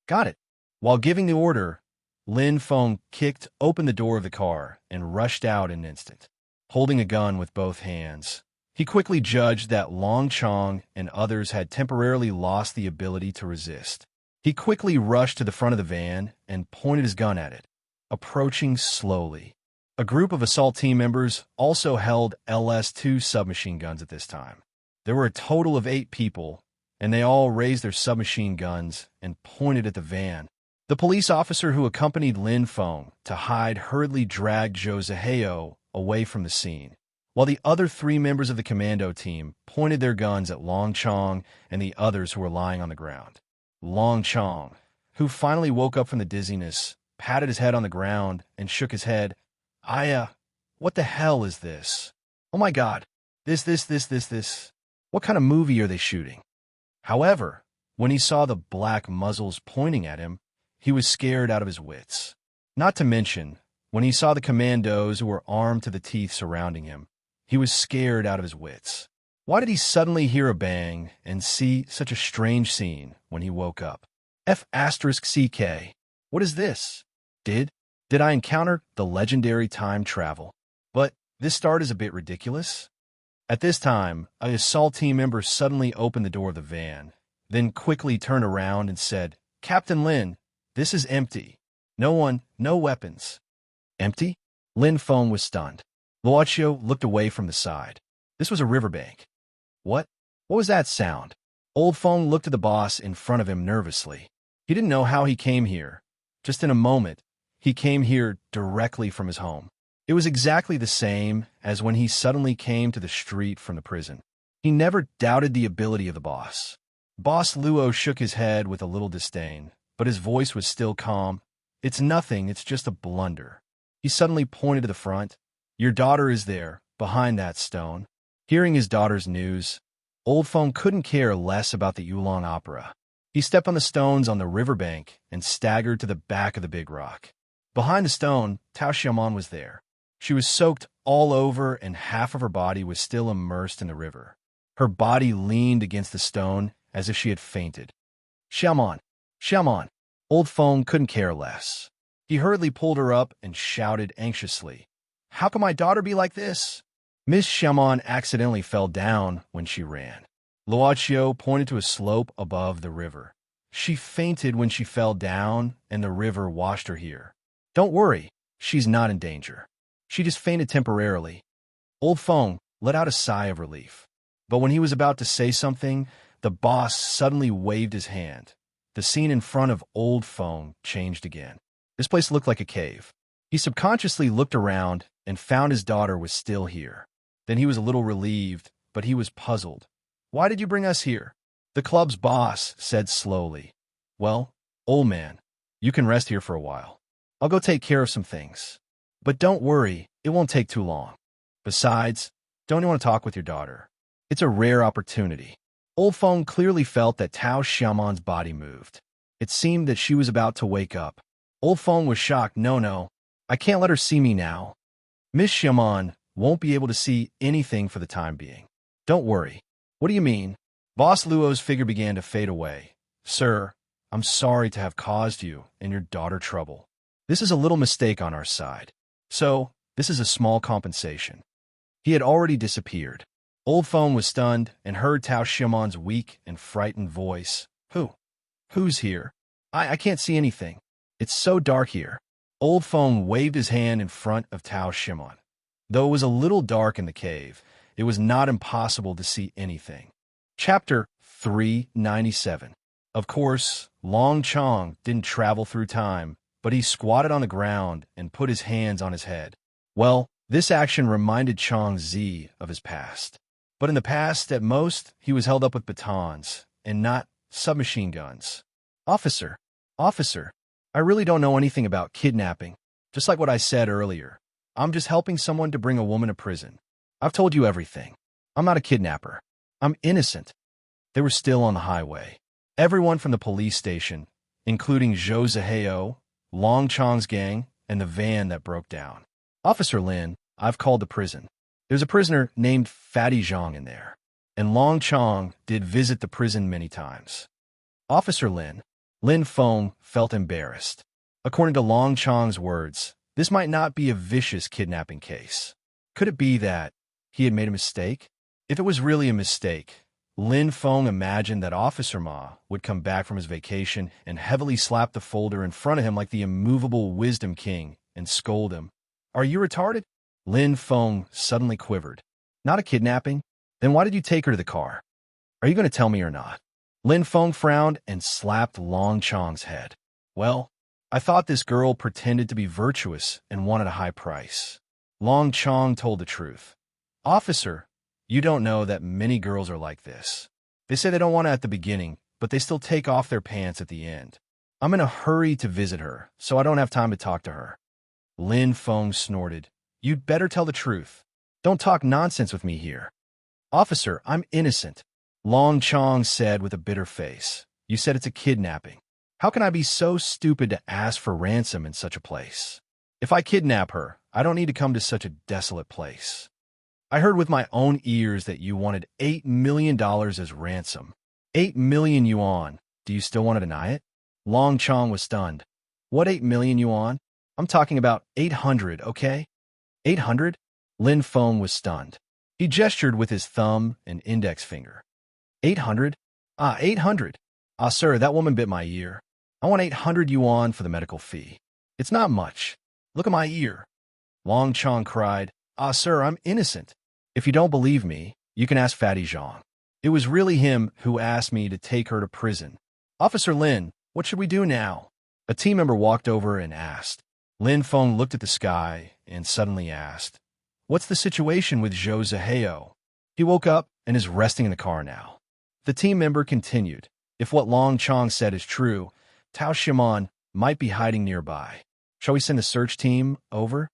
"Got it." While giving the order, Lin Feng kicked open the door of the car and rushed out in an instant. Holding a gun with both hands, he quickly judged that Long Chong and others had temporarily lost the ability to resist. He quickly rushed to the front of the van and pointed his gun at it, approaching slowly. A group of assault team members also held LS-2 submachine guns at this time. There were a total of 8 people, and they all raised their submachine guns and pointed at the van. The police officer who accompanied Lin Feng to hide hurriedly dragged Joseheo away from the scene, while the other 3 members of the commando team pointed their guns at Long Chong and the others who were lying on the ground. Long Chong, who finally woke up from the dizziness, patted his head on the ground and shook his head. What the hell is this? Oh my God, this. What kind of movie are they shooting?" However, when he saw the black muzzles pointing at him, he was scared out of his wits. Not to mention, when he saw the commandos who were armed to the teeth surrounding him, he was scared out of his wits. Why did he suddenly hear a bang and see such a strange scene when he woke up? F***CK. What is this? Did I encounter the legendary time travel? But This start is a bit ridiculous. At this time, a assault team member suddenly opened the door of the van, then quickly turned around and said, "Captain Lin, this is empty. No one, no weapons." Empty? Lin Feng was stunned. Luocio looked away from the side. This was a riverbank. What? What was that sound? Old Feng looked at the boss in front of him nervously. He didn't know how he came here. Just in a moment, he came here directly from his home. It was exactly the same as when he suddenly came to the street from the prison. He never doubted the ability of the boss. Boss Luo shook his head with a little disdain, but his voice was still calm. "It's nothing, it's just a blunder." He suddenly pointed to the front. "Your daughter is there, behind that stone." Hearing his daughter's news, Old Feng couldn't care less about the Yulong Opera. He stepped on the stones on the riverbank and staggered to the back of the big rock. Behind the stone, Tao Xiaoman was there. She was soaked all over and half of her body was still immersed in the river. Her body leaned against the stone as if she had fainted. "Xiaoman! Xiaoman!" Old Feng couldn't care less. He hurriedly pulled her up and shouted anxiously, "How can my daughter be like this?" Miss Xiaoman accidentally fell down when she ran. Luocio pointed to a slope above the river. "She fainted when she fell down, and the river washed her here. Don't worry, she's not in danger. She just fainted temporarily." Old Feng let out a sigh of relief. But when he was about to say something, the boss suddenly waved his hand. The scene in front of Old Feng changed again. This place looked like a cave. He subconsciously looked around and found his daughter was still here. Then he was a little relieved, but he was puzzled. "Why did you bring us here?" The club's boss said slowly, "Well, old man, you can rest here for a while. I'll go take care of some things. But don't worry, it won't take too long. Besides, don't you want to talk with your daughter? It's a rare opportunity." Old Feng clearly felt that Tao Xiaoman's body moved. It seemed that she was about to wake up. Old Feng was shocked. No, I can't let her see me now. Miss Xiaoman won't be able to see anything for the time being. Don't worry. What do you mean? Boss Luo's figure began to fade away. "Sir, I'm sorry to have caused you and your daughter trouble. This is a little mistake on our side. So, this is a small compensation." He had already disappeared. Old Feng was stunned and heard Tao Xiaoman's weak and frightened voice. Who's here? I can't see anything. It's so dark here." Old Feng waved his hand in front of Tao Xiaoman. Though it was a little dark in the cave, it was not impossible to see anything. Chapter 397. Of course, Long Chong didn't travel through time, but he squatted on the ground and put his hands on his head. Well, this action reminded Chong Zi of his past. But in the past, at most, he was held up with batons, and not submachine guns. Officer, I really don't know anything about kidnapping. Just like what I said earlier, I'm just helping someone to bring a woman to prison. I've told you everything. I'm not a kidnapper. I'm innocent." They were still on the highway. Everyone from the police station, including Zhou Ziheo, Long Chong's gang, and the van that broke down. "Officer Lin, I've called the prison. There's a prisoner named Fatty Zhang in there, and Long Chong did visit the prison many times." "Officer Lin." Lin Feng felt embarrassed. According to Long Chong's words, this might not be a vicious kidnapping case. Could it be that he had made a mistake? If it was really a mistake, Lin Feng imagined that Officer Ma would come back from his vacation and heavily slap the folder in front of him like the immovable wisdom king and scold him. "Are you retarded?" Lin Feng suddenly quivered. "Not a kidnapping? Then why did you take her to the car? Are you going to tell me or not?" Lin Feng frowned and slapped Long Chong's head. "Well, I thought this girl pretended to be virtuous and wanted a high price." Long Chong told the truth. "Officer, you don't know that many girls are like this. They say they don't want it at the beginning, but they still take off their pants at the end. I'm in a hurry to visit her, so I don't have time to talk to her." Lin Feng snorted. "You'd better tell the truth. Don't talk nonsense with me here." "Officer, I'm innocent," Long Chong said with a bitter face. "You said it's a kidnapping. How can I be so stupid to ask for ransom in such a place? If I kidnap her, I don't need to come to such a desolate place. I heard with my own ears that you wanted $8 million as ransom. 8 million yuan. Do you still want to deny it?" Long Chong was stunned. "What 8 million yuan? I'm talking about 800, okay? 800? Lin Feng was stunned. He gestured with his thumb and index finger. 800? 800. Sir, that woman bit my ear. I want 800 yuan for the medical fee. It's not much. Look at my ear. Long Chong cried. Sir, I'm innocent. If you don't believe me, you can ask Fatty Zhang. It was really him who asked me to take her to prison. Officer Lin, what should we do now? A team member walked over and asked. Lin Feng looked at the sky and suddenly asked, What's the situation with Zhou Zihao? He woke up and is resting in the car now. The team member continued. If what Long Chong said is true, Tao Xiaomon might be hiding nearby. Shall we send a search team over?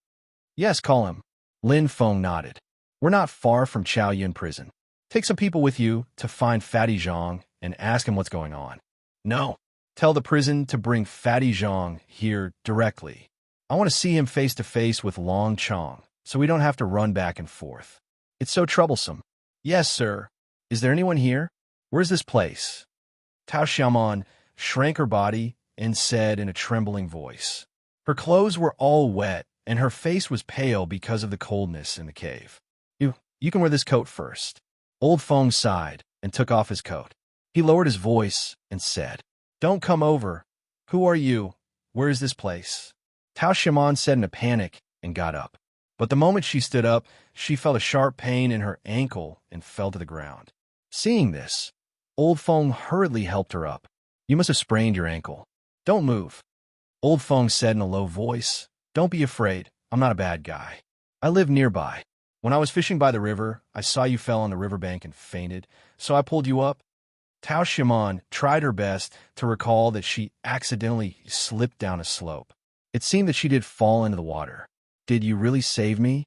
Yes, call him. Lin Feng nodded. We're not far from Chao Yun prison. Take some people with you to find Fatty Zhang and ask him what's going on. No. Tell the prison to bring Fatty Zhang here directly. I want to see him face to face with Long Chong, so we don't have to run back and forth. It's so troublesome. Yes, sir. Is there anyone here? Where's this place? Tao Xiaomon shrank her body and said in a trembling voice. Her clothes were all wet, and her face was pale because of the coldness in the cave. You can wear this coat first. Old Feng sighed and took off his coat. He lowered his voice and said, Don't come over. Who are you? Where is this place? Tao Xiaomon said in a panic and got up. But the moment she stood up, she felt a sharp pain in her ankle and fell to the ground. Seeing this, Old Feng hurriedly helped her up. You must have sprained your ankle. Don't move. Old Feng said in a low voice, Don't be afraid. I'm not a bad guy. I live nearby. When I was fishing by the river, I saw you fell on the riverbank and fainted, so I pulled you up. Tao Xiaomon tried her best to recall that she accidentally slipped down a slope. It seemed that she did fall into the water. Did you really save me?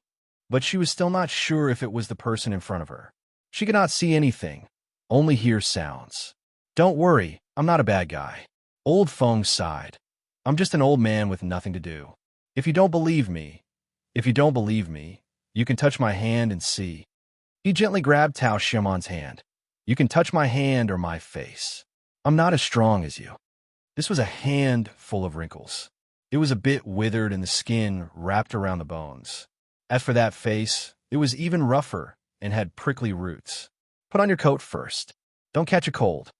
But she was still not sure if it was the person in front of her. She could not see anything, only hear sounds. Don't worry, I'm not a bad guy. Old Feng sighed. I'm just an old man with nothing to do. If you don't believe me, you can touch my hand and see. He gently grabbed Tao Xiaomon's hand. You can touch my hand or my face. I'm not as strong as you. This was a hand full of wrinkles. It was a bit withered and the skin wrapped around the bones. As for that face, it was even rougher and had prickly roots. Put on your coat first. Don't catch a cold.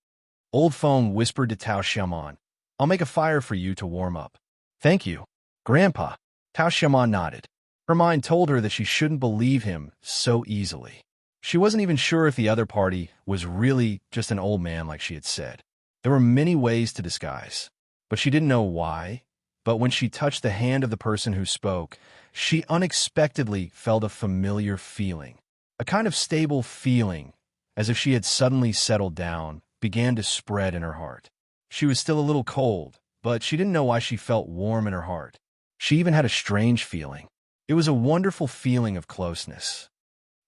Old Feng whispered to Tao Xiaomon. I'll make a fire for you to warm up. Thank you, Grandpa. Tao Xiaomon nodded. Her mind told her that she shouldn't believe him so easily. She wasn't even sure if the other party was really just an old man like she had said. There were many ways to disguise, but she didn't know why. But when she touched the hand of the person who spoke, she unexpectedly felt a familiar feeling. A kind of stable feeling, as if she had suddenly settled down, began to spread in her heart. She was still a little cold, but she didn't know why she felt warm in her heart. She even had a strange feeling. It was a wonderful feeling of closeness.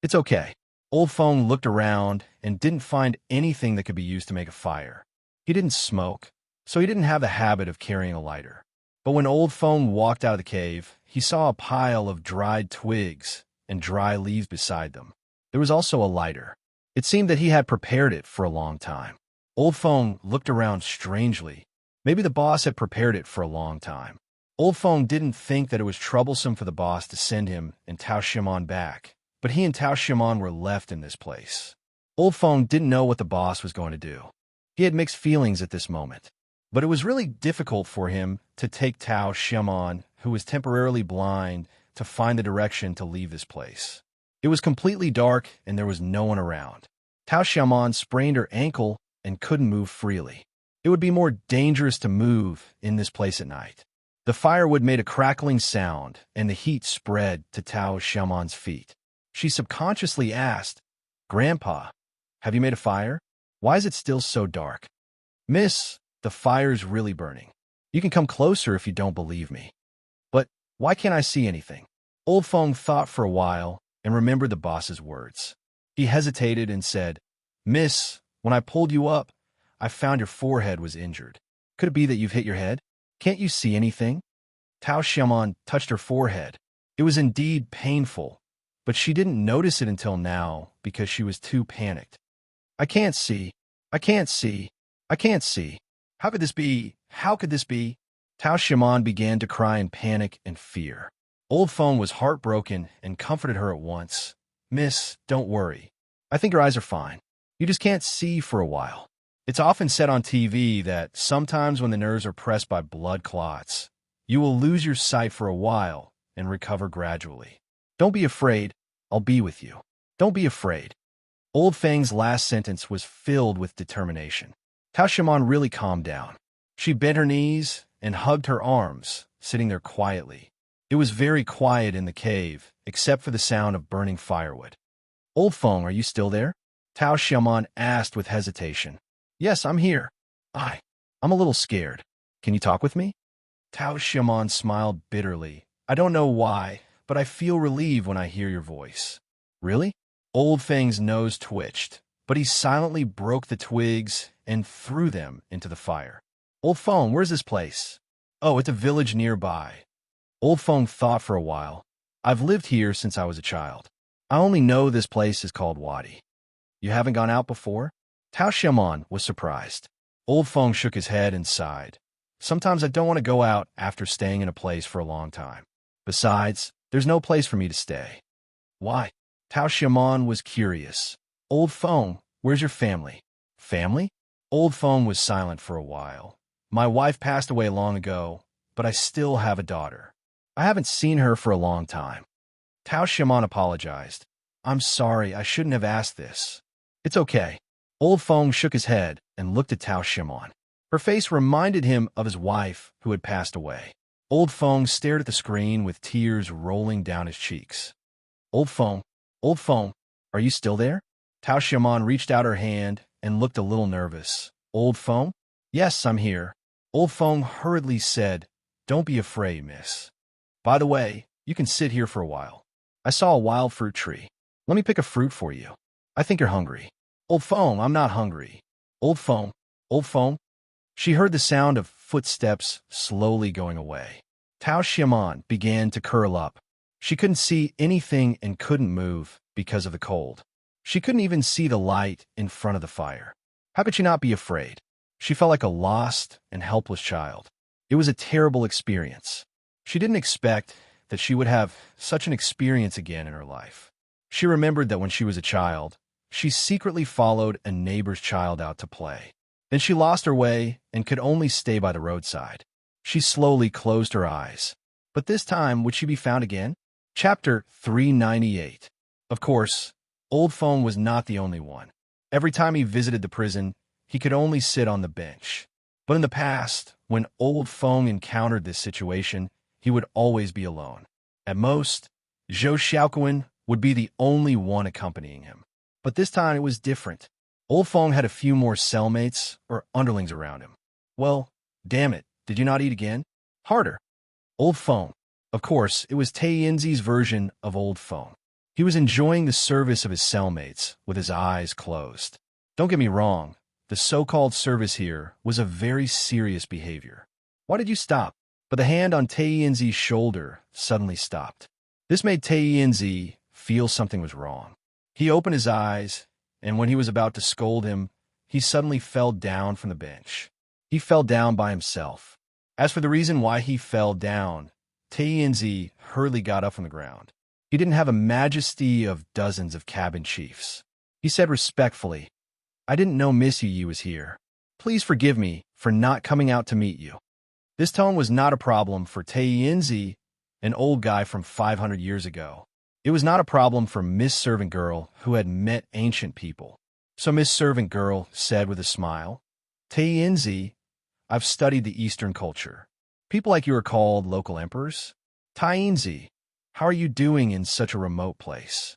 It's okay. Old Feng looked around and didn't find anything that could be used to make a fire. He didn't smoke, so he didn't have the habit of carrying a lighter. But when Old Feng walked out of the cave, he saw a pile of dried twigs and dry leaves beside them. There was also a lighter. It seemed that he had prepared it for a long time. Old Feng looked around strangely. Maybe the boss had prepared it for a long time. Old Feng didn't think that it was troublesome for the boss to send him and Tao Xiaomon back, but he and Tao Xiaomon were left in this place. Old Feng didn't know what the boss was going to do. He had mixed feelings at this moment, but it was really difficult for him to take Tao Xiaomon, who was temporarily blind, to find the direction to leave this place. It was completely dark and there was no one around. Tao Xiaomon sprained her ankle and couldn't move freely. It would be more dangerous to move in this place at night. The firewood made a crackling sound, and the heat spread to Tao Xiaomon's feet. She subconsciously asked, Grandpa, have you made a fire? Why is it still so dark? Miss, the fire's really burning. You can come closer if you don't believe me. But why can't I see anything? Old Feng thought for a while and remembered the boss's words. He hesitated and said, Miss, when I pulled you up, I found your forehead was injured. Could it be that you've hit your head? Can't you see anything? Tao Xiaomon touched her forehead. It was indeed painful, but she didn't notice it until now because she was too panicked. I can't see. I can't see. I can't see. How could this be? How could this be? Tao Xiaomon began to cry in panic and fear. Old Phone was heartbroken and comforted her at once. Miss, don't worry. I think your eyes are fine. You just can't see for a while. It's often said on TV that sometimes when the nerves are pressed by blood clots, you will lose your sight for a while and recover gradually. Don't be afraid. I'll be with you. Don't be afraid. Old Fang's last sentence was filled with determination. Tao Shaman really calmed down. She bent her knees and hugged her arms, sitting there quietly. It was very quiet in the cave, except for the sound of burning firewood. Old Feng, are you still there? Tao Shaman asked with hesitation. Yes, I'm here. I'm a little scared. Can you talk with me? Tao Shaman smiled bitterly. I don't know why, but I feel relieved when I hear your voice. Really? Old Feng's nose twitched, but he silently broke the twigs and threw them into the fire. Old Feng, where's this place? Oh, it's a village nearby. Old Feng thought for a while. I've lived here since I was a child. I only know this place is called Wadi. You haven't gone out before? Tao Shaman was surprised. Old Feng shook his head and sighed. Sometimes I don't want to go out after staying in a place for a long time. Besides, there's no place for me to stay. Why? Tao Shaman was curious. Old Feng, where's your family? Family? Old Feng was silent for a while. My wife passed away long ago, but I still have a daughter. I haven't seen her for a long time. Tao Shaman apologized. I'm sorry, I shouldn't have asked this. It's okay. Old Feng shook his head and looked at Tao Shaman. Her face reminded him of his wife who had passed away. Old Feng stared at the screen with tears rolling down his cheeks. Old Feng, are you still there? Tao Shaman reached out her hand and looked a little nervous. Old Feng? Yes, I'm here. Old Feng hurriedly said, Don't be afraid, miss. By the way, you can sit here for a while. I saw a wild fruit tree. Let me pick a fruit for you. I think you're hungry. Old Feng, I'm not hungry. Old Feng. She heard the sound of footsteps slowly going away. Tao Shaman began to curl up. She couldn't see anything and couldn't move because of the cold. She couldn't even see the light in front of the fire. How could she not be afraid? She felt like a lost and helpless child. It was a terrible experience. She didn't expect that she would have such an experience again in her life. She remembered that when she was a child, she secretly followed a neighbor's child out to play. Then she lost her way and could only stay by the roadside. She slowly closed her eyes. But this time, would she be found again? Chapter 398. Of course, Old Feng was not the only one. Every time he visited the prison, he could only sit on the bench. But in the past, when Old Feng encountered this situation, he would always be alone. At most, Zhou Xiaoquan would be the only one accompanying him. But this time it was different. Old Feng had a few more cellmates or underlings around him. Well, damn it, did you not eat again? Harder. Old Feng. Of course, it was Taiyinzi's version of Old Feng. He was enjoying the service of his cellmates with his eyes closed. Don't get me wrong, the so-called service here was a very serious behavior. Why did you stop? But the hand on Taiyinzi's shoulder suddenly stopped. This made Taiyinzi feel something was wrong. He opened his eyes, and when he was about to scold him, he suddenly fell down from the bench. He fell down by himself. As for the reason why he fell down, Taiyinzi hurriedly got up from the ground. He didn't have a majesty of dozens of cabin chiefs. He said respectfully, I didn't know Miss Yi was here. Please forgive me for not coming out to meet you. This tone was not a problem for Taiyinzi, an old guy from 500 years ago. It was not a problem for Miss Servant Girl, who had met ancient people. So Miss Servant Girl said with a smile, Taiyinzi, I've studied the Eastern culture. People like you are called local emperors. Taiyinzi, how are you doing in such a remote place?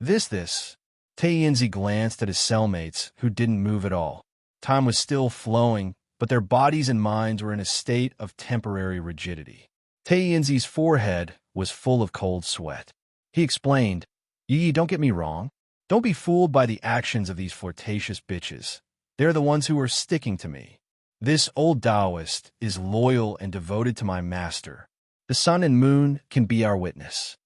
This. Taiyinzi glanced at his cellmates, who didn't move at all. Time was still flowing, but their bodies and minds were in a state of temporary rigidity. Taiyinzi's forehead was full of cold sweat. He explained, Yi, don't get me wrong. Don't be fooled by the actions of these flirtatious bitches. They're the ones who are sticking to me. This old Taoist is loyal and devoted to my master. The sun and moon can be our witness.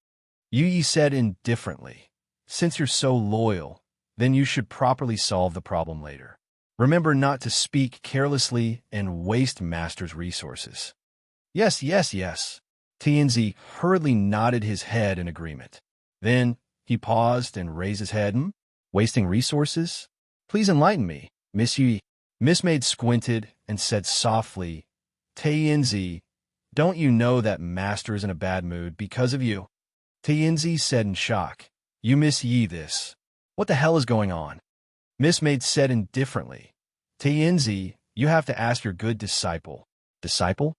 Yi said indifferently, since you're so loyal, then you should properly solve the problem later. Remember not to speak carelessly and waste master's resources. Yes. Tianzi hurriedly nodded his head in agreement. Then he paused and raised his head. Wasting resources? Please enlighten me, Miss Yi. Miss Maid squinted and said softly, Tianzi, don't you know that Master is in a bad mood because of you? Tianzi said in shock, You Miss Yi this. What the hell is going on? Miss Maid said indifferently, Tianzi, you have to ask your good disciple. Disciple?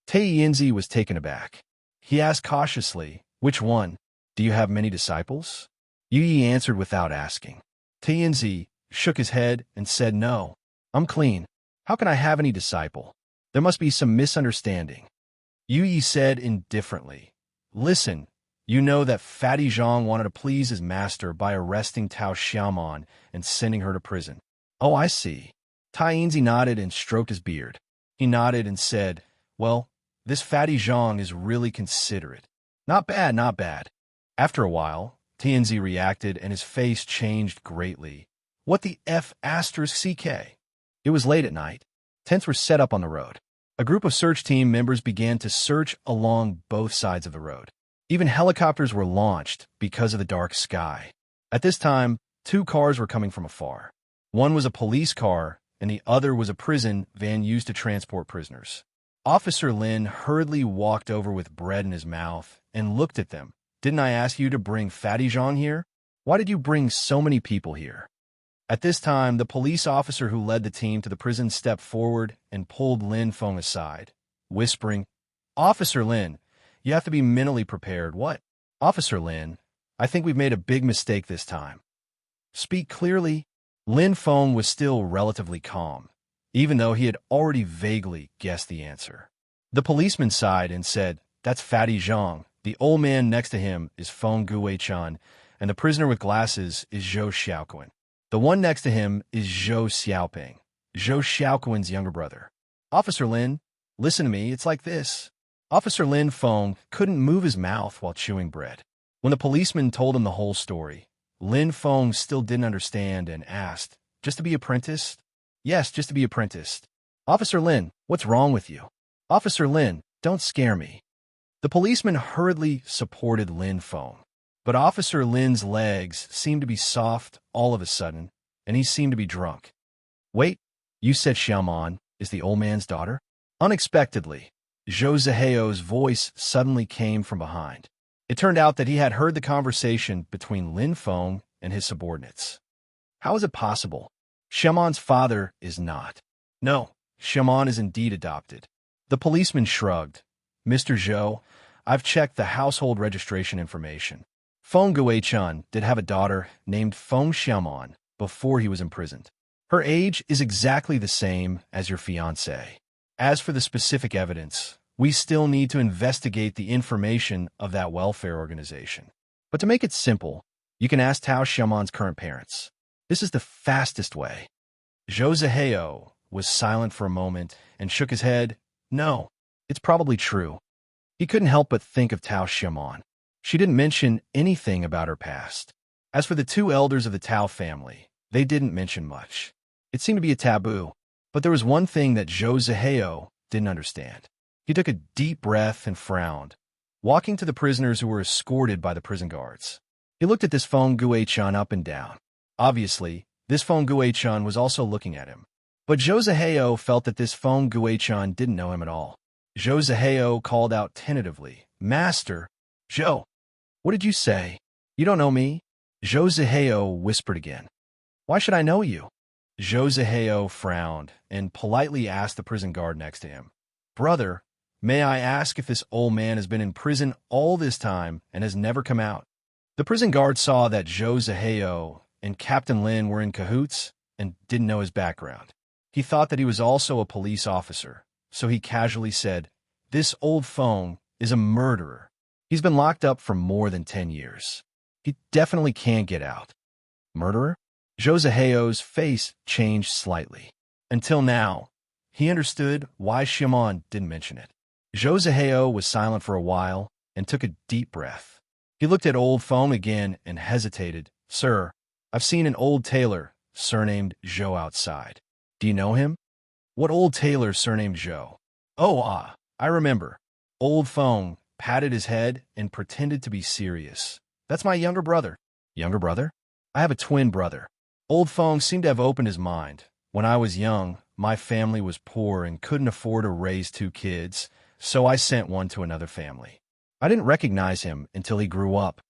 Tianzi was taken aback. He asked cautiously, Which one? Do you have many disciples? Yu Yi answered without asking. Tianzi shook his head and said, No, I'm clean. How can I have any disciple? There must be some misunderstanding. Yu Yi said indifferently, Listen, you know that Fatty Zhang wanted to please his master by arresting Tao Xiaomon and sending her to prison. Oh, I see. Tianzi nodded and stroked his beard. He nodded and said, Well, this Fatty Zhang is really considerate. Not bad, not bad. After a while, Tianzi reacted and his face changed greatly. What the F*** CK? It was late at night. Tents were set up on the road. A group of search team members began to search along both sides of the road. Even helicopters were launched because of the dark sky. At this time, 2 cars were coming from afar. One was a police car, and the other was a prison van used to transport prisoners. Officer Lin hurriedly walked over with bread in his mouth and looked at them. Didn't I ask you to bring Fatty Zhang here? Why did you bring so many people here? At this time, the police officer who led the team to the prison stepped forward and pulled Lin Feng aside, whispering, Officer Lin, you have to be mentally prepared. What? Officer Lin, I think we've made a big mistake this time. Speak clearly. Lin Feng was still relatively calm, even though he had already vaguely guessed the answer. The policeman sighed and said, That's Fatty Zhang. The old man next to him is Feng Guichan, and the prisoner with glasses is Zhou Xiaoquan. The one next to him is Zhou Xiaoping, Zhou Xiaoquan's younger brother. Officer Lin, listen to me, it's like this. Officer Lin Feng couldn't move his mouth while chewing bread. When the policeman told him the whole story, Lin Feng still didn't understand and asked, Just to be apprenticed? Yes, just to be apprenticed. Officer Lin, what's wrong with you? Officer Lin, don't scare me. The policeman hurriedly supported Lin Feng, but Officer Lin's legs seemed to be soft all of a sudden, and he seemed to be drunk. Wait, you said Xiaomon is the old man's daughter? Unexpectedly, Zhou Ziheo's voice suddenly came from behind. It turned out that he had heard the conversation between Lin Feng and his subordinates. How is it possible? Xiaomon's father is not. No, Xiaomon is indeed adopted. The policeman shrugged. Mr. Zhou, I've checked the household registration information. Feng Guichan did have a daughter named Feng Xiaomon before he was imprisoned. Her age is exactly the same as your fiancé. As for the specific evidence, we still need to investigate the information of that welfare organization. But to make it simple, you can ask Tao Xiaomon's current parents. This is the fastest way. Zhou Ziheo was silent for a moment and shook his head. No, it's probably true. He couldn't help but think of Tao Xiaomon. She didn't mention anything about her past. As for the 2 elders of the Tao family, they didn't mention much. It seemed to be a taboo, but there was one thing that Zhou Ziheo didn't understand. He took a deep breath and frowned, walking to the prisoners who were escorted by the prison guards. He looked at this Feng Guichan up and down. Obviously, this Feng Guichan was also looking at him. But Zhou Ziheo felt that this Feng Guichan didn't know him at all. Zhou Ziheo called out tentatively, Master, Zhou, what did you say? You don't know me? Zhou Ziheo whispered again. Why should I know you? Zhou Ziheo frowned and politely asked the prison guard next to him. Brother, may I ask if this old man has been in prison all this time and has never come out? The prison guard saw that Zhou Ziheo and Captain Lin were in cahoots and didn't know his background. He thought that he was also a police officer, so he casually said, This old Feng is a murderer. He's been locked up for more than 10 years. He definitely can't get out. Murderer? Zhou Ziheo's face changed slightly. Until now, he understood why Xiaomon didn't mention it. Zhou Ziheo was silent for a while and took a deep breath. He looked at old Feng again and hesitated. Sir, I've seen an old tailor surnamed Zhou outside. Do you know him? What old tailor surnamed Zhou? Oh, I remember. Old Feng patted his head, and pretended to be serious. That's my younger brother. Younger brother? I have a twin brother. Old Fong seemed to have opened his mind. When I was young, my family was poor and couldn't afford to raise 2 kids, so I sent one to another family. I didn't recognize him until he grew up.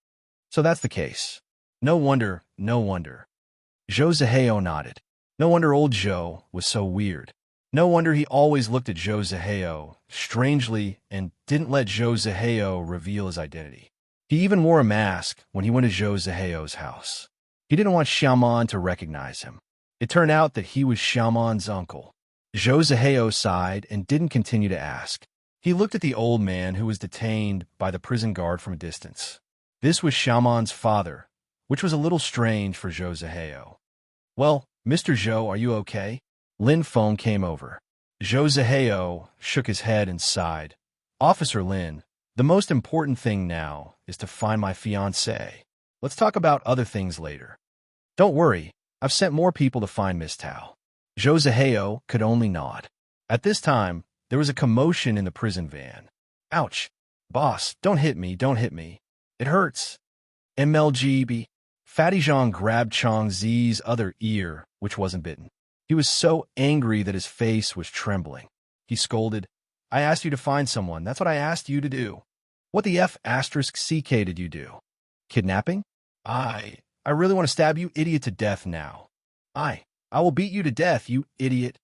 So that's the case. No wonder, no wonder. Zhou Zihao nodded. No wonder old Zhou was so weird. No wonder he always looked at Zhou Zihao strangely and didn't let Zhou Zihao reveal his identity. He even wore a mask when he went to Zhou Zihao's house. He didn't want Xiaomon to recognize him. It turned out that he was Xiaomon's uncle. Zhou Zihao sighed and didn't continue to ask. He looked at the old man who was detained by the prison guard from a distance. This was Xiaomon's father, which was a little strange for Zhou Zihao. Well, Mr. Zhou, are you okay? Lin Feng came over. Zhou Zihao shook his head and sighed. Officer Lin, the most important thing now is to find my fiancée. Let's talk about other things later. Don't worry, I've sent more people to find Miss Tao. Zhou Zihao could only nod. At this time, there was a commotion in the prison van. Ouch! Boss, don't hit me, don't hit me. It hurts. MLGB. Fatty Zhang grabbed Chang Zi's other ear, which wasn't bitten. He was so angry that his face was trembling. He scolded, I asked you to find someone. That's what I asked you to do. What the F***ck did you do? Kidnapping? I really want to stab you idiot to death now. I will beat you to death, you idiot.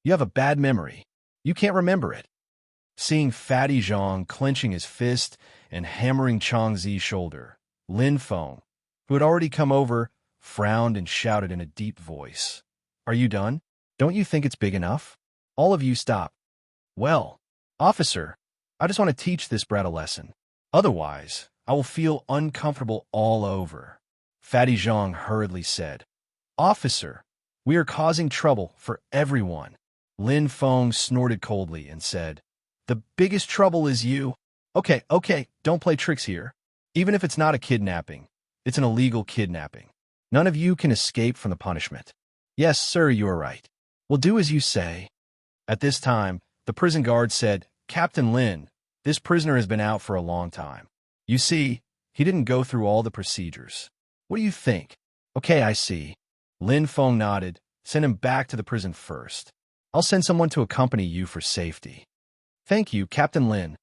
You have a bad memory. You can't remember it. Seeing Fatty Zhang clenching his fist and hammering Chang Zi's shoulder, Lin Feng, who had already come over, frowned and shouted in a deep voice. Are you done? Don't you think it's big enough? All of you stop. Well, officer, I just want to teach this brat a lesson. Otherwise, I will feel uncomfortable all over. Fatty Zhang hurriedly said. Officer, we are causing trouble for everyone. Lin Feng snorted coldly and said, The biggest trouble is you. Okay, don't play tricks here. Even if it's not a kidnapping, it's an illegal kidnapping. None of you can escape from the punishment. Yes, sir, you are right. We'll do as you say. At this time, the prison guard said, Captain Lin, this prisoner has been out for a long time. You see, he didn't go through all the procedures. What do you think? Okay, I see. Lin Feng nodded. Send him back to the prison first. I'll send someone to accompany you for safety. Thank you, Captain Lin.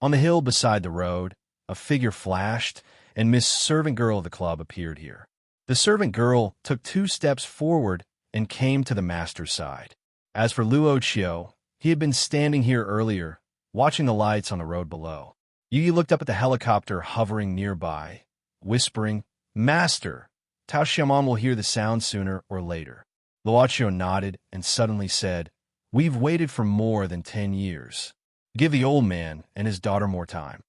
On the hill beside the road, a figure flashed, and Miss Servant Girl of the club appeared here. The servant girl took 2 steps forward and came to the master's side. As for Luo Qiu, he had been standing here earlier, watching the lights on the road below. Yi looked up at the helicopter hovering nearby, whispering, Master, Tao Xiaomon will hear the sound sooner or later. Luo Qiu nodded and suddenly said, We've waited for more than 10 years. Give the old man and his daughter more time.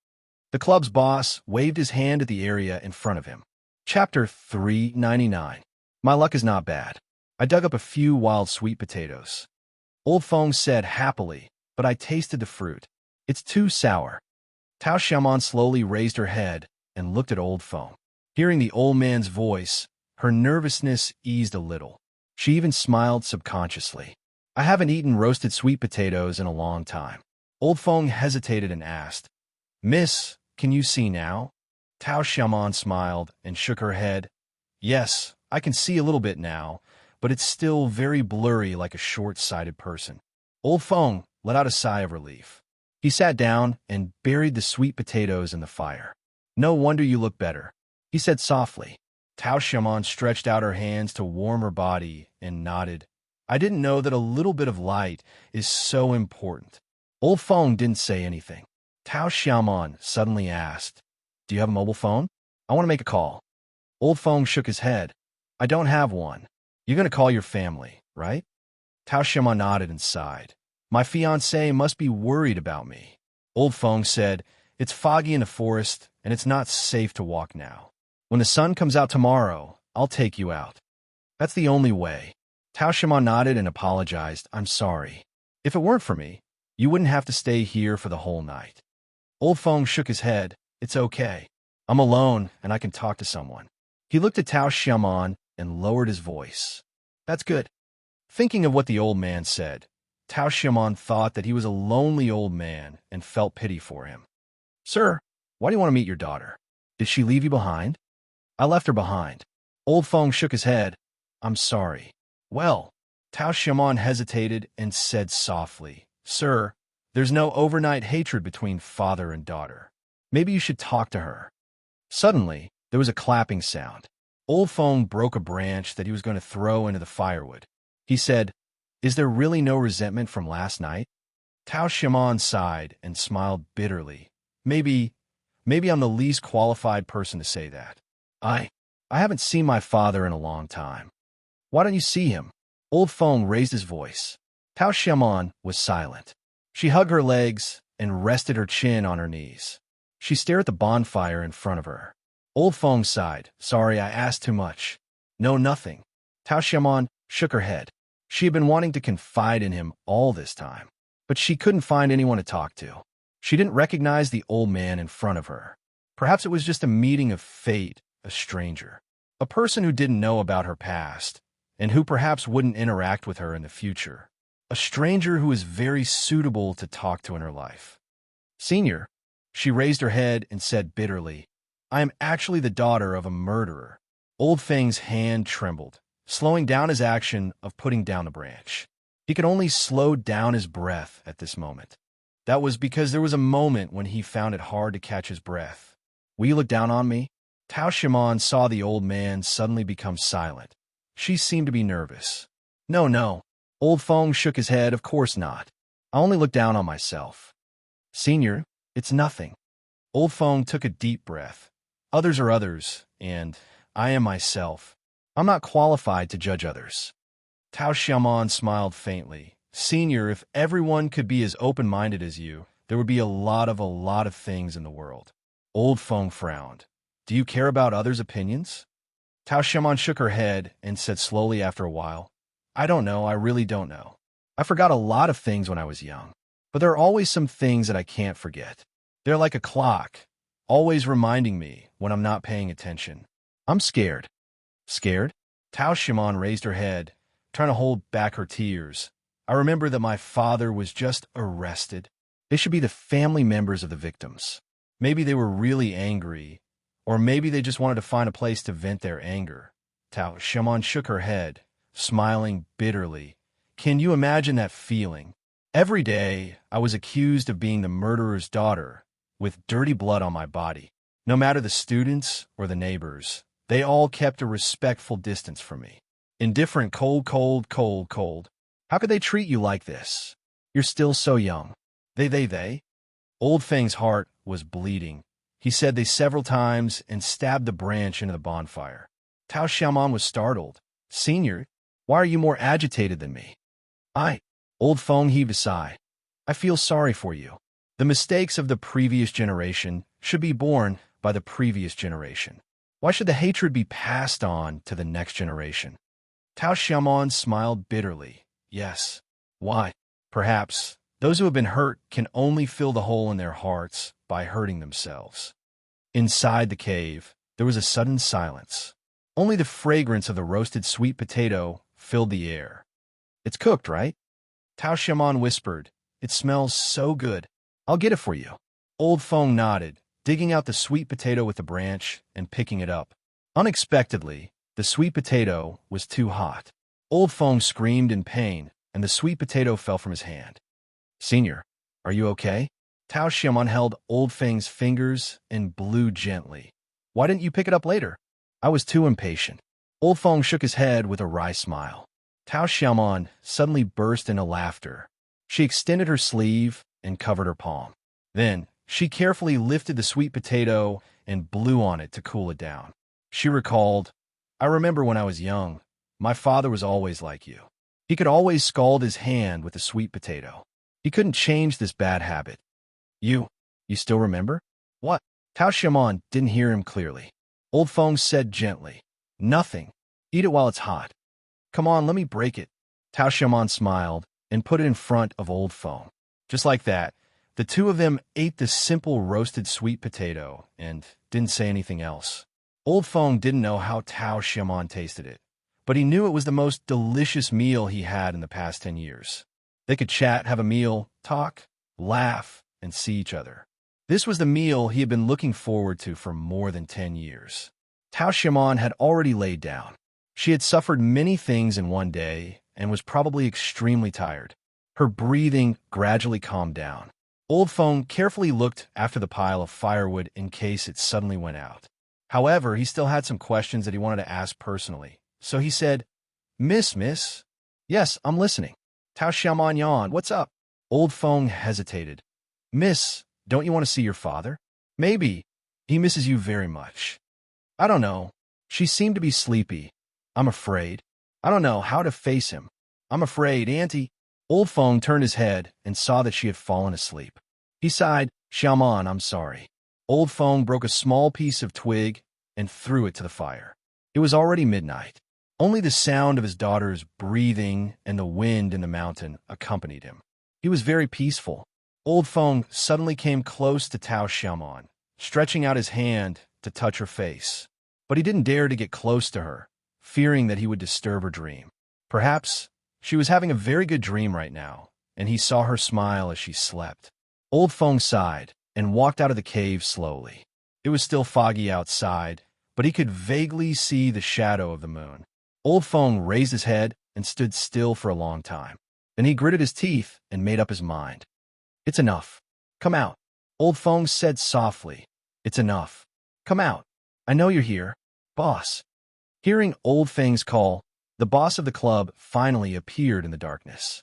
The club's boss waved his hand at the area in front of him. Chapter 399. My luck is not bad. I dug up a few wild sweet potatoes. Old Feng said happily, but I tasted the fruit. It's too sour. Tao Xiaomon slowly raised her head and looked at Old Feng. Hearing the old man's voice, her nervousness eased a little. She even smiled subconsciously. I haven't eaten roasted sweet potatoes in a long time. Old Feng hesitated and asked, Miss, can you see now? Tao Xiaomon smiled and shook her head. Yes, I can see a little bit now, but it's still very blurry like a short-sighted person. Old Feng let out a sigh of relief. He sat down and buried the sweet potatoes in the fire. No wonder you look better, he said softly. Tao Xiaomon stretched out her hands to warm her body and nodded. I didn't know that a little bit of light is so important. Old Feng didn't say anything. Tao Xiaomon suddenly asked, Do you have a mobile phone? I want to make a call. Old Feng shook his head. I don't have one. You're going to call your family, right? Tao Xiaomon nodded and sighed. My fiancée must be worried about me. Old Feng said, It's foggy in the forest, and it's not safe to walk now. When the sun comes out tomorrow, I'll take you out. That's the only way. Tao Xiaomon nodded and apologized. I'm sorry. If it weren't for me, you wouldn't have to stay here for the whole night. Old Feng shook his head. It's okay. I'm alone, and I can talk to someone. He looked at Tao Xiaomon and lowered his voice. That's good. Thinking of what the old man said, Tao Xiaomon thought that he was a lonely old man and felt pity for him. Sir, why do you want to meet your daughter? Did she leave you behind? I left her behind. Old Feng shook his head. I'm sorry. Well, Tao Xiaomon hesitated and said softly, Sir, there's no overnight hatred between father and daughter. Maybe you should talk to her. Suddenly, there was a clapping sound. Old Feng broke a branch that he was going to throw into the firewood. He said, Is there really no resentment from last night? Tao Xiaomon sighed and smiled bitterly. Maybe I'm the least qualified person to say that. I haven't seen my father in a long time. Why don't you see him? Old Feng raised his voice. Tao Xiaomon was silent. She hugged her legs and rested her chin on her knees. She stared at the bonfire in front of her. Old Feng sighed. Sorry, I asked too much. No, nothing. Tao Xiaomon shook her head. She had been wanting to confide in him all this time, but she couldn't find anyone to talk to. She didn't recognize the old man in front of her. Perhaps it was just a meeting of fate, a stranger, a person who didn't know about her past, and who perhaps wouldn't interact with her in the future. A stranger who is very suitable to talk to in her life. Senior, she raised her head and said bitterly, I am actually the daughter of a murderer. Old Feng's hand trembled, slowing down his action of putting down the branch. He could only slow down his breath at this moment. That was because there was a moment when he found it hard to catch his breath. Will you look down on me? Tao Xiaomon saw the old man suddenly become silent. She seemed to be nervous. No. Old Feng shook his head. Of course not. I only look down on myself. Senior, it's nothing. Old Feng took a deep breath. Others are others, and I am myself. I'm not qualified to judge others. Tao Xiaomon smiled faintly. Senior, if everyone could be as open-minded as you, there would be a lot of things in the world. Old Feng frowned. Do you care about others' opinions? Tao Xiaomon shook her head and said slowly after a while, I don't know, I really don't know. I forgot a lot of things when I was young, but there are always some things that I can't forget. They're like a clock, always reminding me when I'm not paying attention. I'm scared. Scared? Tao Xiaomon raised her head, trying to hold back her tears. I remember that my father was just arrested. They should be the family members of the victims. Maybe they were really angry, or maybe they just wanted to find a place to vent their anger. Tao Xiaomon shook her head, smiling bitterly. Can you imagine that feeling? Every day, I was accused of being the murderer's daughter, with dirty blood on my body. No matter the students or the neighbors, they all kept a respectful distance from me. Indifferent, cold. How could they treat you like this? You're still so young. They. Old Feng's heart was bleeding. He said they several times and stabbed the branch into the bonfire. Tao Xiaomon was startled. Senior, why are you more agitated than me? Old Feng heaved a sigh. I feel sorry for you. The mistakes of the previous generation should be borne by the previous generation. Why should the hatred be passed on to the next generation? Tao Xiaomon smiled bitterly. Yes. Why? Perhaps those who have been hurt can only fill the hole in their hearts by hurting themselves. Inside the cave, there was a sudden silence. Only the fragrance of the roasted sweet potato filled the air. It's cooked, right? Tao Xiaomon whispered. It smells so good. I'll get it for you. Old Feng nodded, digging out the sweet potato with the branch and picking it up. Unexpectedly, the sweet potato was too hot. Old Feng screamed in pain, and the sweet potato fell from his hand. Senior, are you okay? Tao Xiaomon held Old Feng's fingers and blew gently. Why didn't you pick it up later? I was too impatient. Old Feng shook his head with a wry smile. Tao Xiaomon suddenly burst into laughter. She extended her sleeve and covered her palm. Then, she carefully lifted the sweet potato and blew on it to cool it down. She recalled, I remember when I was young, my father was always like you. He could always scald his hand with a sweet potato. He couldn't change this bad habit. You still remember? What? Tao Xiaomon didn't hear him clearly. Old Feng said gently, Nothing. Eat it while it's hot. Come on, let me break it. Tao Xiaomon smiled and put it in front of Old Feng. Just like that, the two of them ate the simple roasted sweet potato and didn't say anything else. Old Feng didn't know how Tao Xiaomon tasted it, but he knew it was the most delicious meal he had in the past 10 years. They could chat, have a meal, talk, laugh, and see each other. This was the meal he had been looking forward to for more than 10 years. Tao Xiaomon had already laid down. She had suffered many things in one day and was probably extremely tired. Her breathing gradually calmed down. Old Feng carefully looked after the pile of firewood in case it suddenly went out. However, he still had some questions that he wanted to ask personally. So he said, Miss. Yes, I'm listening. Tao Xiaomon yawned. What's up? Old Feng hesitated. Miss, don't you want to see your father? Maybe. He misses you very much. I don't know. She seemed to be sleepy. I'm afraid. I don't know how to face him. I'm afraid, Auntie. Old Feng turned his head and saw that she had fallen asleep. He sighed, Xiaomon, I'm sorry. Old Feng broke a small piece of twig and threw it to the fire. It was already midnight. Only the sound of his daughter's breathing and the wind in the mountain accompanied him. He was very peaceful. Old Feng suddenly came close to Tao Xiaomon, stretching out his hand to touch her face. But he didn't dare to get close to her, fearing that he would disturb her dream. Perhaps she was having a very good dream right now, and he saw her smile as she slept. Old Feng sighed and walked out of the cave slowly. It was still foggy outside, but he could vaguely see the shadow of the moon. Old Feng raised his head and stood still for a long time. Then he gritted his teeth and made up his mind. It's enough. Come out. Old Feng said softly. It's enough. Come out. I know you're here, boss. Hearing Old Feng's call, the boss of the club finally appeared in the darkness.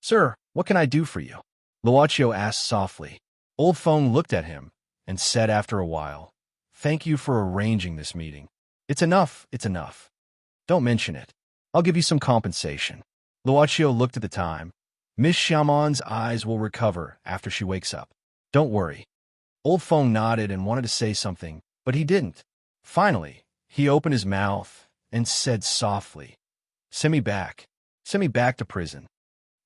Sir, what can I do for you? Luochio asked softly. Old Feng looked at him and said after a while, Thank you for arranging this meeting. It's enough. Don't mention it. I'll give you some compensation. Luochio looked at the time. Miss Xiaomon's eyes will recover after she wakes up. Don't worry. Old Feng nodded and wanted to say something, but he didn't. Finally, he opened his mouth and said softly, Send me back. Send me back to prison.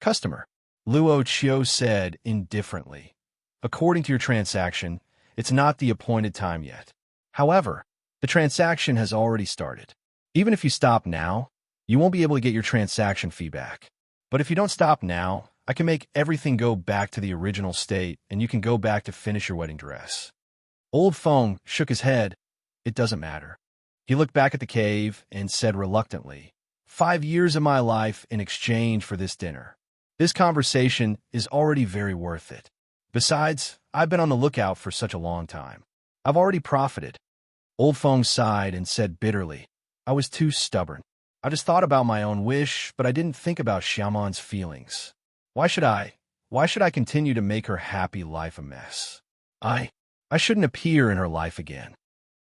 Customer. Luochio said indifferently. According to your transaction, it's not the appointed time yet. However, the transaction has already started. Even if you stop now, you won't be able to get your transaction fee back. But if you don't stop now, I can make everything go back to the original state and you can go back to finish your wedding dress. Old Feng shook his head. It doesn't matter. He looked back at the cave and said reluctantly, 5 years of my life in exchange for this dinner. This conversation is already very worth it. Besides, I've been on the lookout for such a long time. I've already profited. Old Feng sighed and said bitterly, I was too stubborn. I just thought about my own wish, but I didn't think about Xiaomon's feelings. Why should I continue to make her happy life a mess? I shouldn't appear in her life again.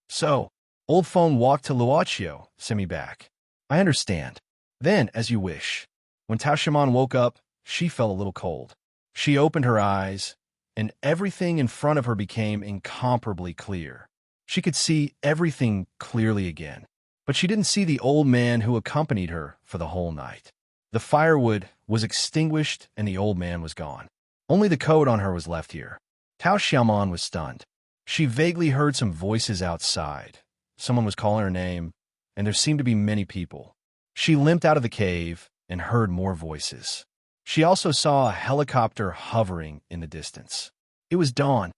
So, Old Feng walked to Luochio, send me back. I understand. Then, as you wish. When Tao Xiaomon woke up, she felt a little cold. She opened her eyes, and everything in front of her became incomparably clear. She could see everything clearly again. But she didn't see the old man who accompanied her for the whole night. The firewood was extinguished and the old man was gone. Only the coat on her was left here. Tao Xiaomon was stunned. She vaguely heard some voices outside. Someone was calling her name, and there seemed to be many people. She limped out of the cave and heard more voices. She also saw a helicopter hovering in the distance. It was dawn.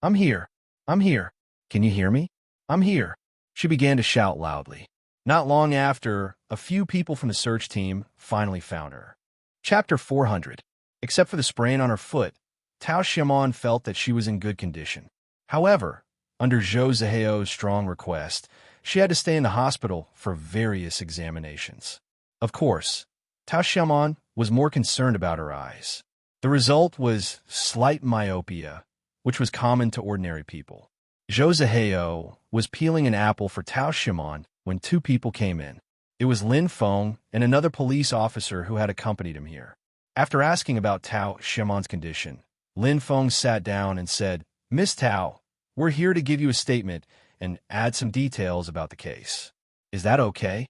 I'm here. Can you hear me? I'm here. She began to shout loudly. Not long after, a few people from the search team finally found her. Chapter 400. Except for the sprain on her foot, Tao Xiaomon felt that she was in good condition. However, under Zhou Ziheo's strong request, she had to stay in the hospital for various examinations. Of course, Tao Xiaomon was more concerned about her eyes. The result was slight myopia, which was common to ordinary people. Zhou Ziheo was peeling an apple for Tao Xiaomon when two people came in. It was Lin Feng and another police officer who had accompanied him here. After asking about Tao Xiaomon's condition, Lin Feng sat down and said, Miss Tao, we're here to give you a statement and add some details about the case. Is that okay?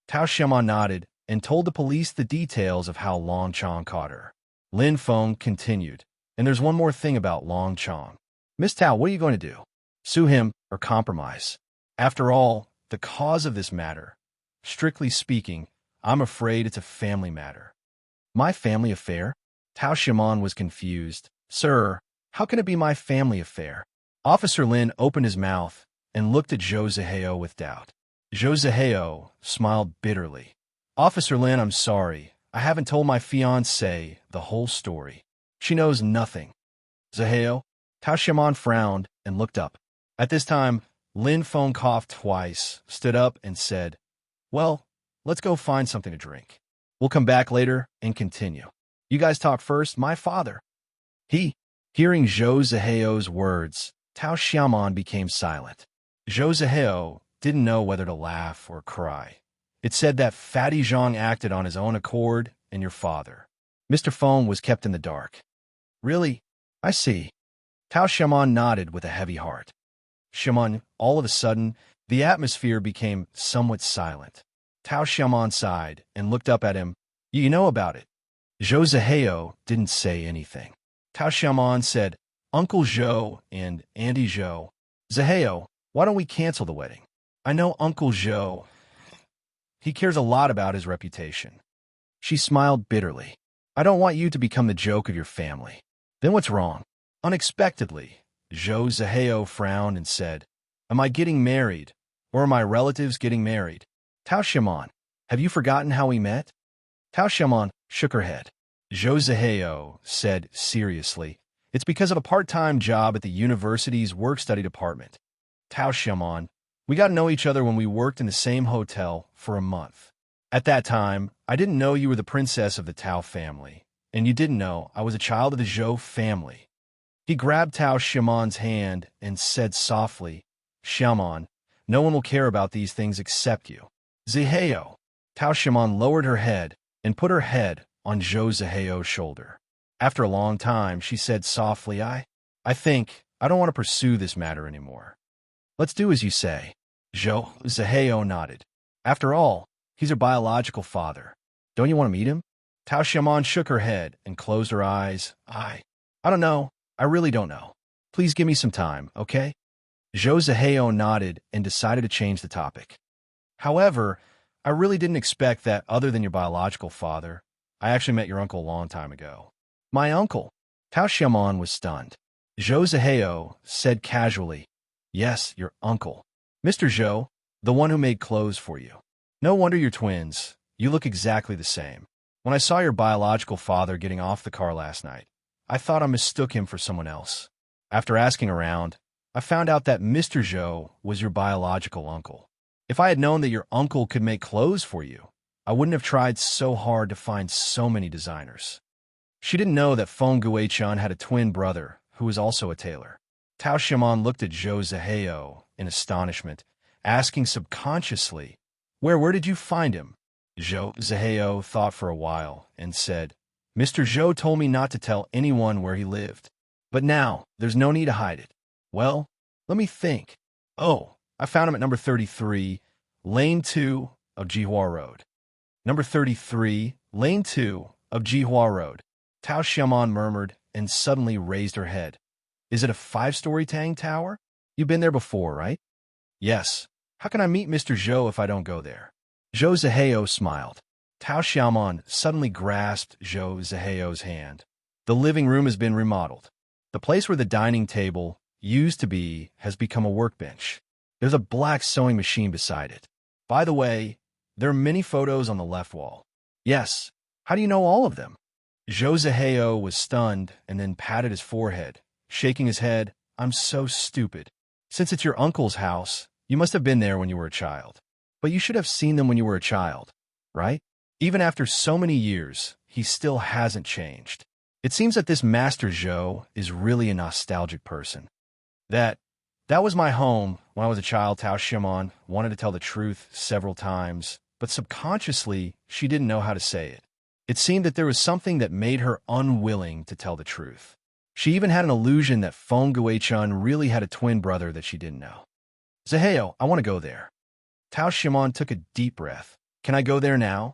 Tao Xiaomon nodded and told the police the details of how Long Chong caught her. Lin Feng continued, and there's one more thing about Long Chong. Miss Tao, what are you going to do? Sue him or compromise? After all, the cause of this matter, strictly speaking, I'm afraid it's a family matter. My family affair? Tao Xiaomon was confused. Sir, How can it be my family affair? Officer Lin opened his mouth and looked at Zhou Zihao with doubt. Zhou Zihao smiled bitterly. Officer Lin, I'm sorry. I haven't told my fiancée the whole story. She knows nothing. Zihao? Tao Xiaomon frowned and looked up. At this time, Lin Feng coughed twice, stood up, and said, Well, let's go find something to drink. We'll come back later and continue. You guys talk first, my father. Hearing Zhou Zihao's words, Tao Xiaomon became silent. Zhou Zihao didn't know whether to laugh or cry. It said that Fatty Zhang acted on his own accord and your father. Mr. Feng was kept in the dark. Really? I see. Tao Xiaomon nodded with a heavy heart. Xiaomon, all of a sudden, the atmosphere became somewhat silent. Tao Xiaomon sighed and looked up at him. You know about it. Zhou Zihao didn't say anything. Tao Xiaomon said, Uncle Zhou and Auntie Zhou. Zihao, why don't we cancel the wedding? I know Uncle Zhou. He cares a lot about his reputation. She smiled bitterly. I don't want you to become the joke of your family. Then what's wrong? Unexpectedly, Zhou Zihao frowned and said, Am I getting married, or are my relatives getting married? Tao Xiaomon, have you forgotten how we met? Tao Xiaomon shook her head. Zhou Zihao said seriously, It's because of a part-time job at the university's work-study department. Tao Xiaomon, we got to know each other when we worked in the same hotel for a month. At that time, I didn't know you were the princess of the Tao family, and you didn't know I was a child of the Zhou family. He grabbed Tao Xiaomon's hand and said softly, Xiaomon, no one will care about these things except you. Zihao. Tao Xiaomon lowered her head and put her head on Zhou Zihao's shoulder. After a long time, she said softly, I think I don't want to pursue this matter anymore. Let's do as you say. Zhou Zihao nodded. After all, he's her biological father. Don't you want to meet him? Tao Xiaomon shook her head and closed her eyes. I don't know. I really don't know. Please give me some time, okay? Zhou Zihao nodded and decided to change the topic. However, I really didn't expect that other than your biological father. I actually met your uncle a long time ago. My uncle? Tao Xiaomon was stunned. Zhou Zihao said casually, Yes, your uncle. Mr. Zhou, the one who made clothes for you. No wonder you're twins. You look exactly the same. When I saw your biological father getting off the car last night, I thought I mistook him for someone else. After asking around, I found out that Mr. Zhou was your biological uncle. If I had known that your uncle could make clothes for you, I wouldn't have tried so hard to find so many designers. She didn't know that Feng Guichun had a twin brother who was also a tailor. Tao Xiaomon looked at Zhou Zihao in astonishment, asking subconsciously, Where did you find him? Zhou Zihao thought for a while and said, Mr. Zhou told me not to tell anyone where he lived. But now, there's no need to hide it. Well, let me think. Oh, I found him at number 33, Lane 2 of Jihua Road. Number 33, Lane 2 of Jihua Road. Tao Xiaomon murmured and suddenly raised her head. Is it a 5-story Tang Tower? You've been there before, right? Yes. How can I meet Mr. Zhou if I don't go there? Zhou Zihao smiled. Tao Xiaomon suddenly grasped Zhou Zihao's hand. The living room has been remodeled. The place where the dining table used to be has become a workbench. There's a black sewing machine beside it. By the way, there are many photos on the left wall. Yes. How do you know all of them? Zhou Zihao was stunned and then patted his forehead, shaking his head. I'm so stupid. Since it's your uncle's house, you must have been there when you were a child. But you should have seen them when you were a child, right? Even after so many years, he still hasn't changed. It seems that this Master Zhou is really a nostalgic person. That was my home when I was a child. Tao Xiaomon wanted to tell the truth several times, but subconsciously, she didn't know how to say it. It seemed that there was something that made her unwilling to tell the truth. She even had an illusion that Feng Guichun really had a twin brother that she didn't know. Zihao, I want to go there. Tao Xiaomon took a deep breath. Can I go there now?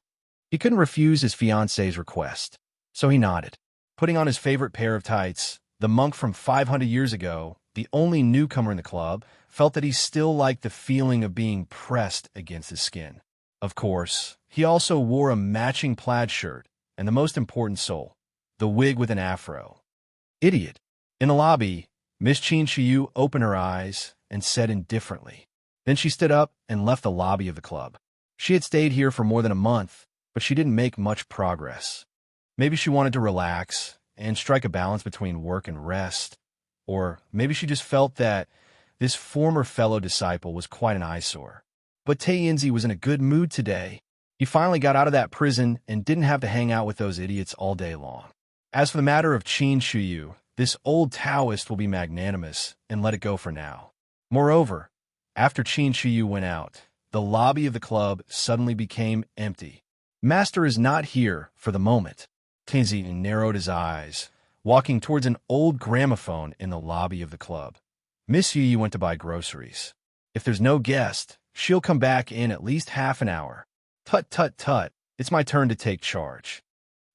He couldn't refuse his fiancée's request, so he nodded. Putting on his favorite pair of tights, the monk from 500 years ago, the only newcomer in the club, felt that he still liked the feeling of being pressed against his skin. Of course, he also wore a matching plaid shirt, and the most important soul, the wig with an afro. Idiot. In the lobby, Miss Qin Shiyu opened her eyes and said indifferently. Then she stood up and left the lobby of the club. She had stayed here for more than a month, but she didn't make much progress. Maybe she wanted to relax and strike a balance between work and rest, or maybe she just felt that this former fellow disciple was quite an eyesore. But Taiyinzi was in a good mood today. He finally got out of that prison and didn't have to hang out with those idiots all day long. As for the matter of Qin Shuyu, this old Taoist will be magnanimous and let it go for now. Moreover, after Qin Shuyu went out, the lobby of the club suddenly became empty. Master is not here for the moment. Taiyinzi narrowed his eyes, walking towards an old gramophone in the lobby of the club. Miss Yu went to buy groceries. If there's no guest, she'll come back in at least half an hour. Tut, tut, tut, it's my turn to take charge.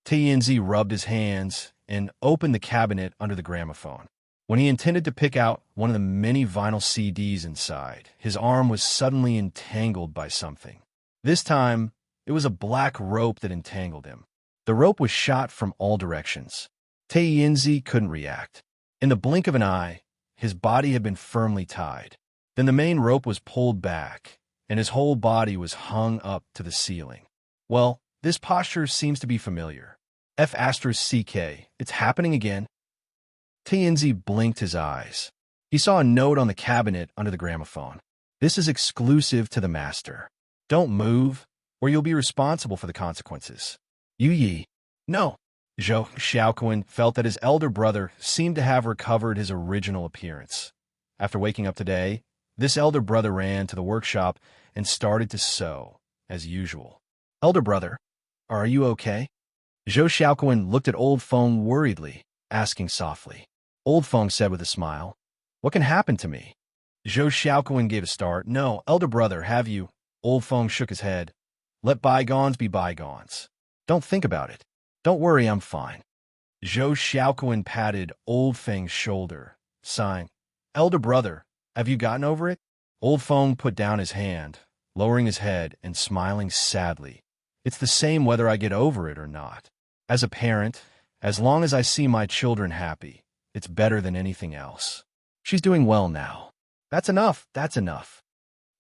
Taiyinzi rubbed his hands and opened the cabinet under the gramophone. When he intended to pick out one of the many vinyl CDs inside, his arm was suddenly entangled by something. This time, it was a black rope that entangled him. The rope was shot from all directions. Taiyinzi couldn't react. In the blink of an eye, his body had been firmly tied. Then the main rope was pulled back, and his whole body was hung up to the ceiling. Well, this posture seems to be familiar. F***, it's happening again. Taiyinzi blinked his eyes. He saw a note on the cabinet under the gramophone. This is exclusive to the master. Don't move, or you'll be responsible for the consequences. Yu Yi. No. Zhou Xiaoquan felt that his elder brother seemed to have recovered his original appearance. After waking up today, this elder brother ran to the workshop and started to sew, as usual. Elder brother, are you okay? Zhou Xiaoquan looked at Old Feng worriedly, asking softly. Old Feng said with a smile, what can happen to me? Zhou Xiaoquan gave a start. No, elder brother, have you? Old Feng shook his head. Let bygones be bygones. Don't think about it. Don't worry, I'm fine. Zhou Xiaoquan patted Old Feng's shoulder, sighing. Elder brother, have you gotten over it? Old Feng put down his hand, lowering his head and smiling sadly. It's the same whether I get over it or not. As a parent, as long as I see my children happy, it's better than anything else. She's doing well now. That's enough, that's enough.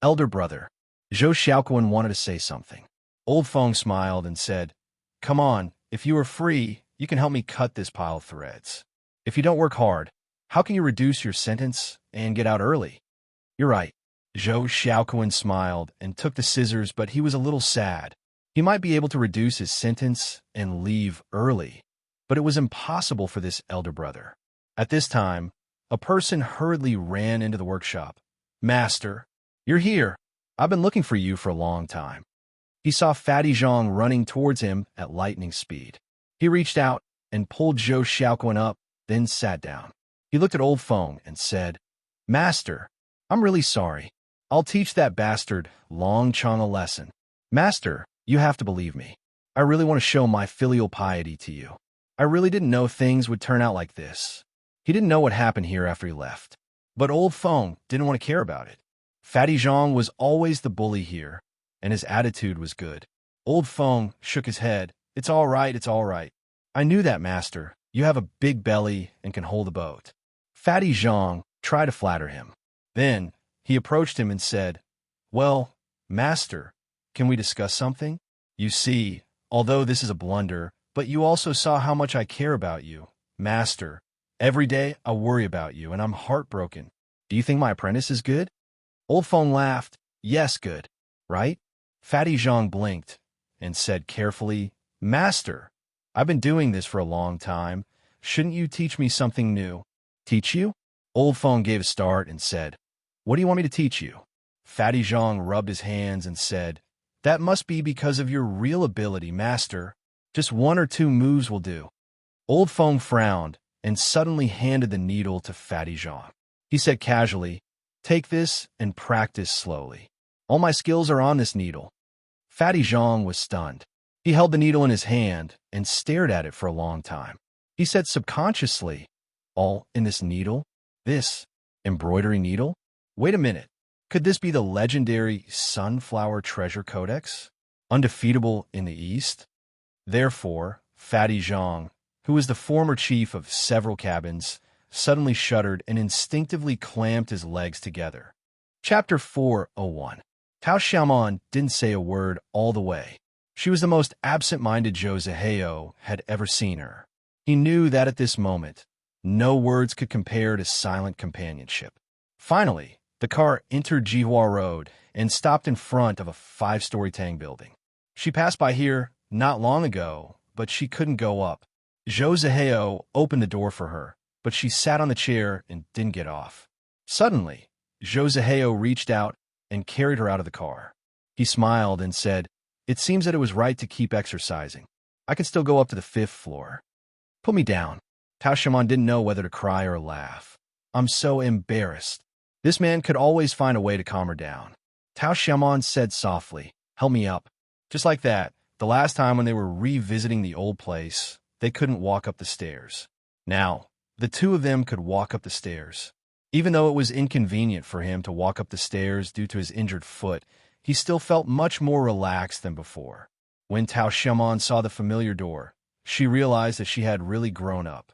Elder brother, Zhou Xiaoquan wanted to say something. Old Feng smiled and said, come on, if you are free, you can help me cut this pile of threads. If you don't work hard, how can you reduce your sentence and get out early? You're right. Zhou Xiaoquan smiled and took the scissors, but he was a little sad. He might be able to reduce his sentence and leave early, but it was impossible for this elder brother. At this time, a person hurriedly ran into the workshop. Master, you're here. I've been looking for you for a long time. He saw Fatty Zhang running towards him at lightning speed. He reached out and pulled Zhou Xiaoquan up, then sat down. He looked at Old Feng and said, Master, I'm really sorry. I'll teach that bastard Long Chong a lesson. Master, you have to believe me. I really want to show my filial piety to you. I really didn't know things would turn out like this. He didn't know what happened here after he left. But Old Feng didn't want to care about it. Fatty Zhang was always the bully here, and his attitude was good. Old Feng shook his head. It's all right, it's all right. I knew that, master. You have a big belly and can hold a boat. Fatty Zhang tried to flatter him. Then he approached him and said, well, master, can we discuss something? You see, although this is a blunder, but you also saw how much I care about you. Master, every day I worry about you, and I'm heartbroken. Do you think my apprentice is good? Old Feng laughed. Yes, good. Right? Fatty Zhang blinked and said carefully, Master, I've been doing this for a long time. Shouldn't you teach me something new? Teach you? Old Feng gave a start and said, what do you want me to teach you? Fatty Zhang rubbed his hands and said, that must be because of your real ability, master. Just 1 or 2 moves will do. Old Feng frowned and suddenly handed the needle to Fatty Zhang. He said casually, take this and practice slowly. All my skills are on this needle. Fatty Zhang was stunned. He held the needle in his hand and stared at it for a long time. He said subconsciously, all in this needle? This embroidery needle? Wait a minute. Could this be the legendary Sunflower Treasure Codex? Undefeatable in the East? Therefore, Fatty Zhang, who was the former chief of several cabins, suddenly shuddered and instinctively clamped his legs together. Chapter 401. Tao Xiaomon didn't say a word all the way. She was the most absent-minded Zhou Zihao had ever seen her. He knew that at this moment, no words could compare to silent companionship. Finally, the car entered Jihua Road and stopped in front of a 5-story Tang building. She passed by here not long ago, but she couldn't go up. Zhou Zihao opened the door for her, but she sat on the chair and didn't get off. Suddenly, Zhou Zihao reached out and carried her out of the car. He smiled and said, "It seems that it was right to keep exercising. I can still go up to the 5th floor. Put me down." Tao Xiaomon didn't know whether to cry or laugh. "I'm so embarrassed." This man could always find a way to calm her down. Tao Xiaomon said softly, "Help me up." Just like that, the last time when they were revisiting the old place, they couldn't walk up the stairs. Now, the two of them could walk up the stairs. Even though it was inconvenient for him to walk up the stairs due to his injured foot, he still felt much more relaxed than before. When Tao Xiaomon saw the familiar door, she realized that she had really grown up.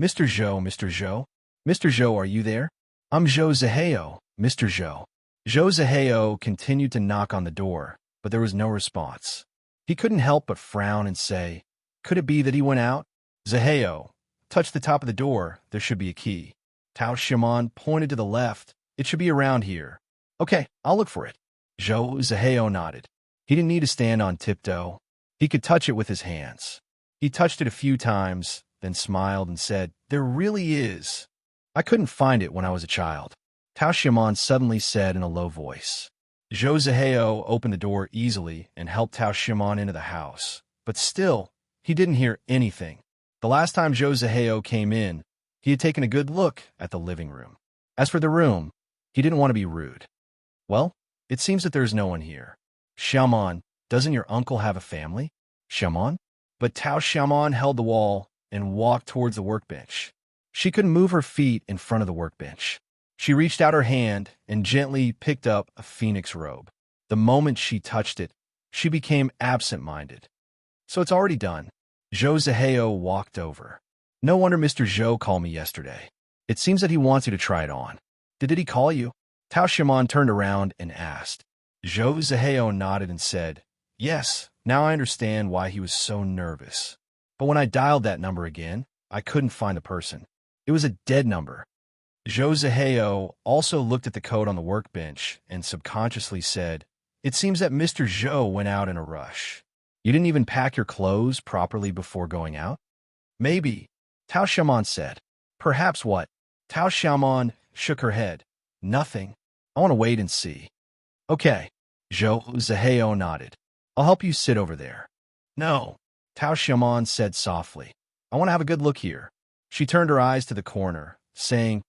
"Mr. Zhou, Mr. Zhou? Mr. Zhou, are you there? I'm Zhou Zihao, Mr. Zhou." Zhou Zihao continued to knock on the door, but there was no response. He couldn't help but frown and say, "Could it be that he went out?" "Zihao, touch the top of the door. There should be a key." Tao Xiaomon pointed to the left. "It should be around here." "Okay, I'll look for it." Zhou Zihao nodded. He didn't need to stand on tiptoe. He could touch it with his hands. He touched it a few times, then smiled and said, "There really is. I couldn't find it when I was a child." Tao Xiaomon suddenly said in a low voice. Zhou Zihao opened the door easily and helped Tao Xiaomon into the house. But still, he didn't hear anything. The last time Zhou Zihao came in, he had taken a good look at the living room. As for the room, he didn't want to be rude. "Well, it seems that there's no one here." "Xiaomon, doesn't your uncle have a family?" "Xiaomon?" But Tao Xiaomon held the wall and walked towards the workbench. She couldn't move her feet in front of the workbench. She reached out her hand and gently picked up a phoenix robe. The moment she touched it, she became absent-minded. "So it's already done." Zhou Zihao walked over. "No wonder Mr. Zhou called me yesterday. It seems that he wants you to try it on." Did he call you?" Tao Xiaomon turned around and asked. Zhou Zihao nodded and said, "Yes, now I understand why he was so nervous. But when I dialed that number again, I couldn't find the person. It was a dead number." Zhou Zihao also looked at the code on the workbench and subconsciously said, "It seems that Mr. Zhou went out in a rush. You didn't even pack your clothes properly before going out?" "Maybe," Tao Xiaomon said. "Perhaps what?" Tao Xiaomon shook her head. "Nothing. I want to wait and see." "Okay." Zhou Zihao nodded. "I'll help you sit over there." "No," Tao Xiaomon said softly. "I want to have a good look here." She turned her eyes to the corner, saying,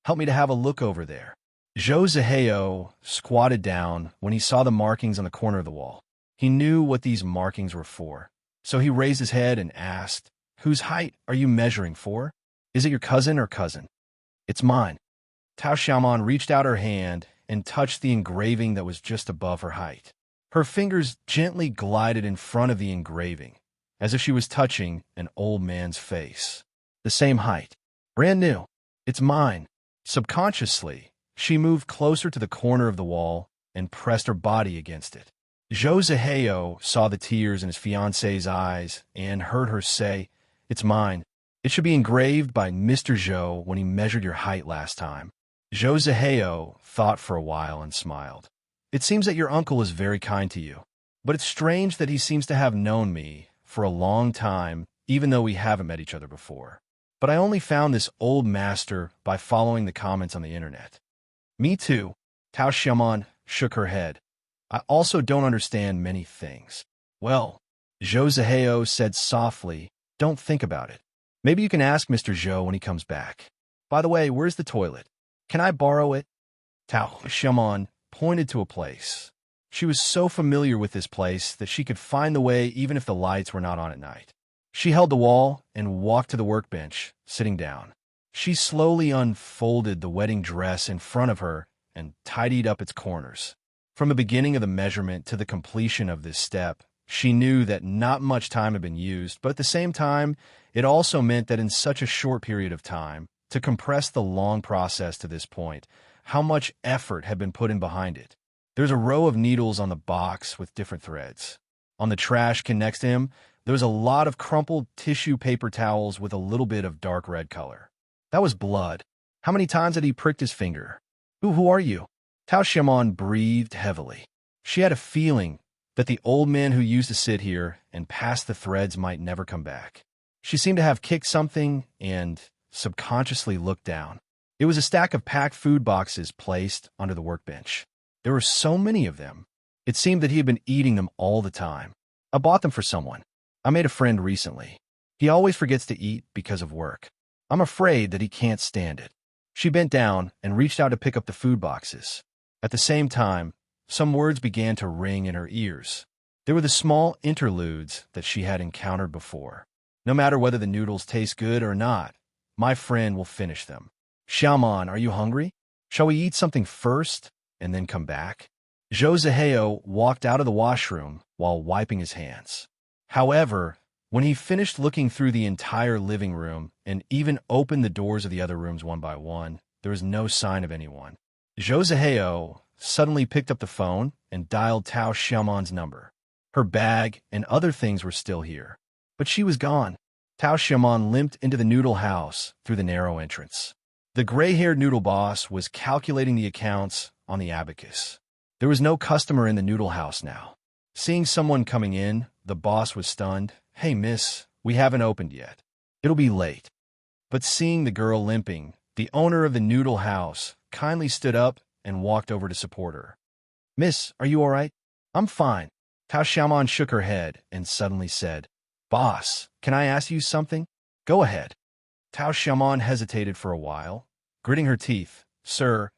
"Help me to have a look over there." Zhou Zihao squatted down when he saw the markings on the corner of the wall. He knew what these markings were for, so he raised his head and asked, "Whose height are you measuring for? Is it your cousin or cousin?" "It's mine." Tao Xiaomon reached out her hand and touched the engraving that was just above her height. Her fingers gently glided in front of the engraving, as if she was touching an old man's face. "The same height. Brand new. It's mine." Subconsciously, she moved closer to the corner of the wall and pressed her body against it. Zhou Zihao saw the tears in his fiancée's eyes and heard her say, "It's mine. It should be engraved by Mr. Zhou when he measured your height last time." Zhou Zihao thought for a while and smiled. "It seems that your uncle is very kind to you, but it's strange that he seems to have known me for a long time, even though we haven't met each other before. But I only found this old master by following the comments on the internet." "Me too." Tao Xiaomon shook her head. "I also don't understand many things." "Well," Zhou Zihao said softly, "don't think about it. Maybe you can ask Mr. Zhou when he comes back. By the way, where's the toilet? Can I borrow it?" Tao Xiaomon pointed to a place. She was so familiar with this place that she could find the way even if the lights were not on at night. She held the wall and walked to the workbench, sitting down. She slowly unfolded the wedding dress in front of her and tidied up its corners. From the beginning of the measurement to the completion of this step, she knew that not much time had been used, but at the same time, it also meant that in such a short period of time, To compress the long process to this point, how much effort had been put in behind it. There's a row of needles on the box with different threads. On the trash can next to him, there was a lot of crumpled tissue paper towels with a little bit of dark red color. That was blood. How many times had he pricked his finger? Who are you? Tao Xiaomon breathed heavily. She had a feeling that the old man who used to sit here and pass the threads might never come back. She seemed to have kicked something and subconsciously looked down. It was a stack of packed food boxes placed under the workbench. There were so many of them. It seemed that he had been eating them all the time. I bought them for someone. I made a friend recently. He always forgets to eat because of work. I'm afraid that he can't stand it. She bent down and reached out to pick up the food boxes. At the same time, some words began to ring in her ears. They were the small interludes that she had encountered before. No matter whether the noodles taste good or not, my friend will finish them. Xiaomon, are you hungry? Shall we eat something first and then come back? Zhou Ziheo walked out of the washroom while wiping his hands. However, when he finished looking through the entire living room and even opened the doors of the other rooms one by one, there was no sign of anyone. Zhou Ziheo suddenly picked up the phone and dialed Tao Xiaomon's number. Her bag and other things were still here, but she was gone. Tao Xiaomon limped into the noodle house through the narrow entrance. The gray-haired noodle boss was calculating the accounts on the abacus. There was no customer in the noodle house now. Seeing someone coming in, the boss was stunned. Hey, miss, we haven't opened yet. It'll be late. But seeing the girl limping, the owner of the noodle house kindly stood up and walked over to support her. Miss, are you all right? I'm fine. Tao Xiaomon shook her head and suddenly said, Boss, can I ask you something? Go ahead. Tao Xiaomon hesitated for a while, gritting her teeth. Sir,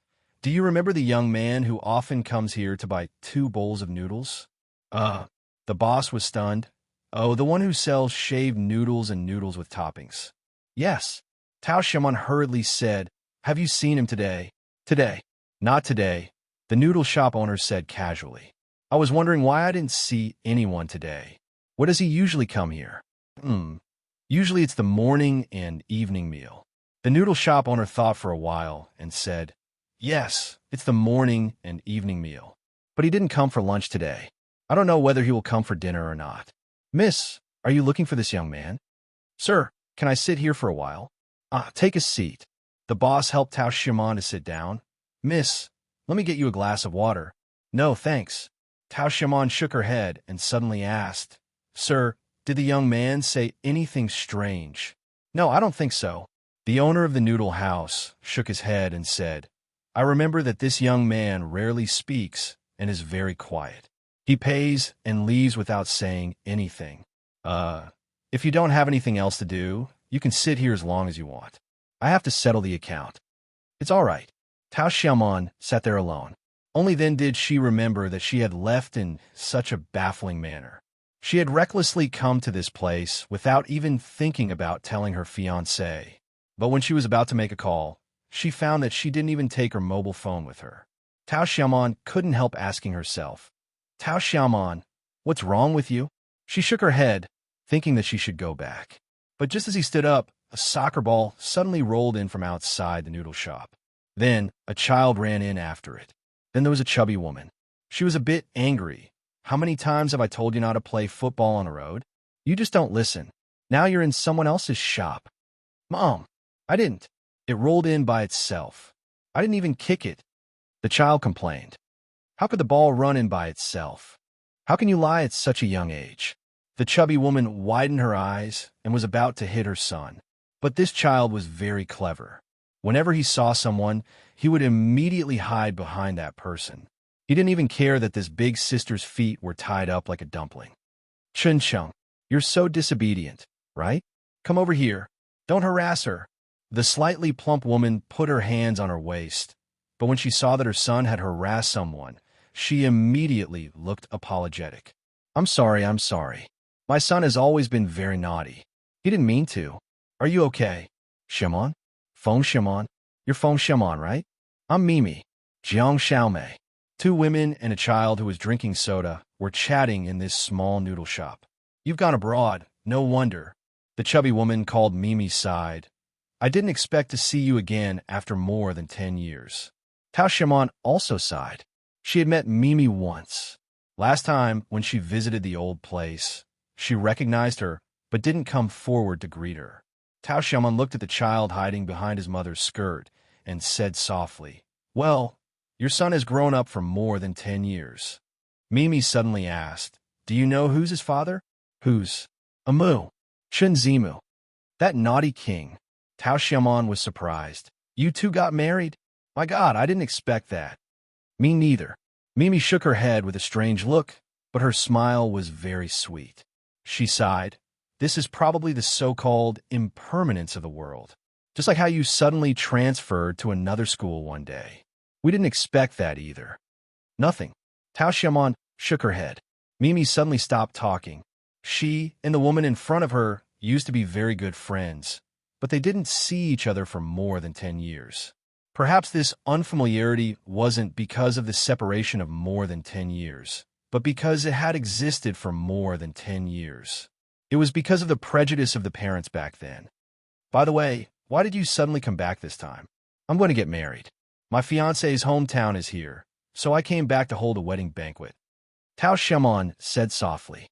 do you remember the young man who often comes here to buy 2 bowls of noodles? The boss was stunned. Oh, the one who sells shaved noodles and noodles with toppings. Yes. Tao Xiaomon hurriedly said, Have you seen him today? Today. Not today, the noodle shop owner said casually. I was wondering why I didn't see anyone today. What does he usually come here? Usually it's the morning and evening meal. The noodle shop owner thought for a while and said, Yes, it's the morning and evening meal. But he didn't come for lunch today. I don't know whether he will come for dinner or not. Miss, are you looking for this young man? Sir, can I sit here for a while? Take a seat. The boss helped Tao Xiaomon to sit down. Miss, let me get you a glass of water. No, thanks. Tao Xiaomon shook her head and suddenly asked, Sir, did the young man say anything strange? No, I don't think so. The owner of the noodle house shook his head and said, I remember that this young man rarely speaks and is very quiet. He pays and leaves without saying anything. If you don't have anything else to do, you can sit here as long as you want. I have to settle the account. It's all right. Tao Xiaomon sat there alone. Only then did she remember that she had left in such a baffling manner. She had recklessly come to this place without even thinking about telling her fiancé. But when she was about to make a call, she found that she didn't even take her mobile phone with her. Tao Xiaomon couldn't help asking herself, Tao Xiaomon, what's wrong with you? She shook her head, thinking that she should go back. But just as he stood up, a soccer ball suddenly rolled in from outside the noodle shop. Then a child ran in after it. Then there was a chubby woman. She was a bit angry. How many times have I told you not to play football on the road? You just don't listen. Now you're in someone else's shop. Mom, I didn't. It rolled in by itself. I didn't even kick it. The child complained. How could the ball run in by itself? How can you lie at such a young age? The chubby woman widened her eyes and was about to hit her son. But this child was very clever. Whenever he saw someone, he would immediately hide behind that person. He didn't even care that this big sister's feet were tied up like a dumpling. Chun Chung, you're so disobedient, right? Come over here. Don't harass her. The slightly plump woman put her hands on her waist, but when she saw that her son had harassed someone, she immediately looked apologetic. I'm sorry. My son has always been very naughty. He didn't mean to. Are you okay? Xiaomon? Feng Xiaomon? You're Feng Xiaomon, right? I'm Mimi. Jiang Xiaomei. 2 women and a child who was drinking soda were chatting in this small noodle shop. You've gone abroad. No wonder. The chubby woman called Mimi's side. I didn't expect to see you again after more than 10 years. Tao Xiaomon also sighed. She had met Mimi once. Last time, when she visited the old place, she recognized her, but didn't come forward to greet her. Tao Xiaomon looked at the child hiding behind his mother's skirt and said softly, "Well, your son has grown up for more than 10 years. Mimi suddenly asked, "Do you know who's his father?" "Who's?" "Amu. Chen Zimu. That naughty king." Tao Xiaomon was surprised. "You two got married? My God, I didn't expect that." "Me neither." Mimi shook her head with a strange look, but her smile was very sweet. She sighed. "This is probably the so-called impermanence of the world. Just like how you suddenly transferred to another school one day. We didn't expect that either." "Nothing." Tao Xiaomon shook her head. Mimi suddenly stopped talking. She and the woman in front of her used to be very good friends, but they didn't see each other for more than 10 years. Perhaps this unfamiliarity wasn't because of the separation of more than 10 years, but because it had existed for more than 10 years. It was because of the prejudice of the parents back then. "By the way, why did you suddenly come back this time?" "I'm going to get married. My fiancé's hometown is here, so I came back to hold a wedding banquet." Tao Xiaomon said softly.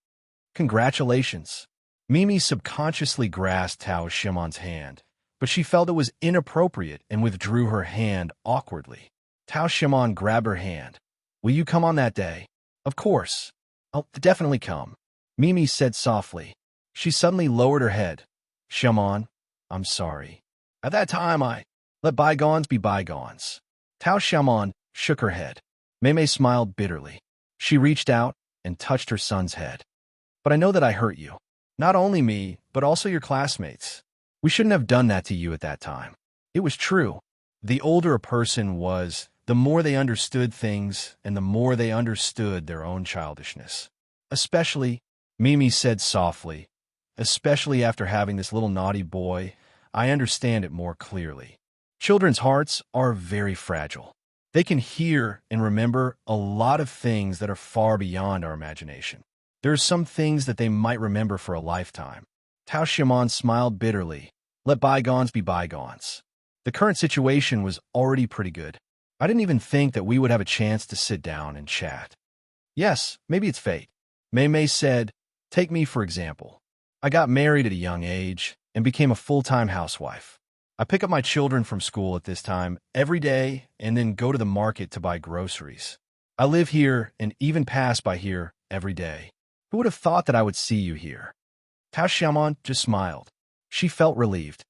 "Congratulations." Mimi subconsciously grasped Tao Xiaomon's hand, but she felt it was inappropriate and withdrew her hand awkwardly. Tao Xiaomon grabbed her hand. "Will you come on that day?" "Of course. I'll definitely come," Mimi said softly. She suddenly lowered her head. "Xiaomon, I'm sorry. At that time, I let bygones be bygones." Tao Xiaomon shook her head. Mei smiled bitterly. She reached out and touched her son's head. "But I know that I hurt you. Not only me, but also your classmates. We shouldn't have done that to you at that time." It was true. The older a person was, the more they understood things and the more they understood their own childishness. Especially, Mimi said softly, especially after having this little naughty boy, I understand it more clearly. Children's hearts are very fragile. They can hear and remember a lot of things that are far beyond our imagination. There are some things that they might remember for a lifetime. Tao Xiaomon smiled bitterly. Let bygones be bygones. The current situation was already pretty good. I didn't even think that we would have a chance to sit down and chat. Yes, maybe it's fate. Mei said, take me for example. I got married at a young age and became a full-time housewife. I pick up my children from school at this time every day and then go to the market to buy groceries. I live here and even pass by here every day. Who would have thought that I would see you here? Tao Xiaomon just smiled. She felt relieved.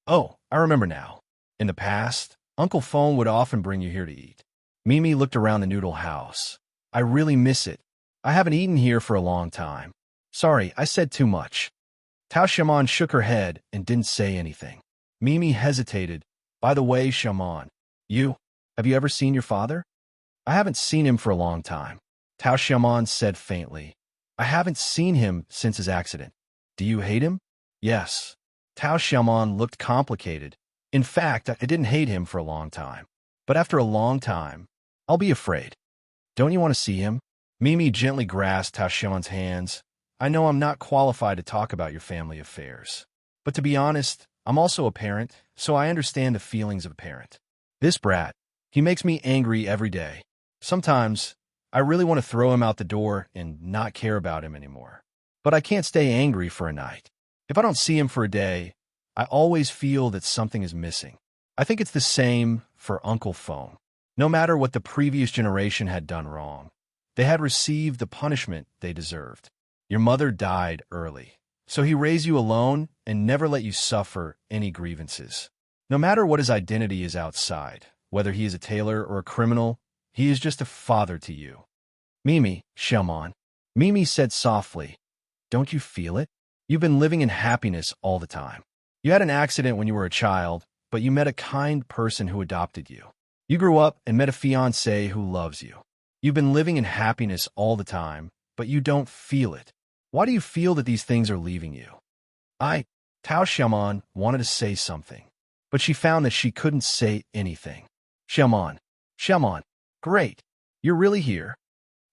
Oh, I remember now. In the past, Uncle Phone would often bring you here to eat. Mimi looked around the noodle house. I really miss it. I haven't eaten here for a long time. Sorry, I said too much. Tao Xiaomon shook her head and didn't say anything. Mimi hesitated. By the way, Xiaomon, have you ever seen your father? I haven't seen him for a long time. Tao Xiaomon said faintly. I haven't seen him since his accident. Do you hate him? Yes. Tao Xiaomon looked complicated. In fact, I didn't hate him for a long time. But after a long time, I'll be afraid. Don't you want to see him? Mimi gently grasped Tao Xiaomon's hands. I know I'm not qualified to talk about your family affairs. But to be honest, I'm also a parent, so I understand the feelings of a parent. This brat, he makes me angry every day. Sometimes, I really want to throw him out the door and not care about him anymore. But I can't stay angry for a night. If I don't see him for a day, I always feel that something is missing. I think it's the same for Uncle Phone. No matter what the previous generation had done wrong, they had received the punishment they deserved. Your mother died early, so he raised you alone and never let you suffer any grievances. No matter what his identity is outside, whether he is a tailor or a criminal, he is just a father to you. Mimi, Xiaomon. Mimi said softly, don't you feel it? You've been living in happiness all the time. You had an accident when you were a child, but you met a kind person who adopted you. You grew up and met a fiancé who loves you. You've been living in happiness all the time, but you don't feel it. Why do you feel that these things are leaving you? Tao Xiaomon wanted to say something, but she found that she couldn't say anything. Xiaomon, great. You're really here.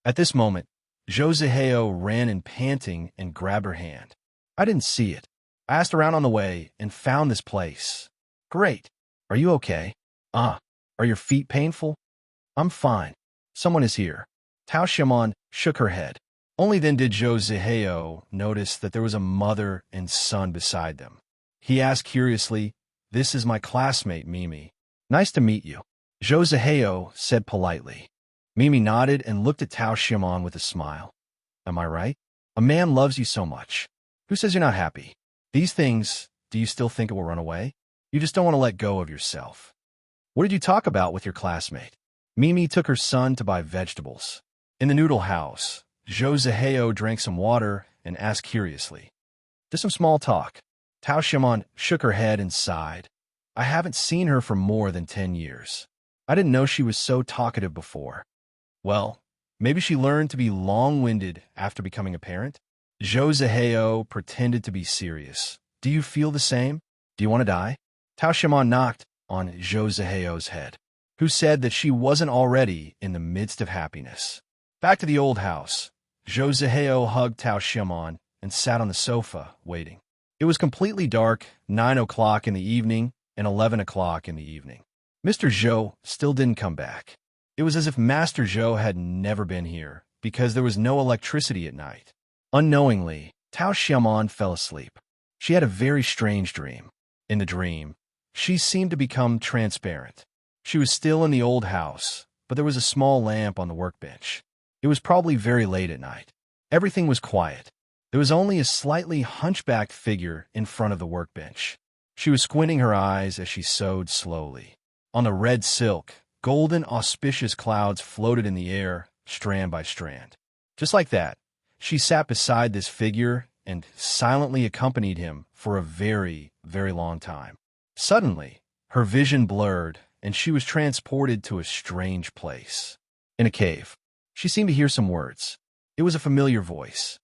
At this moment, Zhou Zihao ran in panting and grabbed her hand. I didn't see it. I asked around on the way and found this place. Great. Are you okay? Are your feet painful? I'm fine. Someone is here. Tao Xiaomon shook her head. Only then did Zhou Zihao notice that there was a mother and son beside them. He asked curiously, "This is my classmate, Mimi. Nice to meet you." Zhou Zihao said politely. Mimi nodded and looked at Tao Xiaomon with a smile. Am I right? A man loves you so much. Who says you're not happy? These things, do you still think it will run away? You just don't want to let go of yourself. What did you talk about with your classmate? Mimi took her son to buy vegetables. In the noodle house, Zhou Zihao drank some water and asked curiously. Just some small talk. Tao Xiaomon shook her head and sighed. I haven't seen her for more than 10 years. I didn't know she was so talkative before. Well, maybe she learned to be long-winded after becoming a parent? Zhou Zihao pretended to be serious. Do you feel the same? Do you want to die? Tao Xiaomon knocked on Zhou Zihao's head, who said that she wasn't already in the midst of happiness. Back to the old house, Zhou Zihao hugged Tao Xiaomon and sat on the sofa, waiting. It was completely dark, 9 o'clock in the evening and 11 o'clock in the evening. Mr. Zhou still didn't come back. It was as if Master Zhou had never been here, because there was no electricity at night. Unknowingly, Tao Xiaomon fell asleep. She had a very strange dream. In the dream, she seemed to become transparent. She was still in the old house, but there was a small lamp on the workbench. It was probably very late at night. Everything was quiet. There was only a slightly hunchbacked figure in front of the workbench. She was squinting her eyes as she sewed slowly. On the red silk, golden auspicious clouds floated in the air, strand by strand. Just like that, she sat beside this figure and silently accompanied him for a very, very long time. Suddenly, her vision blurred, and she was transported to a strange place. In a cave, she seemed to hear some words. It was a familiar voice.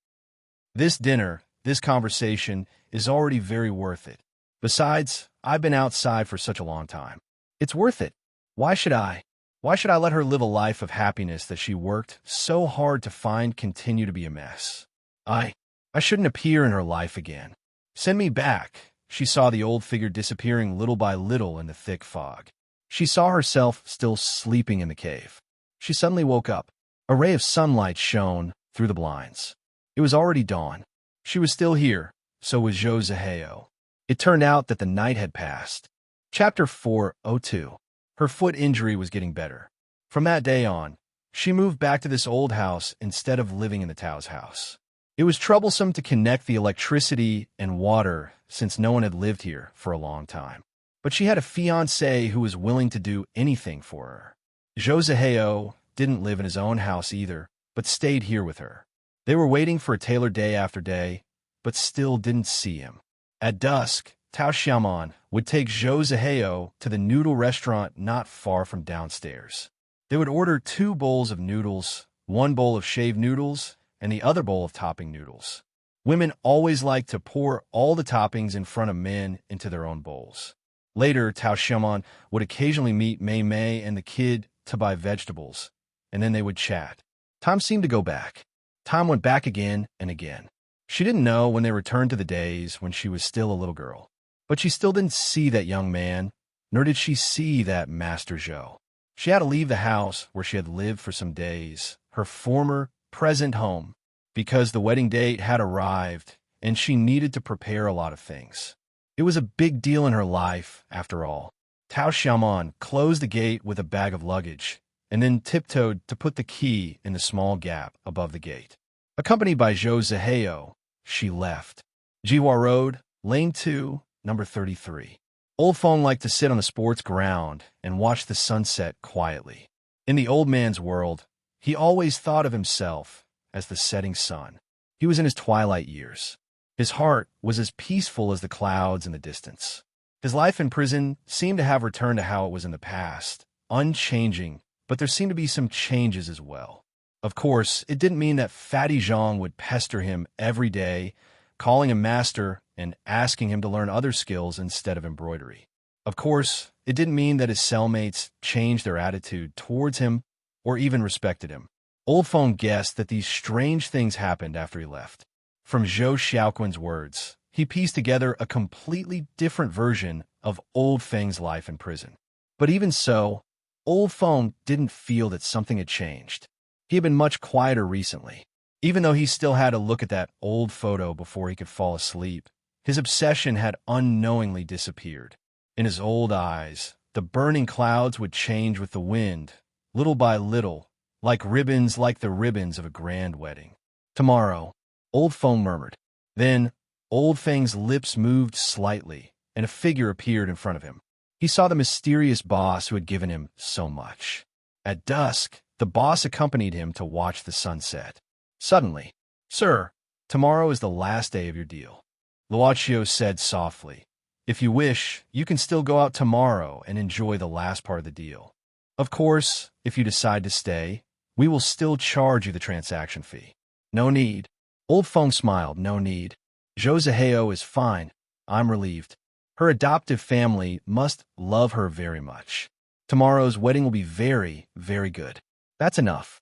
This dinner, this conversation, is already very worth it. Besides, I've been outside for such a long time. It's worth it. Why should I let her live a life of happiness that she worked so hard to find continue to be a mess? I shouldn't appear in her life again. Send me back. She saw the old figure disappearing little by little in the thick fog. She saw herself still sleeping in the cave. She suddenly woke up. A ray of sunlight shone through the blinds. It was already dawn. She was still here, so was Zhou Zihao. It turned out that the night had passed. Chapter 402. Her foot injury was getting better. From that day on, she moved back to this old house instead of living in the Tao's house. It was troublesome to connect the electricity and water since no one had lived here for a long time. But she had a fiancé who was willing to do anything for her. Zhou Zihao didn't live in his own house either, but stayed here with her. They were waiting for a tailor day after day, but still didn't see him. At dusk, Tao Xiaomon would take Zhou Zihao to the noodle restaurant not far from downstairs. They would order 2 bowls of noodles, 1 bowl of shaved noodles, and the other bowl of topping noodles. Women always liked to pour all the toppings in front of men into their own bowls. Later, Tao Xiaomon would occasionally meet Mei Mei and the kid to buy vegetables, and then they would chat. Time seemed to go back. Time went back again and again. She didn't know when they returned to the days when she was still a little girl. But she still didn't see that young man, nor did she see that Master Zhou. She had to leave the house where she had lived for some days, her former, present home, because the wedding date had arrived and she needed to prepare a lot of things. It was a big deal in her life, after all. Tao Xiaomon closed the gate with a bag of luggage and then tiptoed to put the key in the small gap above the gate. Accompanied by Zhou Zihao, she left. Jiwa Road, Lane 2, number 33. Old Feng liked to sit on the sports ground and watch the sunset quietly. In the old man's world, he always thought of himself as the setting sun. He was in his twilight years. His heart was as peaceful as the clouds in the distance. His life in prison seemed to have returned to how it was in the past, unchanging, but there seemed to be some changes as well. Of course, it didn't mean that Fatty Zhang would pester him every day, calling him master and asking him to learn other skills instead of embroidery. Of course, it didn't mean that his cellmates changed their attitude towards him or even respected him. Old Feng guessed that these strange things happened after he left. From Zhou Xiaoquan's words, he pieced together a completely different version of Old Feng's life in prison. But even so, Old Feng didn't feel that something had changed. He had been much quieter recently. Even though he still had to look at that old photo before he could fall asleep, his obsession had unknowingly disappeared. In his old eyes, the burning clouds would change with the wind, little by little, like the ribbons of a grand wedding. Tomorrow, Old Feng murmured. Then, Old Feng's lips moved slightly, and a figure appeared in front of him. He saw the mysterious boss who had given him so much. At dusk, the boss accompanied him to watch the sunset. Suddenly, "Sir, tomorrow is the last day of your deal," Luochio said softly. "If you wish, you can still go out tomorrow and enjoy the last part of the deal. Of course, if you decide to stay, we will still charge you the transaction fee." "No need." Old Feng smiled. "No need. Joseheo is fine. I'm relieved. Her adoptive family must love her very much. Tomorrow's wedding will be very, very good." "That's enough."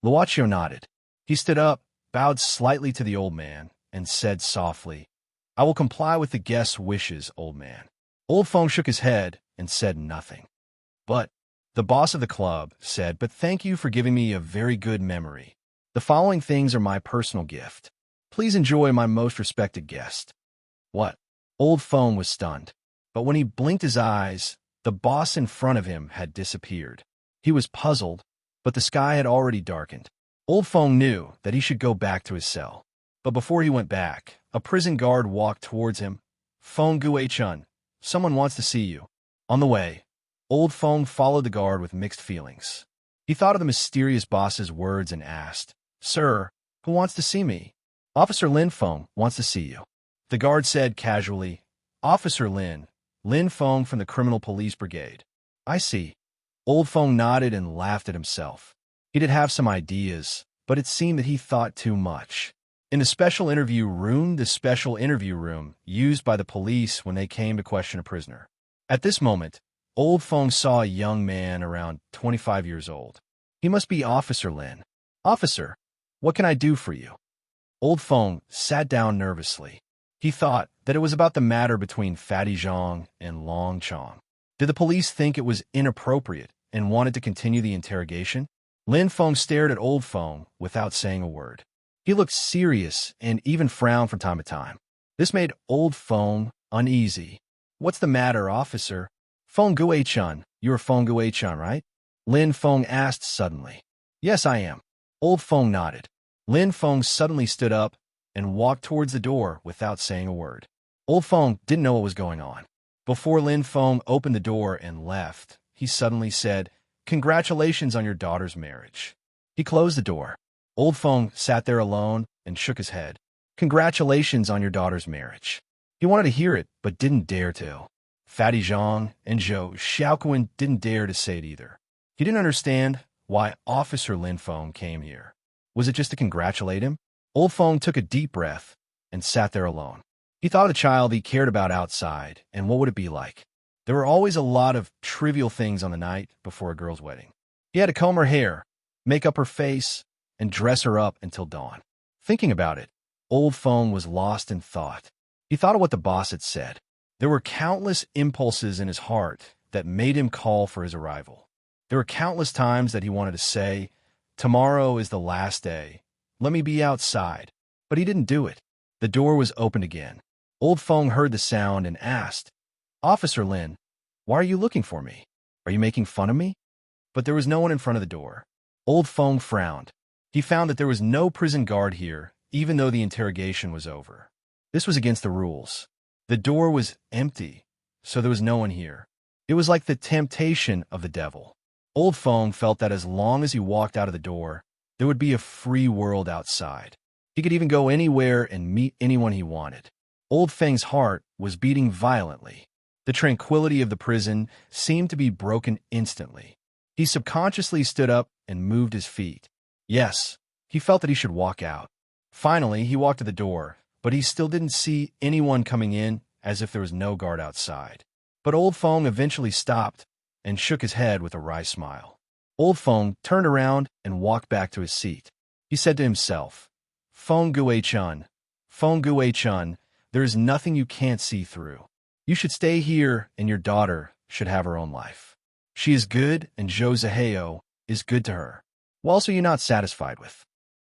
Luochio nodded. He stood up, bowed slightly to the old man, and said softly, "I will comply with the guest's wishes, old man." Old Feng shook his head and said nothing. "But," the boss of the club said, "but thank you for giving me a very good memory. The following things are my personal gift. Please enjoy, my most respected guest." "What?" Old Feng was stunned. But when he blinked his eyes, the boss in front of him had disappeared. He was puzzled, but the sky had already darkened. Old Feng knew that he should go back to his cell. But before he went back, a prison guard walked towards him. "Feng Guichun, someone wants to see you." On the way, Old Feng followed the guard with mixed feelings. He thought of the mysterious boss's words and asked, "Sir, who wants to see me?" "Officer Lin Feng wants to see you." The guard said casually, "Officer Lin Feng from the Criminal Police Brigade." "I see." Old Feng nodded and laughed at himself. He did have some ideas, but it seemed that he thought too much. In the special interview room used by the police when they came to question a prisoner. At this moment, Old Feng saw a young man around 25 years old. "He must be Officer Lin." "Officer, what can I do for you?" Old Feng sat down nervously. He thought that it was about the matter between Fatty Zhang and Long Chong. Did the police think it was inappropriate and wanted to continue the interrogation? Lin Feng stared at Old Feng without saying a word. He looked serious and even frowned from time to time. This made Old Feng uneasy. "What's the matter, officer?" "Feng Guichun, you're Feng Guichun, right?" Lin Feng asked suddenly. "Yes, I am." Old Feng nodded. Lin Feng suddenly stood up and walked towards the door without saying a word. Old Feng didn't know what was going on. Before Lin Feng opened the door and left, he suddenly said, "Congratulations on your daughter's marriage." He closed the door. Old Feng sat there alone and shook his head. "Congratulations on your daughter's marriage." He wanted to hear it, but didn't dare to. Fatty Zhang and Zhou Xiaoquan didn't dare to say it either. He didn't understand why Officer Lin Feng came here. Was it just to congratulate him? Old Feng took a deep breath and sat there alone. He thought of the child he cared about outside, and what would it be like? There were always a lot of trivial things on the night before a girl's wedding. He had to comb her hair, make up her face, and dress her up until dawn. Thinking about it, Old Feng was lost in thought. He thought of what the boss had said. There were countless impulses in his heart that made him call for his arrival. There were countless times that he wanted to say, "Tomorrow is the last day. Let me be outside." But he didn't do it. The door was opened again. Old Feng heard the sound and asked, "Officer Lin, why are you looking for me? Are you making fun of me?" But there was no one in front of the door. Old Feng frowned. He found that there was no prison guard here, even though the interrogation was over. This was against the rules. The door was empty, so there was no one here. It was like the temptation of the devil. Old Feng felt that as long as he walked out of the door, there would be a free world outside. He could even go anywhere and meet anyone he wanted. Old Feng's heart was beating violently. The tranquility of the prison seemed to be broken instantly. He subconsciously stood up and moved his feet. Yes, he felt that he should walk out. Finally, he walked to the door, but he still didn't see anyone coming in, as if there was no guard outside. But Old Feng eventually stopped and shook his head with a wry smile. Old Feng turned around and walked back to his seat. He said to himself, Feng Guichun, there is nothing you can't see through. You should stay here, and your daughter should have her own life. She is good, and Joseheo is good to her. What else are you not satisfied with?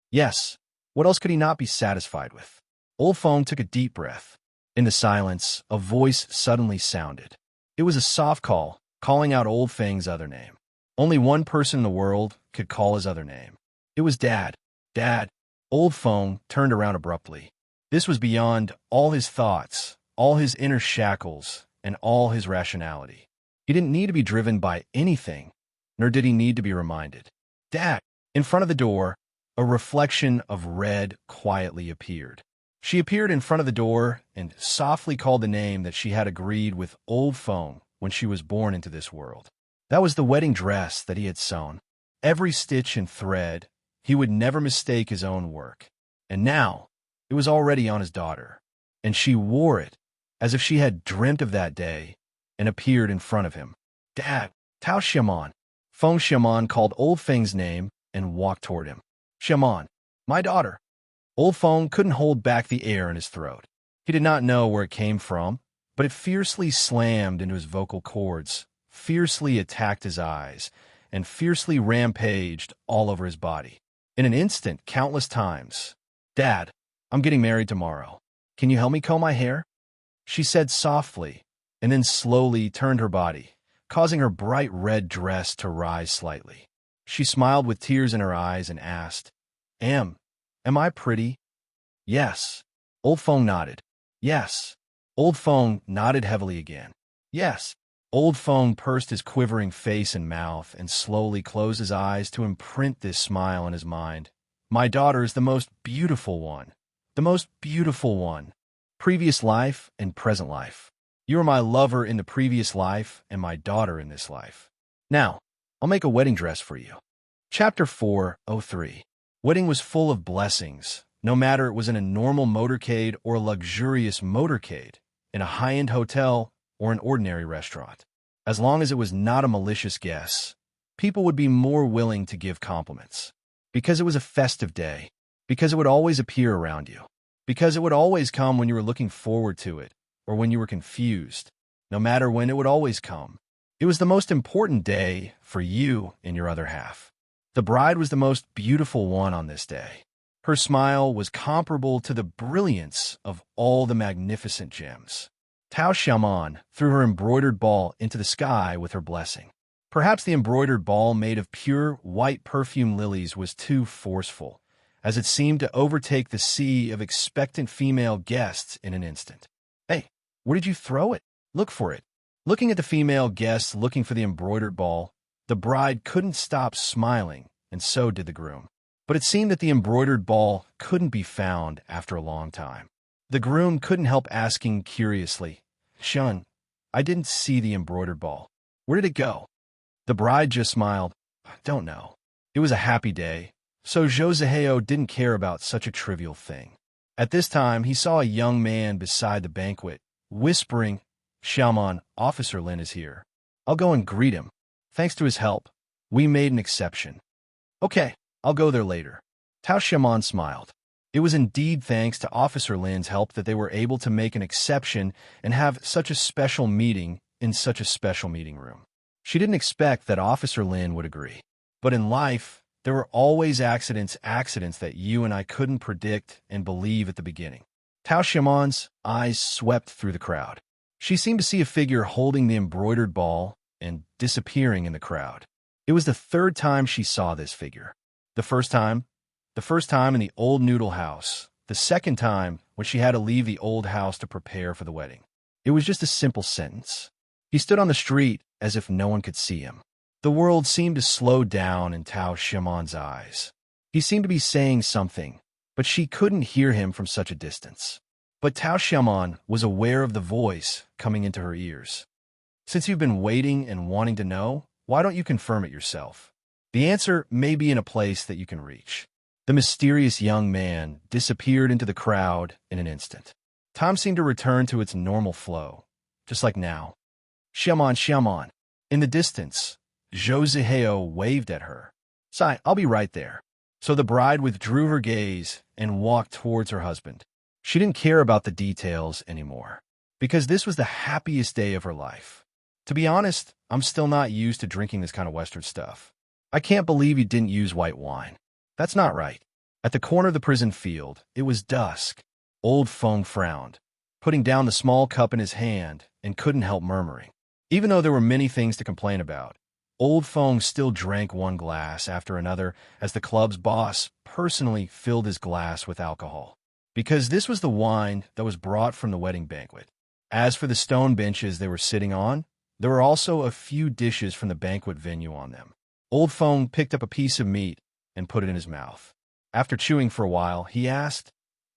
Yes, what else could he not be satisfied with? Old Feng took a deep breath. In the silence, a voice suddenly sounded. It was a soft call, calling out Old Feng's other name. Only one person in the world could call his other name. It was Dad. Dad. Old Feng turned around abruptly. This was beyond all his thoughts, all his inner shackles, and all his rationality. He didn't need to be driven by anything, nor did he need to be reminded. Dad! In front of the door, a reflection of red quietly appeared. She appeared in front of the door and softly called the name that she had agreed with Old Feng when she was born into this world. That was the wedding dress that he had sewn. Every stitch and thread, he would never mistake his own work. And now, it was already on his daughter, and she wore it as if she had dreamt of that day and appeared in front of him. Dad, Tao Xiaman. Feng Xiaman called Old Feng's name and walked toward him. Xiaman, my daughter. Old Feng couldn't hold back the air in his throat. He did not know where it came from, but it fiercely slammed into his vocal cords, fiercely attacked his eyes, and fiercely rampaged all over his body. In an instant, countless times. Dad, I'm getting married tomorrow. Can you help me comb my hair? She said softly, and then slowly turned her body, causing her bright red dress to rise slightly. She smiled with tears in her eyes and asked, Am I pretty? Yes. Old Feng nodded. Yes. Old Feng nodded heavily again. Yes. Old Feng pursed his quivering face and mouth and slowly closed his eyes to imprint this smile in his mind. My daughter is the most beautiful one. The most beautiful one. Previous life and present life. You are my lover in the previous life and my daughter in this life. Now, I'll make a wedding dress for you. Chapter 4:03. Wedding was full of blessings, no matter it was in a normal motorcade or a luxurious motorcade, in a high-end hotel or an ordinary restaurant. As long as it was not a malicious guess, people would be more willing to give compliments. Because it was a festive day, because it would always appear around you, because it would always come when you were looking forward to it, or when you were confused. No matter when, it would always come. It was the most important day for you and your other half. The bride was the most beautiful one on this day. Her smile was comparable to the brilliance of all the magnificent gems. Tao Xiaman threw her embroidered ball into the sky with her blessing. Perhaps the embroidered ball made of pure white perfume lilies was too forceful, as it seemed to overtake the sea of expectant female guests in an instant. Hey, where did you throw it? Look for it. Looking at the female guests looking for the embroidered ball, the bride couldn't stop smiling, and so did the groom. But it seemed that the embroidered ball couldn't be found after a long time. The groom couldn't help asking curiously, Shun, I didn't see the embroidered ball. Where did it go? The bride just smiled. Don't know. It was a happy day, so Joseheo didn't care about such a trivial thing. At this time, he saw a young man beside the banquet, whispering, Xiaoman, Officer Lin is here. I'll go and greet him. Thanks to his help, we made an exception. Okay, I'll go there later. Tao Xiaoman smiled. It was indeed thanks to Officer Lin's help that they were able to make an exception and have such a special meeting in such a special meeting room. She didn't expect that Officer Lin would agree. But in life, there were always accidents that you and I couldn't predict and believe at the beginning. Tao Xiaoman's eyes swept through the crowd. She seemed to see a figure holding the embroidered ball and disappearing in the crowd. It was the third time she saw this figure. The first time in the old noodle house. The second time when she had to leave the old house to prepare for the wedding. It was just a simple sentence. He stood on the street as if no one could see him. The world seemed to slow down in Tao Xiaoman's eyes. He seemed to be saying something, but she couldn't hear him from such a distance. But Tao Xiaoman was aware of the voice coming into her ears. Since you've been waiting and wanting to know, why don't you confirm it yourself? The answer may be in a place that you can reach. The mysterious young man disappeared into the crowd in an instant. Time seemed to return to its normal flow, just like now. Xiaoman, Xiaoman. In the distance, Joseheo waved at her. Sai, I'll be right there. So the bride withdrew her gaze and walked towards her husband. She didn't care about the details anymore. because this was the happiest day of her life. To be honest, I'm still not used to drinking this kind of Western stuff. I can't believe you didn't use white wine. That's not right. At the corner of the prison field, it was dusk. Old Feng frowned, putting down the small cup in his hand, and couldn't help murmuring. Even though there were many things to complain about, Old Feng still drank one glass after another as the club's boss personally filled his glass with alcohol, because this was the wine that was brought from the wedding banquet. As for the stone benches they were sitting on, there were also a few dishes from the banquet venue on them. Old Feng picked up a piece of meat and put it in his mouth. After chewing for a while, he asked,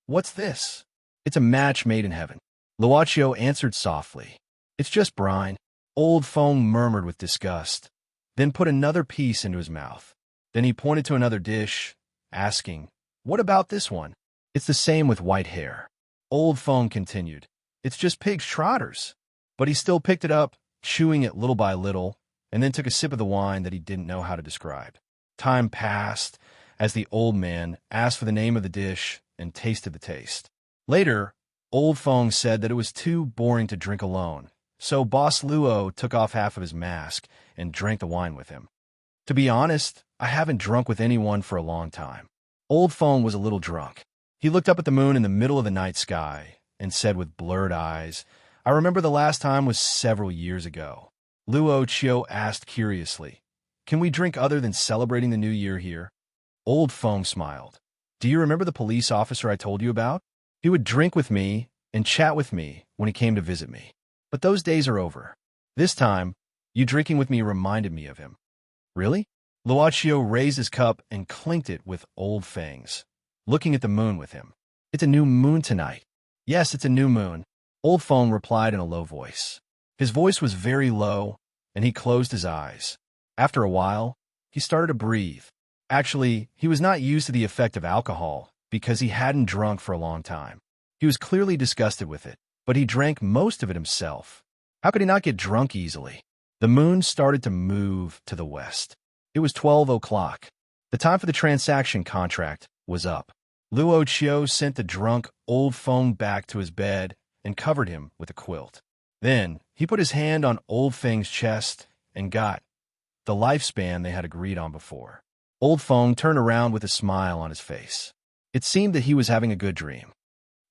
"What's this?" "It's a match made in heaven," Luochio answered softly. "It's just brine," Old Feng murmured with disgust, then put another piece into his mouth. Then he pointed to another dish, asking, "What about this one?" "It's the same with white hair," Old Feng continued. "It's just pig's trotters." But he still picked it up, chewing it little by little, and then took a sip of the wine that he didn't know how to describe. Time passed as the old man asked for the name of the dish and tasted the taste. Later, Old Feng said that it was too boring to drink alone, so Boss Luo took off half of his mask and drank the wine with him. "To be honest, I haven't drunk with anyone for a long time." Old Feng was a little drunk. He looked up at the moon in the middle of the night sky and said with blurred eyes, "I remember the last time was several years ago." Luo Chio asked curiously, "Can we drink other than celebrating the new year here?" Old Feng smiled. "Do you remember the police officer I told you about? He would drink with me and chat with me when he came to visit me. But those days are over. This time, you drinking with me reminded me of him." "Really?" Luochio raised his cup and clinked it with Old Feng's, looking at the moon with him. "It's a new moon tonight." "Yes, it's a new moon," Old Feng replied in a low voice. His voice was very low, and he closed his eyes. After a while, he started to breathe. Actually, he was not used to the effect of alcohol because he hadn't drunk for a long time. He was clearly disgusted with it, but he drank most of it himself. How could he not get drunk easily? The moon started to move to the west. It was 12 o'clock. The time for the transaction contract was up. Luo Chio sent the drunk Old Feng back to his bed and covered him with a quilt. Then he put his hand on Old Feng's chest and got the lifespan they had agreed on before. Old Feng turned around with a smile on his face. It seemed that he was having a good dream.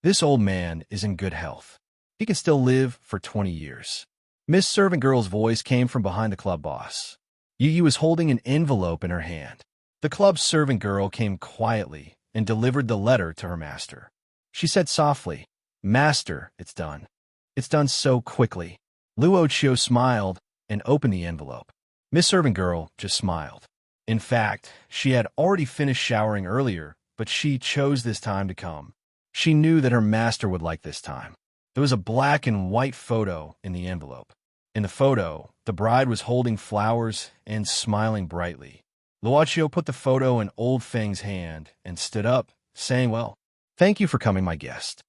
This old man is in good health. He can still live for 20 years. Miss Servant Girl's voice came from behind the club boss. Yi was holding an envelope in her hand. The club's servant girl came quietly and delivered the letter to her master. She said softly, "Master, it's done." "It's done so quickly." Luo Chio smiled and opened the envelope. Miss Servant Girl just smiled. In fact, she had already finished showering earlier, but she chose this time to come. She knew that her master would like this time. There was a black and white photo in the envelope. In the photo, the bride was holding flowers and smiling brightly. Luochio put the photo in Old Feng's hand and stood up, saying, "Well, thank you for coming, my guest."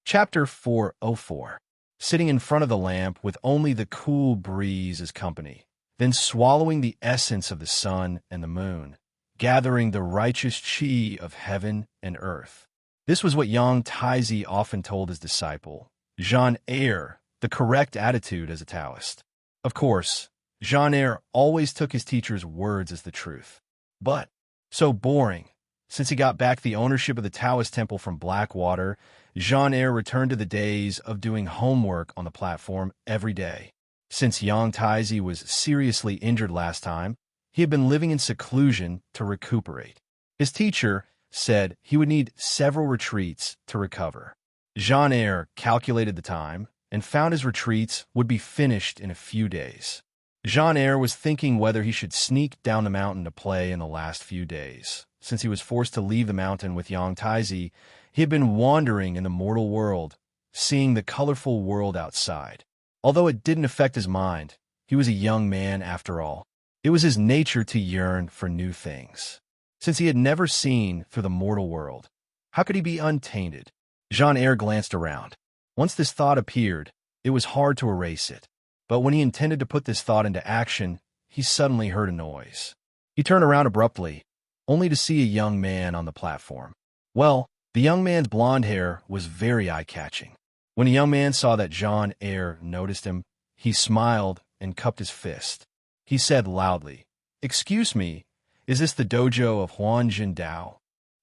Chapter 404. Sitting in front of the lamp with only the cool breeze as company, then swallowing the essence of the sun and the moon, gathering the righteous chi of heaven and earth. This was what Yang Taizi often told his disciple, Jean Eyre, the correct attitude as a Taoist. Of course, Jean Eyre always took his teacher's words as the truth. But, so boring. Since he got back the ownership of the Taoist temple from Blackwater, Jean Eyre returned to the days of doing homework on the platform every day. Since Yang Taizi was seriously injured last time, he had been living in seclusion to recuperate. His teacher said he would need several retreats to recover. Jean Eyre calculated the time and found his retreats would be finished in a few days. Jean Eyre was thinking whether he should sneak down the mountain to play in the last few days. Since he was forced to leave the mountain with Yang Taizi, he had been wandering in the mortal world, seeing the colorful world outside. Although it didn't affect his mind, he was a young man after all. It was his nature to yearn for new things. Since he had never seen through the mortal world, how could he be untainted? Jean Eyre glanced around. Once this thought appeared, it was hard to erase it. But when he intended to put this thought into action, he suddenly heard a noise. He turned around abruptly, only to see a young man on the platform. Well, the young man's blonde hair was very eye-catching. When the young man saw that Jean Eyre noticed him, he smiled and cupped his fist. He said loudly, "Excuse me, is this the dojo of Huan Jindao?"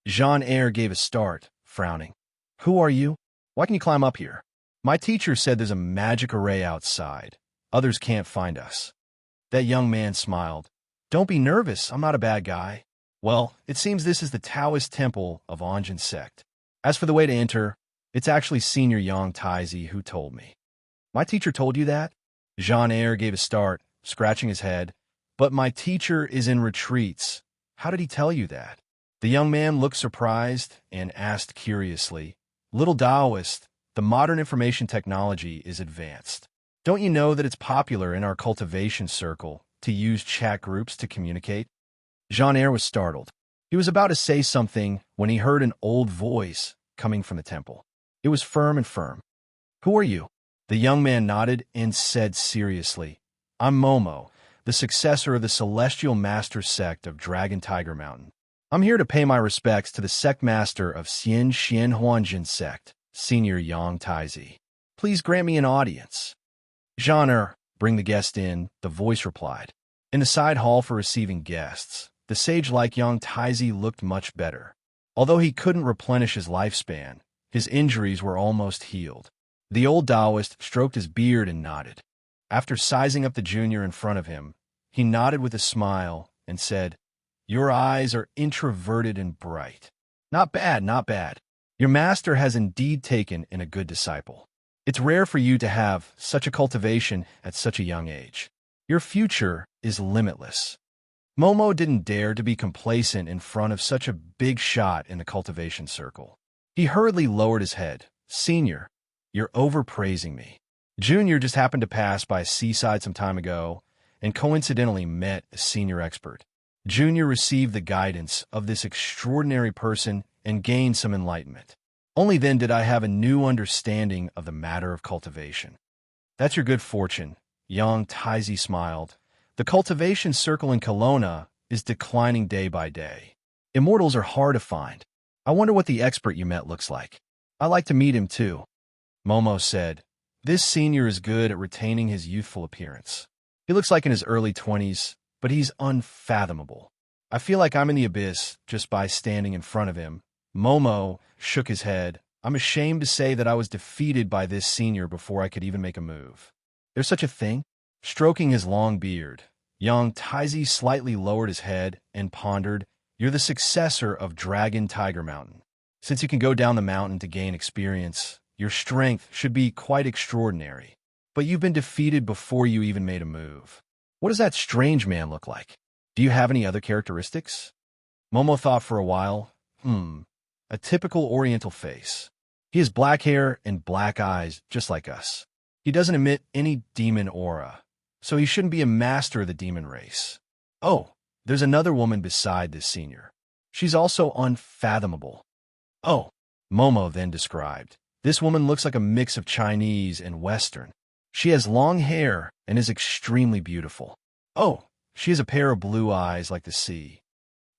Jean Eyre gave a start, frowning. "Who are you? Why can you climb up here?" "My teacher said there's a magic array outside. Others can't find us." That young man smiled. "Don't be nervous, I'm not a bad guy. Well, it seems this is the Taoist temple of Anjin sect. As for the way to enter, it's actually Senior Yang Taizi who told me." "My teacher told you that?" Jean Eyre gave a start, scratching his head. "But my teacher is in retreats. How did he tell you that?" The young man looked surprised and asked curiously, "Little Taoist, the modern information technology is advanced. Don't you know that it's popular in our cultivation circle to use chat groups to communicate?" Jean Eyre was startled. He was about to say something when he heard an old voice coming from the temple. It was firm and firm. "Who are you?" The young man nodded and said seriously, "I'm Momo, the successor of the Celestial Master sect of Dragon Tiger Mountain. I'm here to pay my respects to the sect master of Xian Xian Huanjin sect, Senior Yang Taizi. Please grant me an audience." "Jean Eyre, bring the guest in," the voice replied. In the side hall for receiving guests, the sage-like Yang Taizi looked much better. Although he couldn't replenish his lifespan, his injuries were almost healed. The old Taoist stroked his beard and nodded. After sizing up the junior in front of him, he nodded with a smile and said, "Your eyes are introverted and bright. Not bad, not bad. Your master has indeed taken in a good disciple. It's rare for you to have such a cultivation at such a young age. Your future is limitless." Momo didn't dare to be complacent in front of such a big shot in the cultivation circle. He hurriedly lowered his head. "Senior, you're overpraising me. Junior just happened to pass by a seaside some time ago and coincidentally met a senior expert. Junior received the guidance of this extraordinary person and gained some enlightenment. Only then did I have a new understanding of the matter of cultivation." "That's your good fortune," Yang Taizi smiled. "The cultivation circle in Kelowna is declining day by day. Immortals are hard to find. I wonder what the expert you met looks like. I'd like to meet him too." Momo said, "This senior is good at retaining his youthful appearance. He looks like in his early 20s, but he's unfathomable. I feel like I'm in the abyss just by standing in front of him." Momo shook his head. "I'm ashamed to say that I was defeated by this senior before I could even make a move." "There's such a thing?" Stroking his long beard, Yang Taizi slightly lowered his head and pondered, "You're the successor of Dragon Tiger Mountain. Since you can go down the mountain to gain experience, your strength should be quite extraordinary. But you've been defeated before you even made a move. What does that strange man look like? Do you have any other characteristics?" Momo thought for a while. A typical Oriental face. He has black hair and black eyes, just like us. He doesn't emit any demon aura, so he shouldn't be a master of the demon race. Oh, there's another woman beside this senior. She's also unfathomable." "Oh," Momo then described. "This woman looks like a mix of Chinese and Western. She has long hair and is extremely beautiful. Oh, she has a pair of blue eyes like the sea."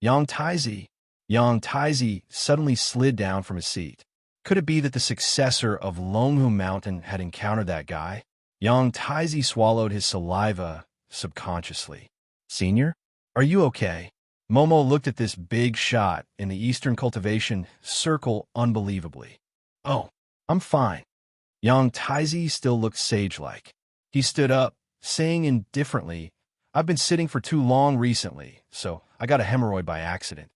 Yang Taizi suddenly slid down from his seat. Could it be that the successor of Longhu Mountain had encountered that guy? Yang Taizi swallowed his saliva subconsciously. "Senior, are you okay?" Momo looked at this big shot in the Eastern cultivation circle unbelievably. "Oh, I'm fine." Yang Taizi still looked sage-like. He stood up, saying indifferently, "I've been sitting for too long recently, so I got a hemorrhoid by accident."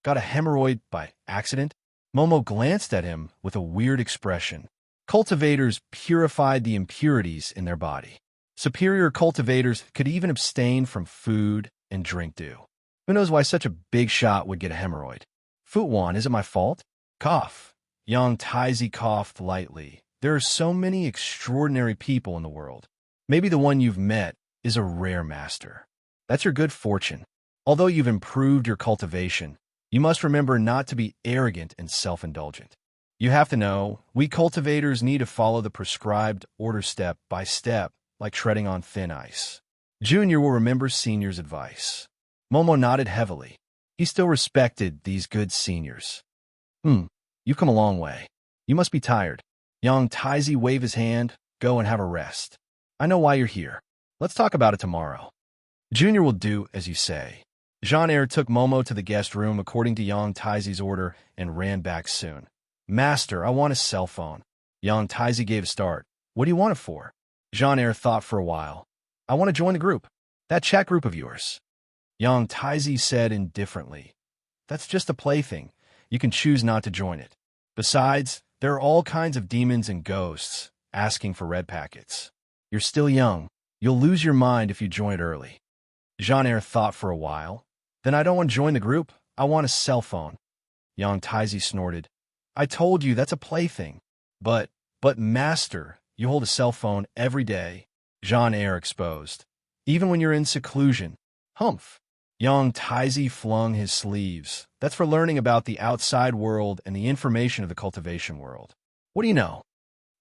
"Got a hemorrhoid by accident?" Momo glanced at him with a weird expression. Cultivators purified the impurities in their body. Superior cultivators could even abstain from food and drink dew. Who knows why such a big shot would get a hemorrhoid? "Futwan, is it my fault?" Cough. Yang Taizi coughed lightly. "There are so many extraordinary people in the world. Maybe the one you've met is a rare master. That's your good fortune. Although you've improved your cultivation, you must remember not to be arrogant and self-indulgent. You have to know, we cultivators need to follow the prescribed order step by step, like treading on thin ice. Junior will remember senior's advice." Momo nodded heavily. He still respected these good seniors. You've come a long way. You must be tired. Yang Taizi waved his hand. Go and have a rest. I know why you're here. Let's talk about it tomorrow. Junior will do as you say. Jean-Air took Momo to the guest room according to Yang Taizi's order and ran back soon. Master, I want a cell phone. Yang Taizi gave a start. What do you want it for? Jean-Air thought for a while. I want to join the group. That chat group of yours. Yang Taizi said indifferently. That's just a plaything. You can choose not to join it. Besides, there are all kinds of demons and ghosts asking for red packets. You're still young. You'll lose your mind if you join it early. Jean-Air thought for a while. Then I don't want to join the group. I want a cell phone. Yang Taizi snorted. I told you that's a plaything. But master, you hold a cell phone every day. Jean-Air exposed. Even when you're in seclusion. Humph. Yang Taizi flung his sleeves. That's for learning about the outside world and the information of the cultivation world. What do you know?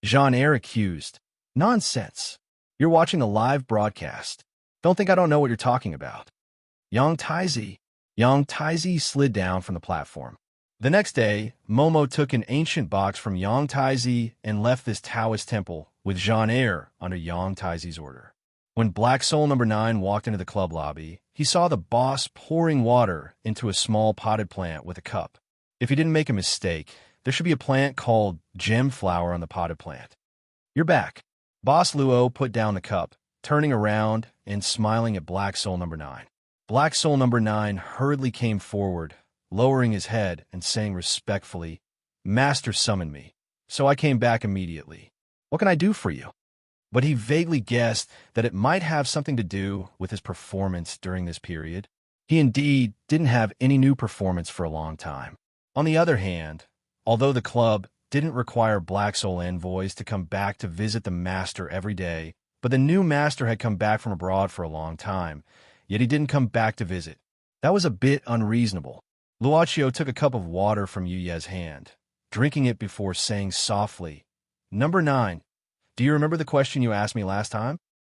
Jean-Air accused. Nonsense. You're watching a live broadcast. Don't think I don't know what you're talking about. Yang Taizi slid down from the platform. The next day, Momo took an ancient box from Yang Taizi and left this Taoist temple with Jean-Air under Yang Taizi's order. When Black Soul number 9 walked into the club lobby, he saw the boss pouring water into a small potted plant with a cup. If he didn't make a mistake, there should be a plant called gem flower on the potted plant. You're back. Boss Luo put down the cup, turning around and smiling at Black Soul number 9. Black Soul number 9 hurriedly came forward, lowering his head and saying respectfully, Master summoned me, so I came back immediately. What can I do for you? But he vaguely guessed that it might have something to do with his performance during this period. He indeed didn't have any new performance for a long time. On the other hand, although the club didn't require Black Soul envoys to come back to visit the master every day, but the new master had come back from abroad for a long time, yet he didn't come back to visit. That was a bit unreasonable. Luochio took a cup of water from Yu Ye's hand, drinking it before saying softly, Number 9, do you remember the question you asked me last time?